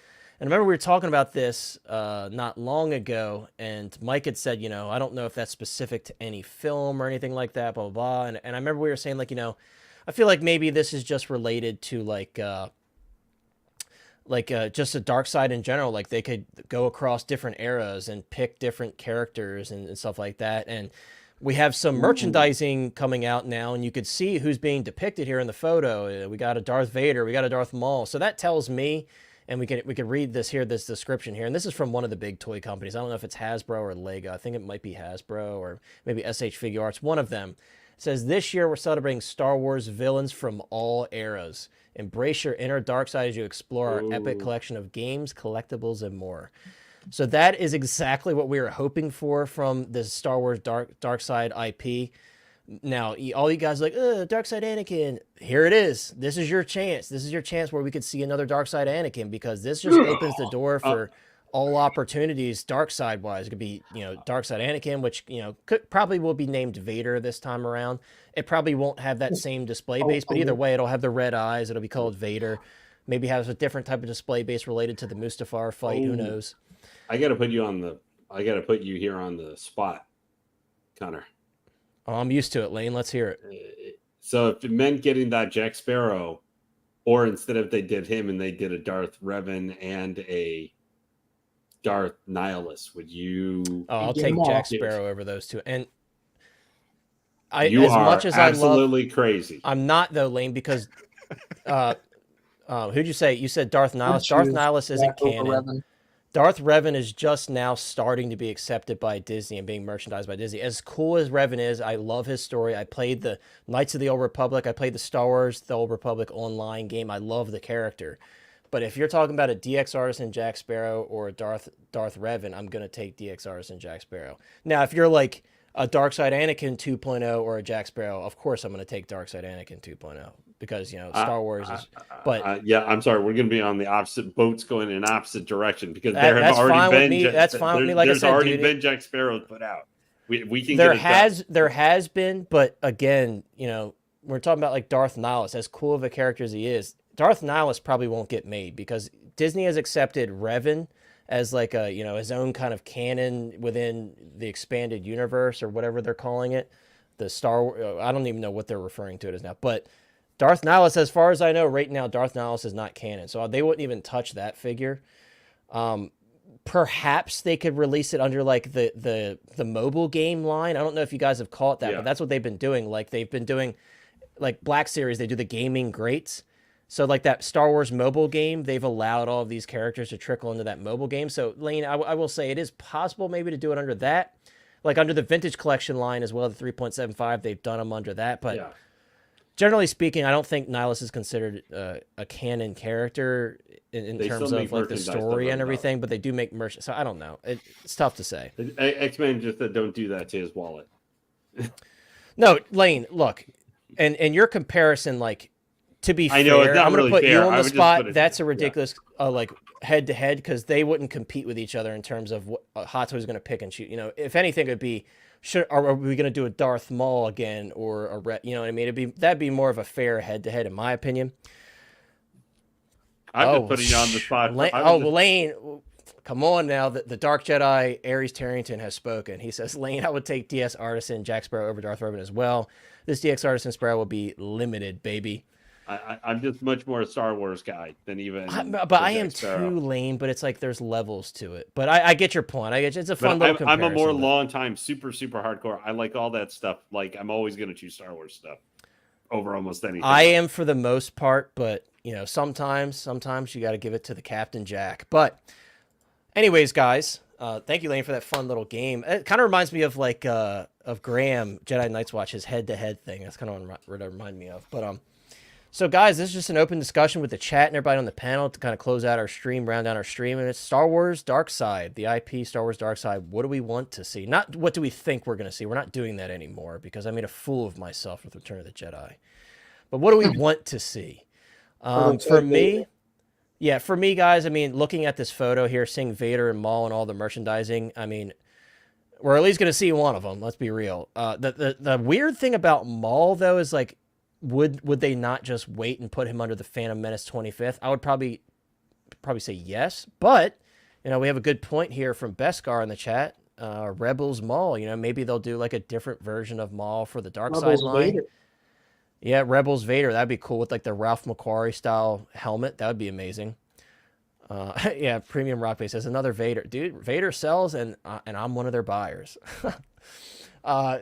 And remember, we were talking about this not long ago, and Mike had said, I don't know if that's specific to any film or anything like that, blah, blah, blah. And I remember we were saying, I feel like maybe this is just related to, just a dark side in general. Like, they could go across different eras and pick different characters and stuff like that. And we have some merchandising coming out now, and you could see who's being depicted here in the photo. We got a Darth Vader, we got a Darth Maul. So that tells me, and we could read this description here, and this is from one of the big toy companies. I don't know if it's Hasbro or Lego. I think it might be Hasbro or maybe SH Figure Arts. One of them. It says, this year we're celebrating Star Wars villains from all eras. Embrace your inner dark side as you explore our epic collection of games, collectibles, and more. So that is exactly what we were hoping for from the Star Wars Dark Side IP. Now, all you guys are like, Dark Side Anakin. Here it is. This is your chance. This is your chance where we could see another Dark Side Anakin, because this just opens the door for all opportunities dark side wise. It could be, Dark Side Anakin, which, probably will be named Vader this time around. It probably won't have that same display base, but either way, it'll have the red eyes. It'll be called Vader. Maybe has a different type of display base related to the Mustafar fight. Who knows? I got to put you here on the spot, Connor. Oh, I'm used to it, Lane. Let's hear it. So if it meant getting that Jack Sparrow, or instead of they did him and they did a Darth Revan and a Darth Nihilus, would you? Oh, I'll take Jack Sparrow over those two. And you as much as absolutely crazy. I'm not though, Lane, because who'd you say? You said Darth Nihilus. Darth Nihilus isn't canon. Darth Revan is just now starting to be accepted by Disney and being merchandised by Disney. As cool as Revan is, I love his story. I played the Knights of the Old Republic. I played the Star Wars The Old Republic online game. I love the character. But if you're talking about a DX Artisan Jack Sparrow or a Darth Revan, I'm going to take DX Artisan Jack Sparrow. Now, if you're like a Darkside Anakin 2.0 or a Jack Sparrow, of course I'm going to take Darkside Anakin 2.0 because, Star Wars is... But yeah, I'm sorry. We're going to be on the opposite boats going in opposite direction because that's fine with me. Like there's I said, already been Jack Sparrows put out. We can there has been, but again, we're talking about like Darth Nihilus, as cool of a character as he is. Darth Nihilus probably won't get made because Disney has accepted Revan as like a, his own kind of canon within the expanded universe or whatever they're calling it. The I don't even know what they're referring to it as now, but Darth Nihilus, as far as I know right now, Darth Nihilus is not canon. So they wouldn't even touch that figure. Perhaps they could release it under like the mobile game line. I don't know if you guys have caught that, but that's what they've been doing. Like they've been doing like Black Series, they do the gaming greats. So like that Star Wars mobile game, they've allowed all of these characters to trickle into that mobile game. So Lane, I will say it is possible maybe to do it under that, like under the Vintage Collection line as well, the 3.75, they've done them under that. But generally speaking, I don't think Nihilus is considered a canon character in terms of like the story and everything, but they do make merch. So I don't know. It's tough to say. X-Men just don't do that to his wallet. No, Lane, look, and your comparison, like, to be fair, I'm going to put you on the spot. That's a ridiculous, like, head-to-head, because they wouldn't compete with each other in terms of what Hot Toys is going to pick and shoot. If anything, it would be, are we going to do a Darth Maul again or a what I mean? That'd be more of a fair head-to-head, in my opinion. I'm just putting you on the spot. Lane, come on now. The Dark Jedi, Ares Tarrington, has spoken. He says, Lane, I would take DS Artisan Jack Sparrow over Darth Revan as well. This DX Artisan Sparrow will be limited, baby. I'm just much more a Star Wars guy than even. But I am too, Lane. But it's like there's levels to it. But I get your point. It's a fun little comparison. I'm a more long time, super hardcore. I like all that stuff. Like I'm always going to choose Star Wars stuff over almost anything. I am for the most part, but sometimes you got to give it to the Captain Jack. But anyways, guys, thank you, Lane, for that fun little game. It kind of reminds me of like of Graham Jedi Night's Watch, his head-to-head thing. That's kind of what it reminded me of. But So, guys, this is just an open discussion with the chat and everybody on the panel to kind of close out our stream, round down our stream. And it's Star Wars Dark Side, the IP Star Wars Dark Side. What do we want to see? Not what do we think we're going to see. We're not doing that anymore because I made a fool of myself with Return of the Jedi. But what do we want to see? For me, for me, guys, I mean, looking at this photo here, seeing Vader and Maul and all the merchandising, I mean, we're at least going to see one of them. Let's be real. The weird thing about Maul, though, is like, would they not just wait and put him under the Phantom Menace 25th? I would probably say yes, but you know, we have a good point here from Beskar in the chat. Rebels Maul, you know, maybe they'll do like a different version of Maul for the Dark Side line. Vader. Yeah, Rebels Vader, that'd be cool with like the Ralph McQuarrie style helmet. That would be amazing. Yeah, Premium Rock Base says another Vader, dude. Vader sells, and I'm one of their buyers.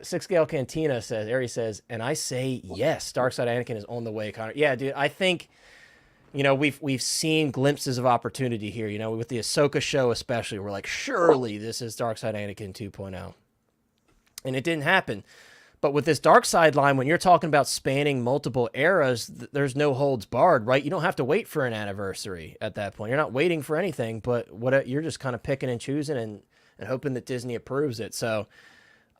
6 Scale Cantina says, Aries says, and I say yes, Darkside Anakin is on the way, Connor. Yeah, dude, I think, you know, we've seen glimpses of opportunity here, you know, with the Ahsoka show especially. We're like, surely this is Darkside Anakin 2.0. And it didn't happen. But with this Darkside line, when you're talking about spanning multiple eras, there's no holds barred, right? You don't have to wait for an anniversary at that point. You're not waiting for anything, but you're just kind of picking and choosing and hoping that Disney approves it. So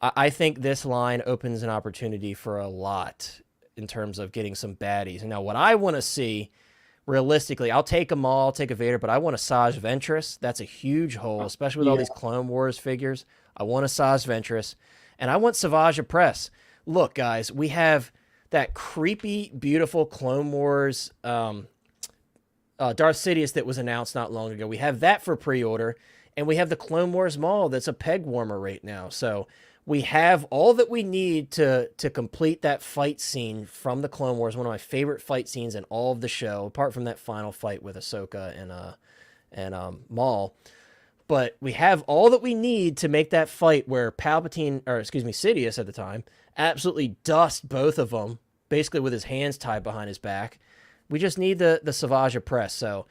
I think this line opens an opportunity for a lot in terms of getting some baddies. And now what I want to see, realistically, I'll take them all, I'll take a Vader, but I want a Saj Ventress. That's a huge hole, especially with all these Clone Wars figures. I want a Saj Ventress, and I want Savage Opress. Look, guys, we have that creepy, beautiful Clone Wars Darth Sidious that was announced not long ago. We have that for pre-order, and we have the Clone Wars Maul that's a peg warmer right now. So we have all that we need to complete that fight scene from the Clone Wars, one of my favorite fight scenes in all of the show, apart from that final fight with Ahsoka and Maul. But we have all that we need to make that fight where Sidious at the time, absolutely dust both of them, basically with his hands tied behind his back. We just need the Savage Opress. So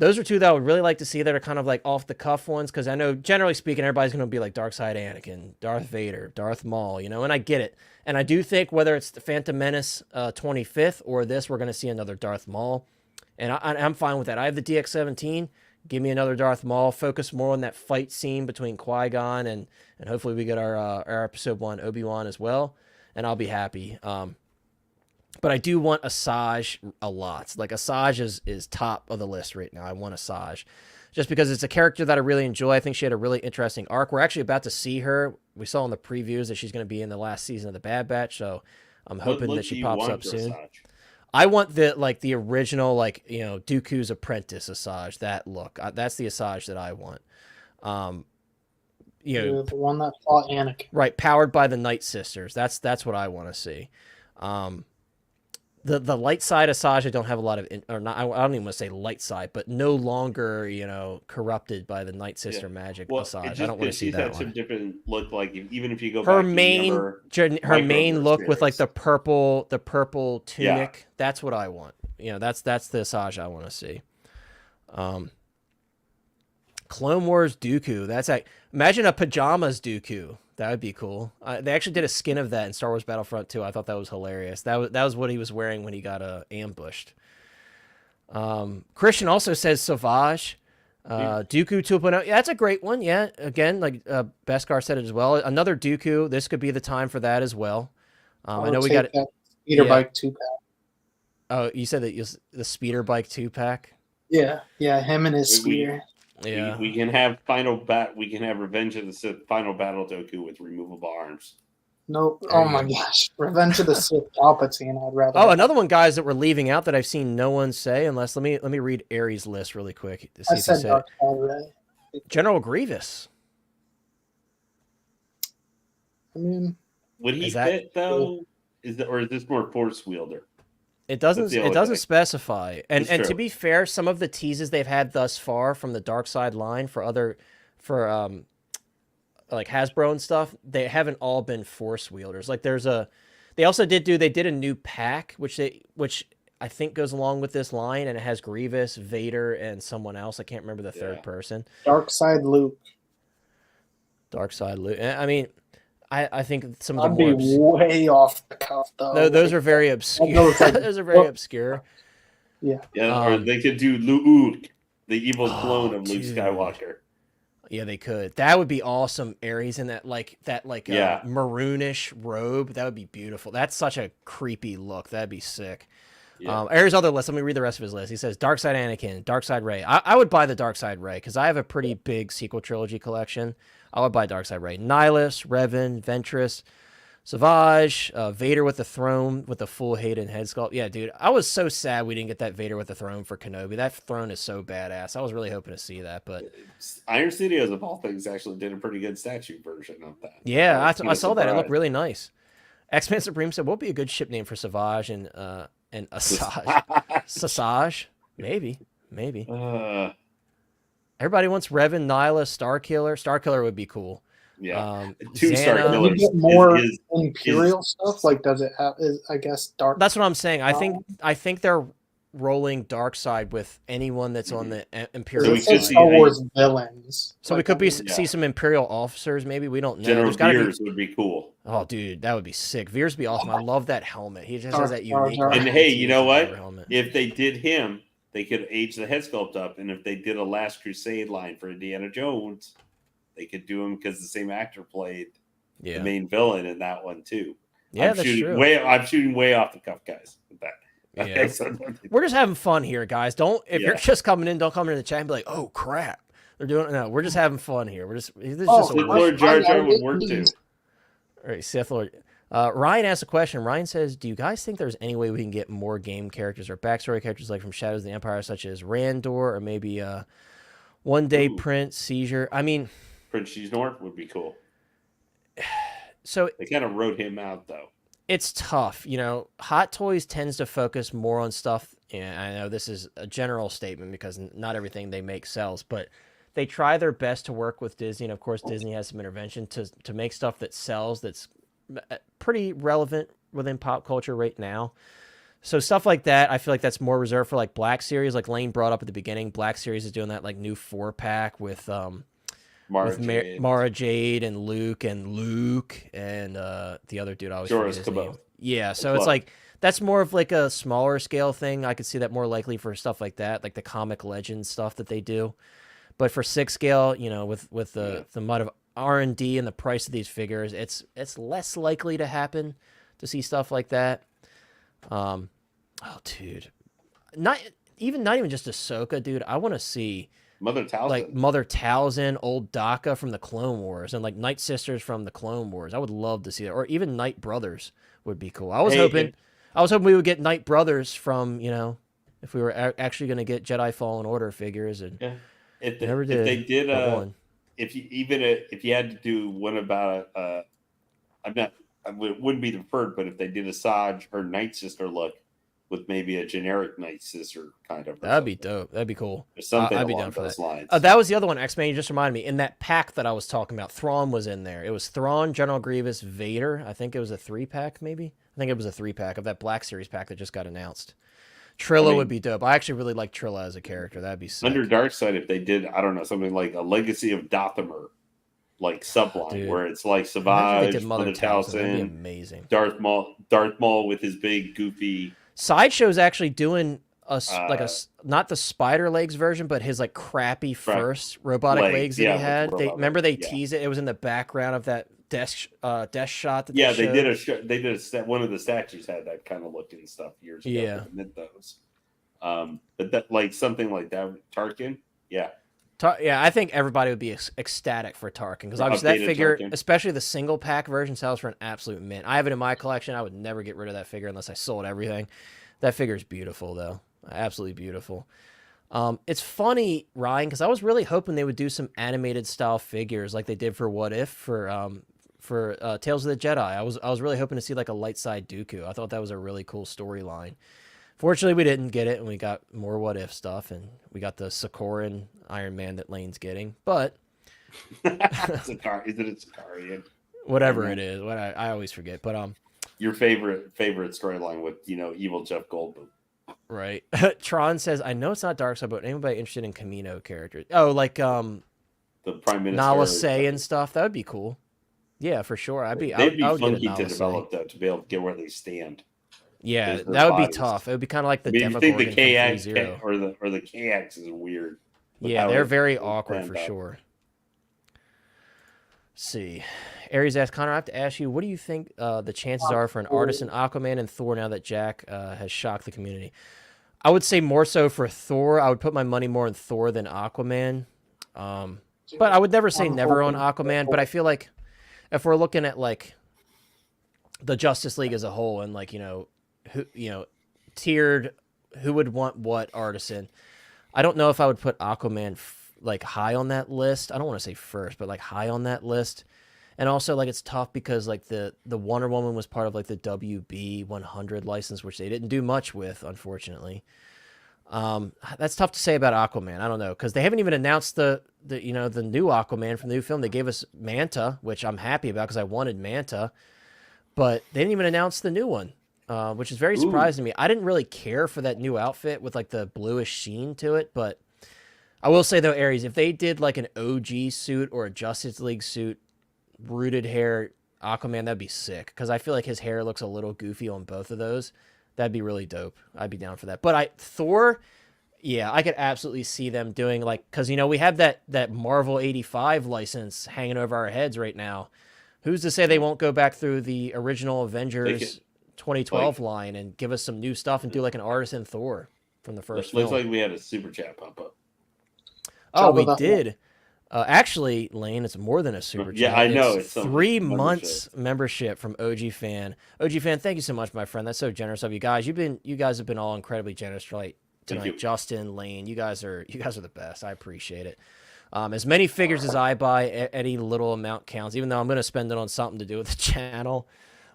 those are two that I would really like to see that are kind of like off the cuff ones, because I know generally speaking, everybody's going to be like Darkside Anakin, Darth Vader, Darth Maul, you know, and I get it. And I do think whether it's the Phantom Menace 25th or this, we're going to see another Darth Maul. And I'm fine with that. I have the DX-17. Give me another Darth Maul. Focus more on that fight scene between Qui-Gon and hopefully we get our episode 1 Obi-Wan as well, and I'll be happy. But I do want Asajj a lot. Like, Asajj is top of the list right now. I want Asajj just because it's a character that I really enjoy. I think she had a really interesting arc. We're actually about to see her. We saw in the previews that she's going to be in the last season of the Bad Batch, so I'm hoping that she pops up soon. Asajj? I want the original, like, you know, Dooku's apprentice Asajj, that look. That's the Asajj that I want. You know, the one that fought Anakin. Right, powered by the Night Sisters. That's what I want to see. The light side Asajj, I don't have a lot of, I don't even want to say light side, but no longer, you know, corrupted by the Night Sister magic Asajj. I don't want to see that one. She's had some different look, like even if you go her back to her main look with like the purple tunic. Yeah. That's what I want. You know, that's the Asajj I want to see. Clone Wars Dooku. That's like, imagine a pajamas Dooku. That would be cool. They actually did a skin of that in Star Wars Battlefront 2. I thought that was hilarious. That was what he was wearing when he got ambushed. Christian also says Savage. Dooku 2.0. Yeah, that's a great one. Yeah, again, like Beskar said it as well. Another Dooku. This could be the time for that as well. I know we got Speeder Bike 2-pack. Oh, you said that the Speeder Bike 2-pack? Yeah, him and his speeder. Yeah, we can have We can have Revenge of the Sith Final Battle Dooku with removable arms. Nope. Oh my gosh, Revenge of the Sith Palpatine. I'd rather. Oh, another one, guys, that we're leaving out that I've seen no one say. Unless let me read Aries' list really quick to see if he said General Grievous. I mean, would he fit though? Is this more Force wielder? It doesn't specify. And to be fair, some of the teases they've had thus far from the Dark Side line for like Hasbro and stuff, they haven't all been Force wielders. Like they also did a new pack which I think goes along with this line, and it has Grievous, Vader, and someone else. I can't remember the third person. Dark Side Luke. I mean, I think some of the I'd be more way off the cuff though. those are very obscure. those, like, Those are very obscure. Yeah. Yeah, or Um, they could do Luke, the evil clone Oh, of Luke dude. Skywalker. Yeah, they could. That would be awesome. Ares in that Yeah. maroonish robe. That would be beautiful. That's such a creepy look. That'd be sick. Yeah. Ares' other list. Let me read the rest of his list. He says Dark Side Anakin, Dark Side Rey. I would buy the Dark Side Rey because I have a pretty big sequel trilogy collection. I would buy Dark Side Rey. Nihilus, Revan, Ventress, Savage, Vader with the throne with the full Hayden head sculpt. Yeah, dude. I was so sad we didn't get that Vader with the throne for Kenobi. That throne is so badass. I was really hoping to see that, but Iron Studios, of all things, actually did a pretty good statue version of that. yeah, was I kinda saw that. It looked surprised. really nice. X-Men Supreme said, what would be a good ship name for Savage and Asajj? Sasaj? Maybe. Everybody wants Revan, Nyla, Starkiller. Starkiller would be cool. Yeah. Two Star Xana. You Killers. get more is- Imperial stuff. Like, does it have? I guess dark. That's what I'm saying. I think they're rolling dark side with anyone that's on the Imperial So we It could says side. see Star a- Wars villains. So we Like, could I mean, see some Imperial officers. Maybe we don't know. General There's gotta Veers would be cool. Oh, dude, that would be sick. Veers would be awesome. I love that helmet. He just has that Jar unique. Jar. like, And hey, you know what? helmet. If they did him, they could age the head sculpt up. And if they did a Last Crusade line for Indiana Jones, they could do him because the same actor played the Yeah, main villain in that one too. yeah, I'm that's shooting true. I'm shooting way off the cuff, guys. With that. Yeah. We're just having fun here, guys. Don't if you're Yeah. just coming in, don't come into the chat and be like, "Oh crap, they're doing it." No, we're just having fun here. This is Oh, just a Sith work. Lord Jar Jar would work too. All right, Sith Lord. Ryan asked a question. Ryan says, "Do you guys think there's any way we can get more game characters or backstory characters like from Shadows of the Empire, such as Randor or maybe One Day Ooh. Prince Seizure?" I mean, Prince Xehanort would be cool. so They kind of wrote him out though. it's tough. You know, Hot Toys tends to focus more on stuff. And I know this is a general statement because not everything they make sells, but they try their best to work with Disney. And of course, Disney has some intervention to make stuff that sells that's pretty relevant within pop culture right now. So stuff like that, I feel like that's more reserved for like Black Series. Like Lane brought up at the beginning, Black Series is doing that like new 4-pack with Jade. Mara Jade and Luke and the other dude I always forget Jorah's his Cabot. name. Yeah, so Club. it's like that's more of like a smaller scale thing. I could see that more likely for stuff like that, like the comic legend stuff that they do. But for 6 scale, you know, with the amount of R&D and the price of these figures, it's less likely to happen to see stuff like that. Oh, dude, not even just Ahsoka, dude. I want to see Mother Talzin. like Mother Talzin, old Daka from the Clone Wars, and like Night Sisters from the Clone Wars. I would love to see that, or even Night Brothers would be cool. I was hoping we would get Night Brothers from, you know, if we were actually going to get Jedi Fallen Order figures, and Yeah. If never they did. did but one. if you had to do one about it wouldn't be the preferred, but if they did a Saj or Night Sister look with maybe a generic Night Sister kind of, or That'd be something. dope. That'd be cool. Or something I'd be along down for those that. lines. That was the other one. X-Men, you just reminded me. In that pack that I was talking about, Thrawn was in there. It was Thrawn, General Grievous, Vader. I think it was a 3-pack, maybe. I think it was a 3-pack of that Black Series pack that just got announced. Trilla would be dope. I actually really like Trilla as a character. That'd be sick. Under Dark Side, if they did, I don't know, something like a Legacy of Dothamer, like subline, Dude. where it's like Imagine if they Savage, did Mother Mother Talzin. That'd be Talzin, amazing. Darth Maul with his big goofy. Sideshow's actually doing not the spider legs version, but his like crappy first robotic legs that he had. Remember they teased it. It was in the background of that desk shot. That Yeah, they did one of the statues had that kind of look and stuff years ago. Yeah. Those. But that like something like that, Tarkin. Yeah. Yeah, I think everybody would be ecstatic for Tarkin because obviously that Updated figure, Tarkin. especially the single pack version, sells for an absolute mint. I have it in my collection. I would never get rid of that figure unless I sold everything. That figure is beautiful, though. Absolutely beautiful. It's funny, Ryan, because I was really hoping they would do some animated style figures like they did for What If for Tales of the Jedi. I was really hoping to see like a light side Dooku. I thought that was a really cool storyline. Fortunately, we didn't get it, and we got more What If stuff, and we got the Sokoran Iron Man that Lane's getting. But Is it Sakarian? whatever it is, I always forget. But Your favorite storyline with evil Jeff Goldblum. right. Tron says, I know it's not Darkseid, but anybody interested in Camino characters? Oh, like The Prime Minister. Nala Se and stuff. That would be cool. Yeah, for sure. I They'd be would get a funky to novice develop though, to be able to get where they stand. Yeah, Their that would be bodies. tough. It would be kind of like the I mean, if you think the Demogorgon from KX FreeZero. or the KX is weird. with Yeah, how they're it very was awkward planned for out. sure. See, Aries asks Connor, I have to ask you, what do you think the chances are for an Artisan, Aquaman, and Thor now that Jack has shocked the community? I would say more so for Thor. I would put my money more in Thor than Aquaman. But I would never say never on Aquaman. But I feel like if we're looking at like the Justice League as a whole and like tiered who would want what Artisan, I don't know if I would put Aquaman like high on that list. I don't want to say first, but like high on that list. And also like it's tough because like the Wonder Woman was part of like the WB 100 license, which they didn't do much with, unfortunately. That's tough to say about Aquaman. I don't know, because they haven't even announced the new Aquaman from the new film. They gave us Manta, which I'm happy about because I wanted Manta, but they didn't even announce the new one, which is very surprising to me. I didn't really care for that new outfit with like the bluish sheen to it, but I will say though, Aries, if they did like an OG suit or a Justice League suit, rooted hair Aquaman, that'd be sick, because I feel like his hair looks a little goofy on both of those. That'd be really dope. I'd be down for that. But Thor, yeah, I could absolutely see them doing like, because we have that Marvel 85 license hanging over our heads right now. Who's to say they won't go back through the original Avengers 2012 line and give us some new stuff and do like an Artisan Thor from the first film? Looks like we had a super chat pop up. Oh, we did. Actually, Lane, it's more than a super chat. Yeah, I know. It's 3 months membership from OG Fan. OG Fan, thank you so much, my friend. That's so generous of you guys. You guys have been all incredibly generous tonight. Justin, Lane, you guys are the best. I appreciate it. As many figures as I buy, any little amount counts. Even though I'm going to spend it on something to do with the channel.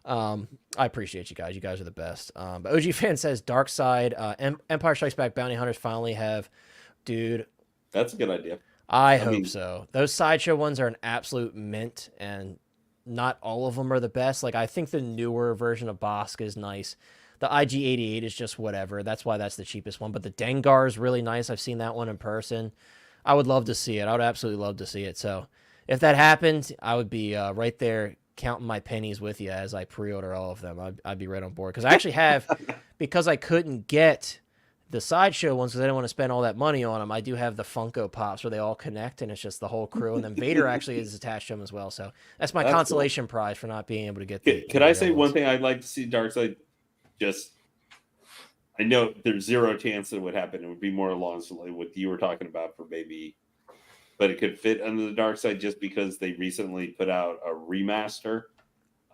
I appreciate you guys. You guys are the best. But OG Fan says Dark Side, Empire Strikes Back bounty hunters finally have, dude. That's a good idea. I hope so. Those Sideshow ones are an absolute mint, and not all of them are the best. Like, I think the newer version of Bosk is nice. The IG-88 is just whatever. That's why that's the cheapest one. But the Dengar is really nice. I've seen that one in person. I would love to see it. I would absolutely love to see it. So if that happened, I would be right there counting my pennies with you as I pre-order all of them. I'd be right on board. Because I actually have, because I couldn't get the Sideshow ones because I didn't want to spend all that money on them, I do have the Funko Pops where they all connect and it's just the whole crew, and then Vader actually is attached to them as well. So that's my consolation prize for not being able to get the Could I say one thing I'd like to see Darkseid? Just, I know there's zero chance that it would happen. It would be more along what you were talking about for Baby, but it could fit under the Darkseid just because they recently put out a remaster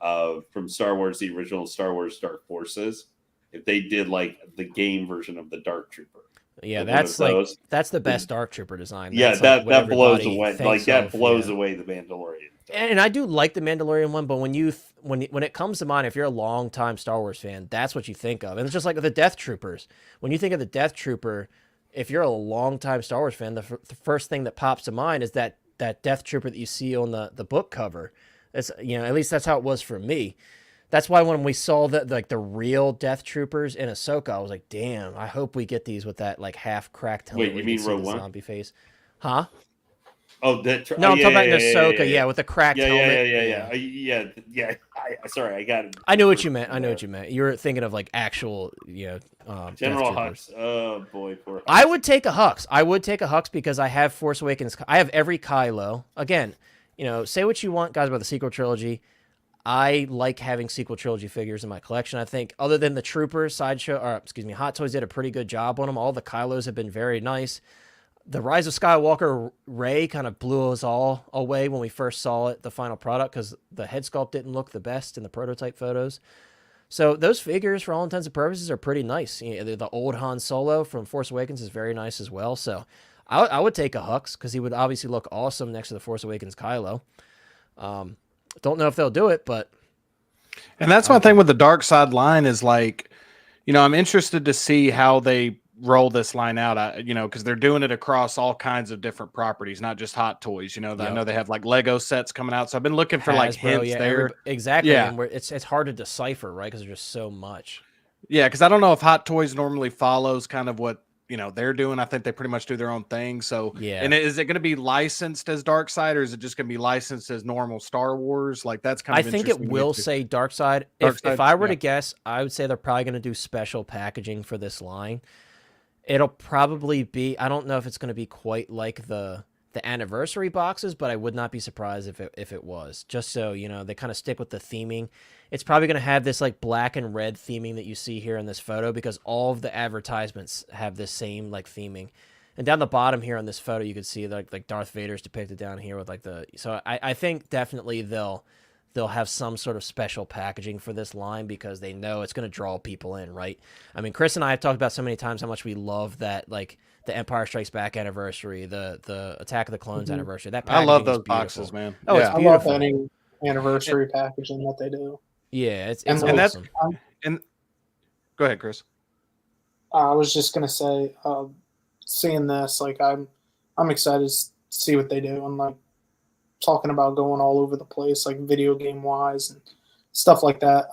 from Star Wars, the original Star Wars Dark Forces. If they did like the game version of the Dark Trooper, yeah, that's the best Dark Trooper design. That's that blows away, away the Mandalorian. And I do like the Mandalorian one, but when it comes to mind, if you're a long-time Star Wars fan, that's what you think of. And it's just like the Death Troopers. When you think of the Death Trooper, if you're a long-time Star Wars fan, the first thing that pops to mind is that Death Trooper that you see on the book cover. It's, at least that's how it was for me. That's why when we saw the real Death Troopers in Ahsoka, I was like, damn, I hope we get these with that like half cracked helmet. Wait, you mean Rogue One? Zombie face. Huh? Oh, no, I'm talking about in Ahsoka, yeah, with the cracked helmet. Yeah. Sorry, I got it. I know what you meant. You were thinking of like actual, General Hux. Oh boy, poor Hux. I would take a Hux because I have Force Awakens. I have every Kylo. Again, say what you want, guys, about the sequel trilogy. I like having sequel trilogy figures in my collection. I think other than the Troopers, Hot Toys did a pretty good job on them. All the Kylos have been very nice. The Rise of Skywalker Rey kind of blew us all away when we first saw it, the final product, because the head sculpt didn't look the best in the prototype photos. So those figures, for all intents and purposes, are pretty nice. The old Han Solo from Force Awakens is very nice as well. So I would take a Hux because he would obviously look awesome next to the Force Awakens Kylo. Don't know if they'll do it, but... And that's my thing with the Dark Side line is like, I'm interested to see how they roll this line out, because they're doing it across all kinds of different properties, not just Hot Toys. I know they have like Lego sets coming out, so I've been looking for like hints there. Exactly. Yeah. And it's hard to decipher, right? Because there's just so much. Yeah, because I don't know if Hot Toys normally follows kind of what they're doing. I think they pretty much do their own thing. So Yeah. And is it going to be licensed as Darkseid, or is it just going to be licensed as normal Star Wars? Like that's kind of I think it will say Darkseid. If I were to guess, I would say they're probably going to do special packaging for this line. It'll probably be, I don't know if it's going to be quite like the anniversary boxes, but I would not be surprised if it was. Just so, they kind of stick with the theming. It's probably going to have this like black and red theming that you see here in this photo, because all of the advertisements have this same like theming. And down the bottom here on this photo, you can see like Darth Vader's depicted down here with like so I think definitely they'll have some sort of special packaging for this line, because they know it's going to draw people in, right? I mean, Chris and I have talked about so many times how much we love that, like the Empire Strikes Back anniversary, the Attack of the Clones anniversary. That I love packaging those is beautiful. boxes, man. Oh, Yeah. it's beautiful. I love any anniversary packaging that they do. Yeah, it's And awesome. And go ahead, Chris. I was just gonna say, seeing this, like I'm excited to see what they do, and like talking about going all over the place, like video game wise and stuff like that.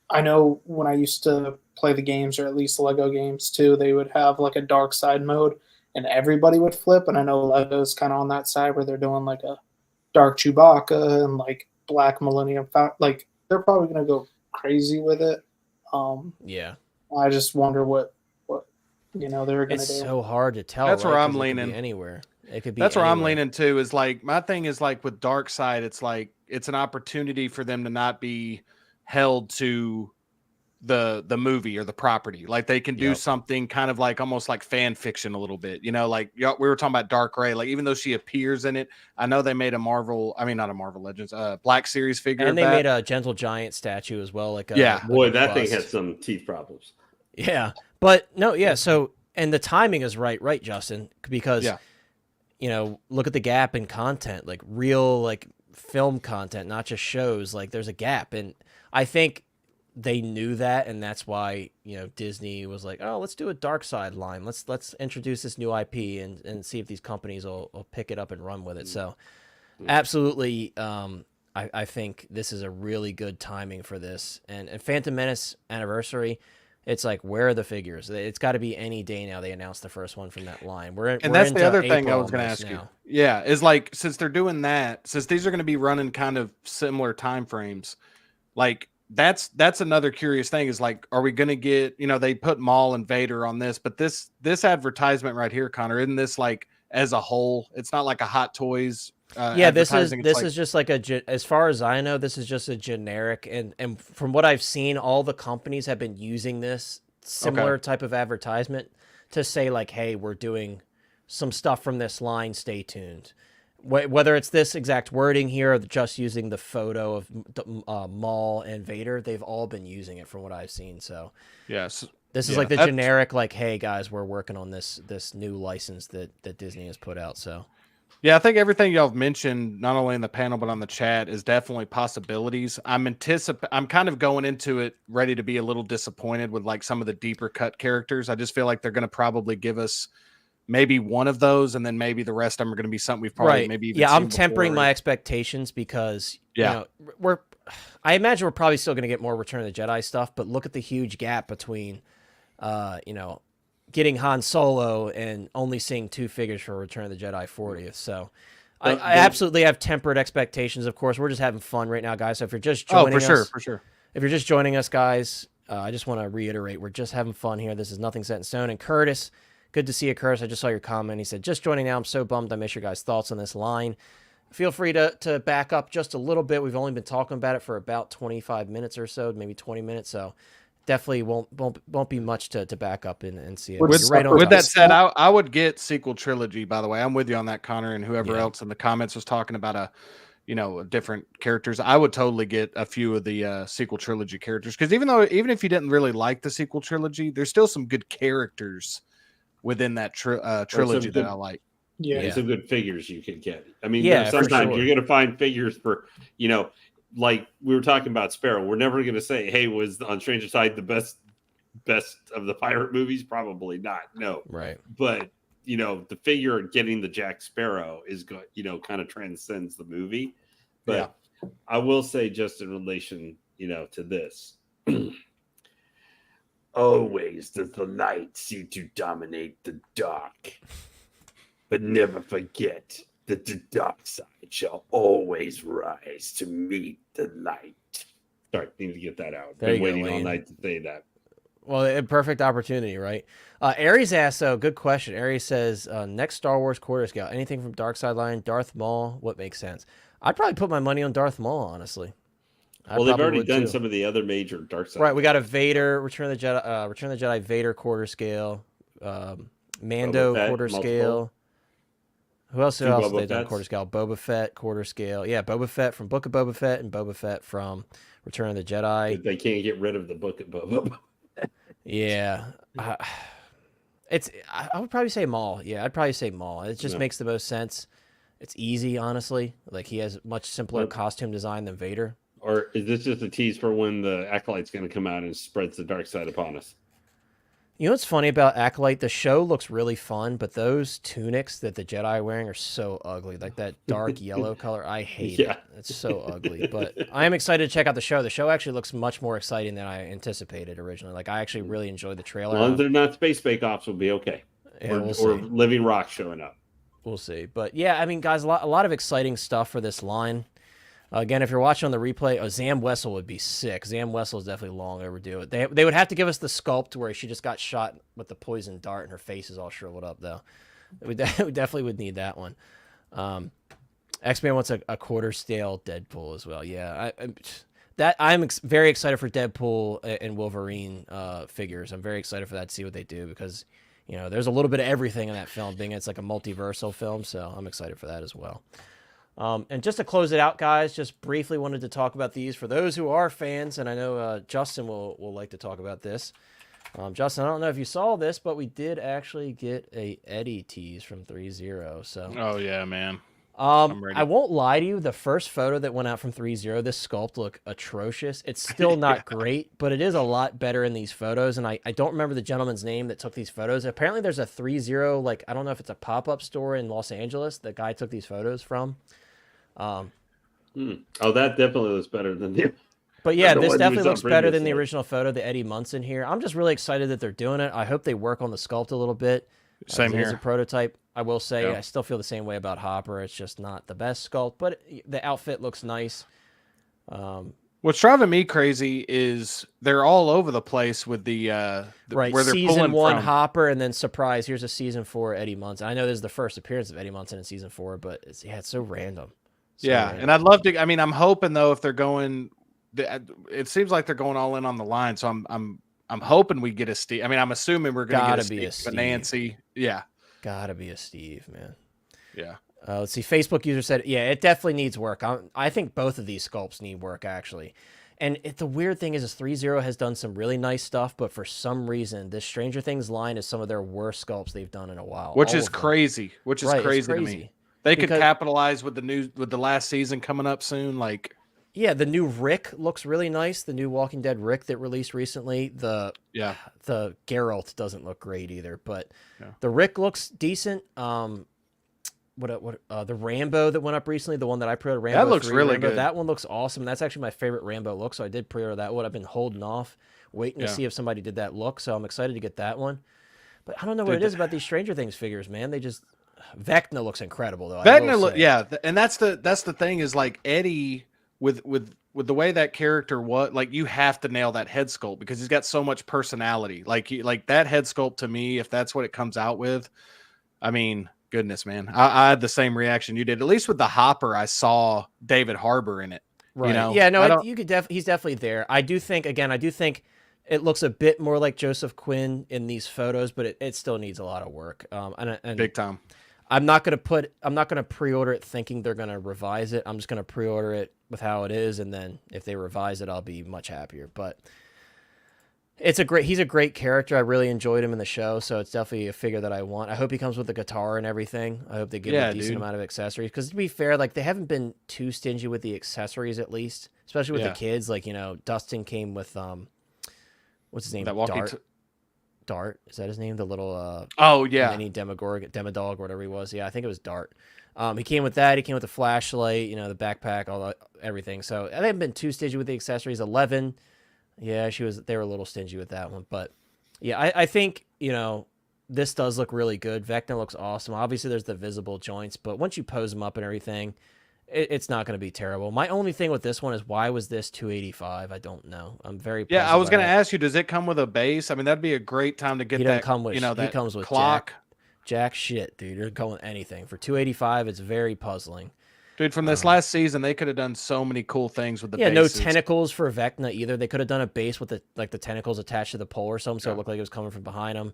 I know when I used to play the games, or at least Lego games too, they would have like a dark side mode, and everybody would flip. And I know Lego's kind of on that side where they're doing like a dark Chewbacca and like black Millennium Falcon. Like they're probably gonna go crazy with it. Yeah. I just wonder what they're gonna do. It's so hard to tell. That's right? where I'm 'Cause it could be leaning. anywhere. It could be. That's where I'm anywhere. leaning too. Is like my thing is like with Darkseid, it's like it's an opportunity for them to not be held to the movie or the property. Like they can do Yep. something kind of like almost like fan fiction a little bit. Like we were talking about Dark Ray. Like even though she appears in it, I know they made not a Marvel Legends, Black Series figure. And of they that. made a Gentle Giant statue as well. Like Boy, that thing bust. has some teeth problems. Yeah, but no, yeah. So, and the timing is right, Justin, because look at the gap in content, like real like film content, not just shows. Like there's a gap, and I think they knew that, and that's why Disney was like, oh, let's do a Darkseid line. Let's introduce this new IP and see if these companies will pick it up and run with it. So, absolutely. I think this is a really good timing for this, and Phantom Menace anniversary. It's like, where are the figures? It's got to be any day now. They announced the first one from that line. That's the other thing I April was going to almost ask you. now. Yeah, is like since they're doing that, since these are going to be running kind of similar time frames, like that's another curious thing. Is like, are we going to get? They put Maul and Vader on this, but this advertisement right here, Connor, isn't this like as a whole? It's not like a Hot Toys. Yeah, this is just like as far as I know, this is just a generic, and from what I've seen, all the companies have been using this similar type of advertisement to say like, hey, we're doing some stuff from this line, stay tuned. Whether it's this exact wording here or just using the photo of Maul and Vader, they've all been using it from what I've seen. So yes, this is like the generic like, hey guys, we're working on this new license that Disney has put out. So. Yeah, I think everything y'all have mentioned, not only in the panel but on the chat, is definitely possibilities. I'm kind of going into it ready to be a little disappointed with like some of the deeper cut characters. I just feel like they're going to probably give us maybe one of those, and then maybe the rest of them are going to be something we've probably maybe even seen I'm tempering before. my expectations because I imagine we're probably still going to get more Return of the Jedi stuff, but look at the huge gap between getting Han Solo and only seeing 2 figures for Return of the Jedi 40th. So I absolutely have tempered expectations. Of course, we're just having fun right now, guys. So if you're just joining us, for sure. If you're just joining us, guys, I just want to reiterate, we're just having fun here. This is nothing set in stone. And Curtis, good to see you, Curtis. I just saw your comment. He said, just joining now. I'm so bummed. I miss your guys' thoughts on this line. Feel free to back up just a little bit. We've only been talking about it for about 25 minutes or so, maybe 20 minutes. So definitely won't be much to back up and see it. With top. that said, I would get sequel trilogy, by the way. I'm with you on that, Connor, and whoever else in the comments was talking about different characters. I would totally get a few of the sequel trilogy characters, because even if you didn't really like the sequel trilogy, there's still some good characters within that trilogy that I like. Yeah, and some good figures you can get. I mean, sure. sometimes you're going to find figures for like we were talking about Sparrow. We're never going to say, hey, was on Stranger Side the best of the pirate movies? Probably not. No. Right. But, the figure getting the Jack Sparrow is, kind of transcends the movie. But I will say, just in relation, to this, Always does the light seem to dominate the dark. But never forget that the dark side shall always rise to meet the light. Sorry, need to get that out. There Been you go, waiting all Wayne. night to say that. Well, a perfect opportunity, right? Aries asks, so good question. Aries says, next Star Wars quarter scale, anything from Dark Side Line, Darth Maul, what makes sense? I'd probably put my money on Darth Maul, honestly. I Well, they've probably already would, done too. some of the other major dark side. Right, we got a Vader, Return of the Jedi Vader quarter scale, Mando Fett, quarter multiple. scale. Who else Two have Boba they done Fetts. quarter scale? Boba Fett quarter scale. Yeah, Boba Fett from Book of Boba Fett and Boba Fett from Return of the Jedi. They can't get rid of the book of Boba. Yeah. I would probably say Maul. Yeah, I'd probably say Maul. It just Yeah. makes the most sense. It's easy, honestly. Like, he has much simpler Yep. costume design than Vader. Or is this just a tease for when the Acolyte's going to come out and spreads the dark side upon us? You know what's funny about Acolyte? The show looks really fun, but those tunics that the Jedi are wearing are so ugly. Like that dark yellow color. I hate Yeah. it. It's so ugly. But I am excited to check out the show. The show actually looks much more exciting than I anticipated originally. Like, I actually really enjoyed the As trailer. long as they're not space bake-offs, will be okay. Yeah, or, we'll or see. living rocks showing up. We'll see. But yeah, I mean, guys, a lot of exciting stuff for this line. Again, if you're watching on the replay, Zam Wessel would be sick. Zam Wessel is definitely long overdue. They would have to give us the sculpt where she just got shot with the poison dart and her face is all shriveled up, though. We definitely would need that one. X-Man wants a quarter scale Deadpool as well. Yeah, I'm very excited for Deadpool and Wolverine figures. I'm very excited for that to see what they do because, you know, there's a little bit of everything in that film, being it's like a multiversal film, so I'm excited for that as well. And just to close it out, guys, just briefly wanted to talk about these for those who are fans, and I know Justin will like to talk about this. Justin, I don't know if you saw this, but we did actually get a Eddie tease from 3-0. So, Oh yeah, man. I'm ready. I won't lie to you. The first photo that went out from 3-0, this sculpt looked atrocious. It's still not great, but it is a lot better in these photos. And I don't remember the gentleman's name that took these photos. Apparently, there's a 3-0, like, I don't know if it's a pop-up store in Los Angeles that guy took these photos from. Oh, that definitely looks better than the. But yeah, The this one we definitely saw looks better than the previously. original photo, the Eddie Munson here. I'm just really excited that they're doing it. I hope they work on the sculpt a little bit. Same It is a here. prototype. I will say, Yeah. I still feel the same way about Hopper. It's just not the best sculpt, but the outfit looks nice. What's driving me crazy is they're all over the place with the Right, where they're season pulling 1 from. Hopper, and then surprise, here's a season 4 Eddie Munson. I know this is the first appearance of Eddie Munson in season 4, but it's so random. So Yeah, random. and I'd love to. I mean, I'm hoping though if they're going, it seems like they're going all in on the line. So I'm hoping we get a Steve. I mean, I'm assuming we're going to Gotta get be a Steve, but Steve. Nancy. Yeah, Gotta be a Steve, man. yeah. Let's see. Facebook user said, yeah, it definitely needs work. I think both of these sculpts need work, actually. And the weird thing is 3-0 has done some really nice stuff, but for some reason, this Stranger Things line is some of their worst sculpts they've done in a while. Which all is of them. crazy. Which is Right, it's crazy to me. They could Because- capitalize with the last season coming up soon. Like, Yeah, the new Rick looks really nice. The new Walking Dead Rick that released recently. yeah, The Geralt doesn't look great either, but Yeah. the Rick looks decent. The Rambo that went up recently, the one that I pre-ordered, Rambo That looks 3 really Rambo, good. that one looks awesome. That's actually my favorite Rambo look, so I did pre-order that one. I've been holding off, waiting to Yeah. see if somebody did that look, so I'm excited to get that one. But I don't know what Dude, it is about these Stranger Things figures, man. They just Vecna looks incredible though. I will Vecna, say. yeah, and that's the thing is like Eddie with the way that character was, like you have to nail that head sculpt because he's got so much personality. Like that head sculpt to me, if that's what it comes out with, I mean, goodness, man, I had the same reaction you did. At least with the Hopper, I saw David Harbour in it. Right. You know, Yeah, no, I don't- you could he's definitely there. I do think it looks a bit more like Joseph Quinn in these photos, but it still needs a lot of work. And big time. I'm not gonna pre-order it thinking they're gonna revise it. I'm just gonna pre-order it with how it is, and then if they revise it, I'll be much happier. But he's a great character. I really enjoyed him in the show, so it's definitely a figure that I want. I hope he comes with the guitar and everything. I hope they give him Yeah, a decent dude. amount of accessories. Because to be fair, like they haven't been too stingy with the accessories, at least, especially with Yeah. the kids. Like, you know, Dustin came with what's his name? That walking. Dart, is that his name? The little Oh yeah, mini demodog, whatever he was. Yeah, I think it was Dart. He came with that. He came with the flashlight, you know, the backpack, all that, everything. So they haven't been too stingy with the accessories. 11, yeah, they were a little stingy with that one, but Yeah, I think, you know, this does look really good. Vecna looks awesome. Obviously, there's the visible joints, but once you pose them up and everything, it's not going to be terrible. My only thing with this one is why was this 285? I don't know. I'm very Yeah, I puzzled was by going to that. ask you, does it come with a base? I mean, that'd be a great time to get He doesn't that, come with, you know, he that comes with clock. Jack shit, dude. You're going anything. For 285, it's very puzzling. Dude, from this last season, they could have done so many cool things with the Yeah, no bases. tentacles for Vecna either. They could have done a base with the tentacles attached to the pole or something, so Yeah. it looked like it was coming from behind him.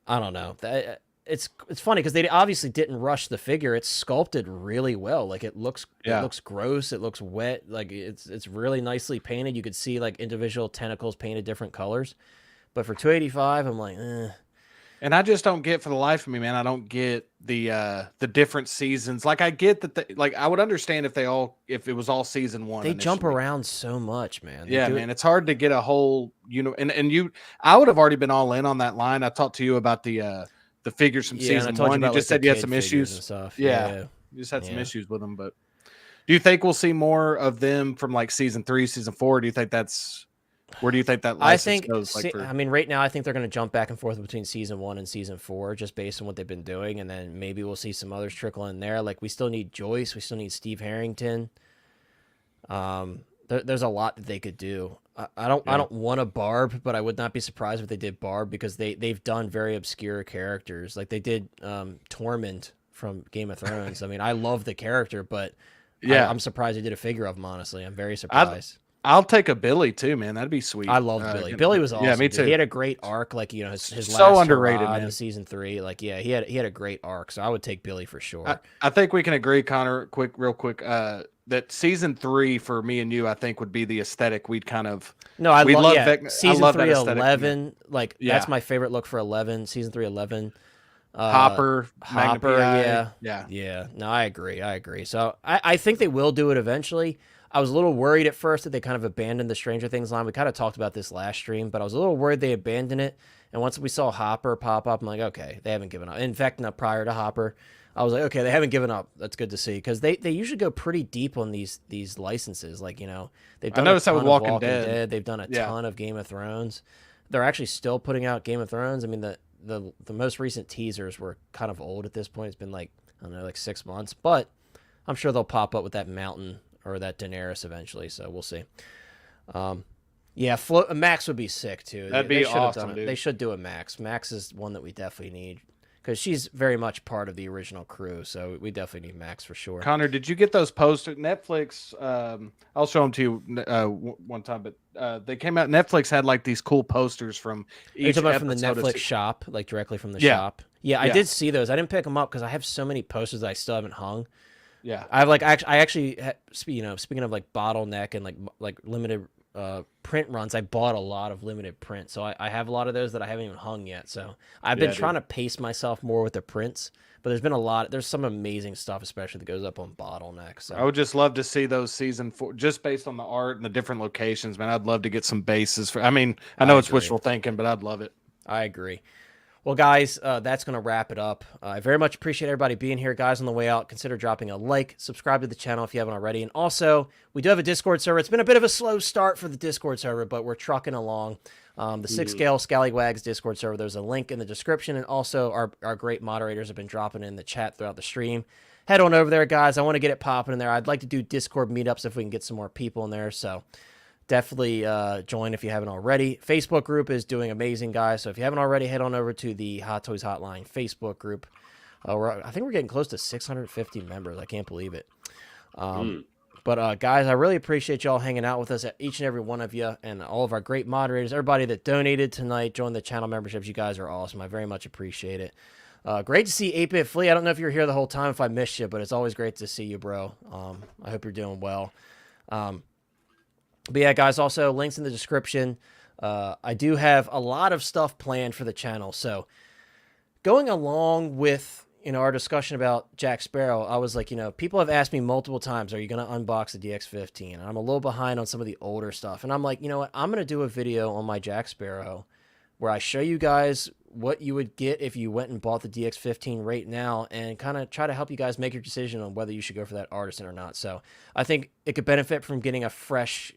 I don't know. It's funny because they obviously didn't rush the figure. It's sculpted really well. Like it looks gross. It looks wet. Like it's really nicely painted. You could see like individual tentacles painted different colors. But for 285, I'm like, eh. And I just don't get, for the life of me, man, I don't get the different seasons. Like I get that like I would understand if it was all season one. They jump initially. around so much, man. They Yeah, do man, it's hard to get a whole, you know, I would have already been all in on that line. I talked to you about the figures from Yeah, and I season told one. you about, You just like, said the you had kid some figures issues and stuff. Yeah. You just had some Yeah. issues with them, but do you think we'll see more of them from like season 3, season 4? Do you think where do you think that I license think, goes? Like I mean, right now, I think they're going to jump back and forth between season 1 and season 4, just based on what they've been doing, and then maybe we'll see some others trickle in there. Like we still need Joyce, we still need Steve Harrington. There's a lot that they could do. I don't want a Barb, but I would not be surprised if they did Barb because they've done very obscure characters. Like they did Tormund from Game of Thrones. I mean, I love the character, but yeah, I'm surprised they did a figure of him. Honestly, I'm very surprised. I'll take a Billy too, man. That'd be sweet. I love Billy. Billy was awesome. Yeah, me dude. too. He had a great arc, like you know his So last underrated, hurrah man. in season 3. Like he had a great arc, so I would take Billy for sure. I think we can agree, Connor. Real quick. That season 3 for me and you, I think, would be the aesthetic we'd kind of. No, I love Vecna. season I love 3 that aesthetic. 11. Like Yeah. that's my favorite look for 11. Season 3 11. Hopper, Magna Hopper, PI. yeah. No, I agree. So I think they will do it eventually. I was a little worried at first that they kind of abandoned the Stranger Things line. We kind of talked about this last stream, but I was a little worried they abandoned it. And once we saw Hopper pop up, I'm like, okay, they haven't given up. In fact, not prior to Hopper, I was like, okay, they haven't given up. That's good to see because they usually go pretty deep on these licenses. Like you know, they've done. I noticed that with of Walking Dead. They've done a ton of Game of Thrones. They're actually still putting out Game of Thrones. I mean, the most recent teasers were kind of old at this point. It's been like I don't know, like 6 months, but I'm sure they'll pop up with that Mountain or that Daenerys eventually. So we'll see. Yeah, Max would be sick too. That'd They be should have awesome, done it. dude. They should do a Max. Max is one that we definitely need because she's very much part of the original crew. So we definitely need Max for sure. Connor, did you get those posters? Netflix. I'll show them to you one time, but they came out. Netflix had like these cool posters from Are you each talking about from the episode of Netflix shop, like directly from the Yeah. shop? Yeah, I Yeah. did see those. I didn't pick them up because I have so many posters that I still haven't hung. Yeah, I have like I actually you know, speaking of like bottleneck and like limited print runs, I bought a lot of limited print, so I have a lot of those that I haven't even hung yet. So I've been trying to pace myself more with the prints, but there's some amazing stuff, especially that goes up on bottleneck. So I would just love to see those season 4, just based on the art and the different locations. Man, I'd love to get some bases for. I mean, I know it's agree. wishful thinking, but I'd love it. I agree. Well, guys, that's going to wrap it up. I very much appreciate everybody being here. Guys, on the way out, consider dropping a like, subscribe to the channel if you haven't already. And also, we do have a Discord server. It's been a bit of a slow start for the Discord server, but we're trucking along. The 6 Scale Scallywags Discord server, there's a link in the description. And also, our great moderators have been dropping in the chat throughout the stream. Head on over there, guys. I want to get it popping in there. I'd like to do Discord meetups if we can get some more people in there. So definitely join if you haven't already. Facebook group is doing amazing, guys. So if you haven't already, head on over to the Hot Toys Hotline Facebook group. I think we're getting close to 650 members. I can't believe it. But guys, I really appreciate y'all hanging out with us, each and every one of you, and all of our great moderators, everybody that donated tonight, joined the channel memberships. You guys are awesome. I very much appreciate it. Great to see 8-Bit Flea. I don't know if you were here the whole time, if I missed you, but it's always great to see you, bro. I hope you're doing well. But yeah, guys, also links in the description. I do have a lot of stuff planned for the channel. So going along with, you know, our discussion about Jack Sparrow, I was like, you know, people have asked me multiple times, are you going to unbox the DX15? And I'm a little behind on some of the older stuff. And I'm like, you know what? I'm going to do a video on my Jack Sparrow where I show you guys what you would get if you went and bought the DX15 right now, and kind of try to help you guys make your decision on whether you should go for that Artisan or not. So I think it could benefit from getting a fresh,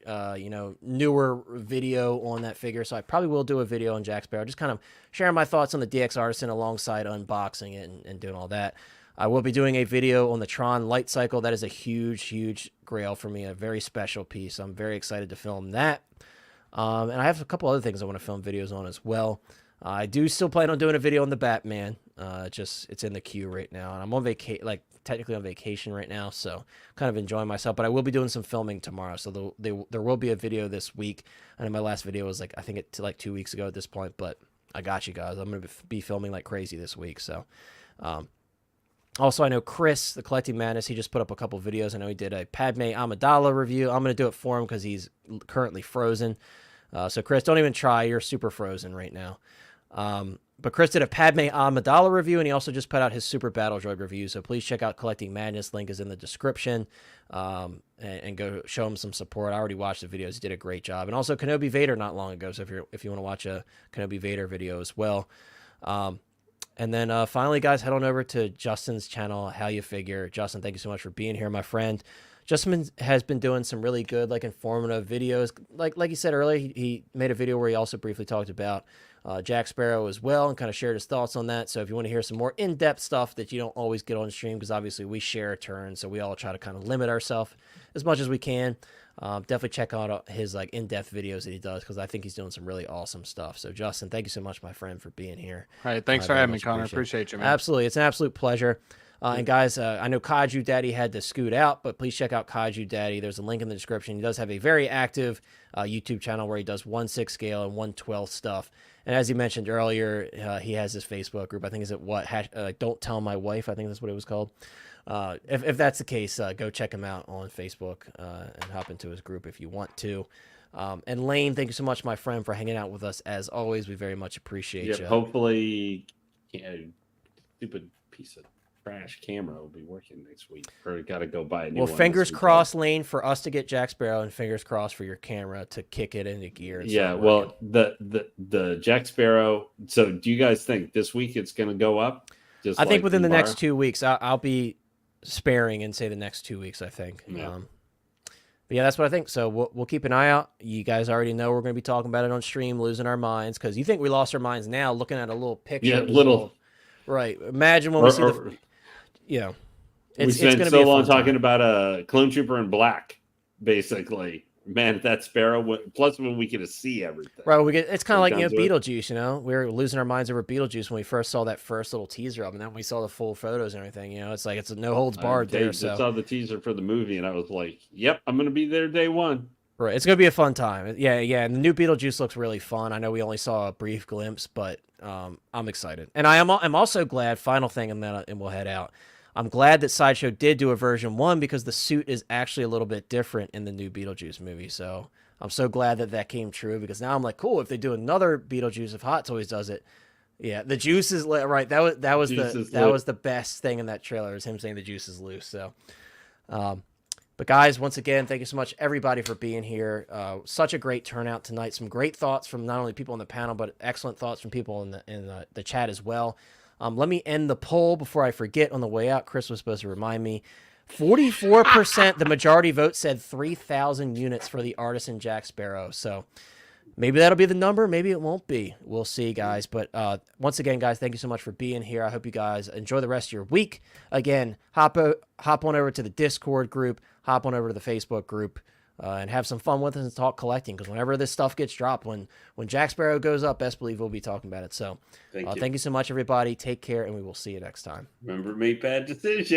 newer video on that figure. So I probably will do a video on Jack Sparrow, just kind of sharing my thoughts on the DX Artisan alongside unboxing it and doing all that. I will be doing a video on the Tron Light Cycle. That is a huge, huge grail for me, a very special piece. I'm very excited to film that. And I have a couple other things I want to film videos on as well. I do still plan on doing a video on the Batman. It's in the queue right now, and I'm on technically on vacation right now, so kind of enjoying myself. But I will be doing some filming tomorrow, so there will be a video this week. I know my last video was I think it's 2 weeks ago at this point, but I got you guys. I'm gonna be filming like crazy this week. So, also I know Chris, the Collecting Madness, he just put up a couple videos. I know he did a Padme Amidala review. I'm gonna do it for him because he's currently frozen. So Chris, don't even try. You're super frozen right now. But Chris did a Padme Amidala review, and he also just put out his Super Battle Droid review. So please check out Collecting Madness. Link is in the description. And go show him some support. I already watched the videos. He did a great job. And also Kenobi Vader not long ago. So if you want to watch a Kenobi Vader video as well. And then finally, guys, head on over to Justin's channel, How You Figure. Justin, thank you so much for being here, my friend. Justin has been doing some really good, informative videos. Like he said earlier, he made a video where he also briefly talked about Jack Sparrow as well and kind of shared his thoughts on that. So if you want to hear some more in-depth stuff that you don't always get on stream, because obviously we share a turn, so we all try to kind of limit ourselves as much as we can. Definitely check out his in-depth videos that he does, because I think he's doing some really awesome stuff. So Justin, thank you so much, my friend, for being here. All right, thanks for having me, Connor. Appreciate you, man. Absolutely, it's an absolute pleasure. And guys, I know Kaiju Daddy had to scoot out, but please check out Kaiju Daddy. There's a link in the description. He does have a very active YouTube channel where he does 1/6 scale and 1/12 stuff. And as he mentioned earlier, he has his Facebook group. I think is it what? Don't Tell My Wife. I think that's what it was called. If that's the case, go check him out on Facebook and hop into his group if you want to. And Lane, thank you so much, my friend, for hanging out with us as always. We very much appreciate you. Hopefully, stupid piece of trash camera will be working next week. Or got to go buy a new one. Well, fingers crossed, Lane, for us to get Jack Sparrow, and fingers crossed for your camera to kick it into gear. Yeah, well, the Jack Sparrow. So, do you guys think this week it's going to go up? I think within the next 2 weeks. I'll be sparing and say the next 2 weeks. I think. Yeah. But yeah, that's what I think. So we'll keep an eye out. You guys already know we're going to be talking about it on stream, losing our minds, because you think we lost our minds now looking at a little picture. Yeah, little. Right. Imagine when we see we spent so long talking about a clone trooper in black, basically. Man, that Sparrow. Plus, when we get to see everything. Right. It's kind of like Beetlejuice. We were losing our minds over Beetlejuice when we first saw that first little teaser of, and then we saw the full photos and everything. It's like it's a no holds barred there. So I saw the teaser for the movie, and I was like, "Yep, I'm going to be there day one." Right. It's going to be a fun time. Yeah. And the new Beetlejuice looks really fun. I know we only saw a brief glimpse, but I'm excited, and I'm also glad. Final thing, and we'll head out. I'm glad that Sideshow did do a version 1, because the suit is actually a little bit different in the new Beetlejuice movie. So I'm so glad that came true, because now I'm like, cool, if they do another Beetlejuice, if Hot Toys does it. Yeah, the juice is lit, right. That was the best thing in that trailer, is him saying the juice is loose. So but guys, once again, thank you so much, everybody, for being here. Such a great turnout tonight. Some great thoughts from not only people on the panel, but excellent thoughts from people in the chat as well. Let me end the poll before I forget on the way out. Chris was supposed to remind me. 44%, the majority vote, said 3,000 units for the Artisan Jack Sparrow. So maybe that'll be the number. Maybe it won't be. We'll see, guys. But once again, guys, thank you so much for being here. I hope you guys enjoy the rest of your week. Again, hop on over to the Discord group. Hop on over to the Facebook group. And have some fun with us and talk collecting, because whenever this stuff gets dropped, when Jack Sparrow goes up, best believe we'll be talking about it. So thank you so much, everybody. Take care, and we will see you next time. Remember, make bad decisions.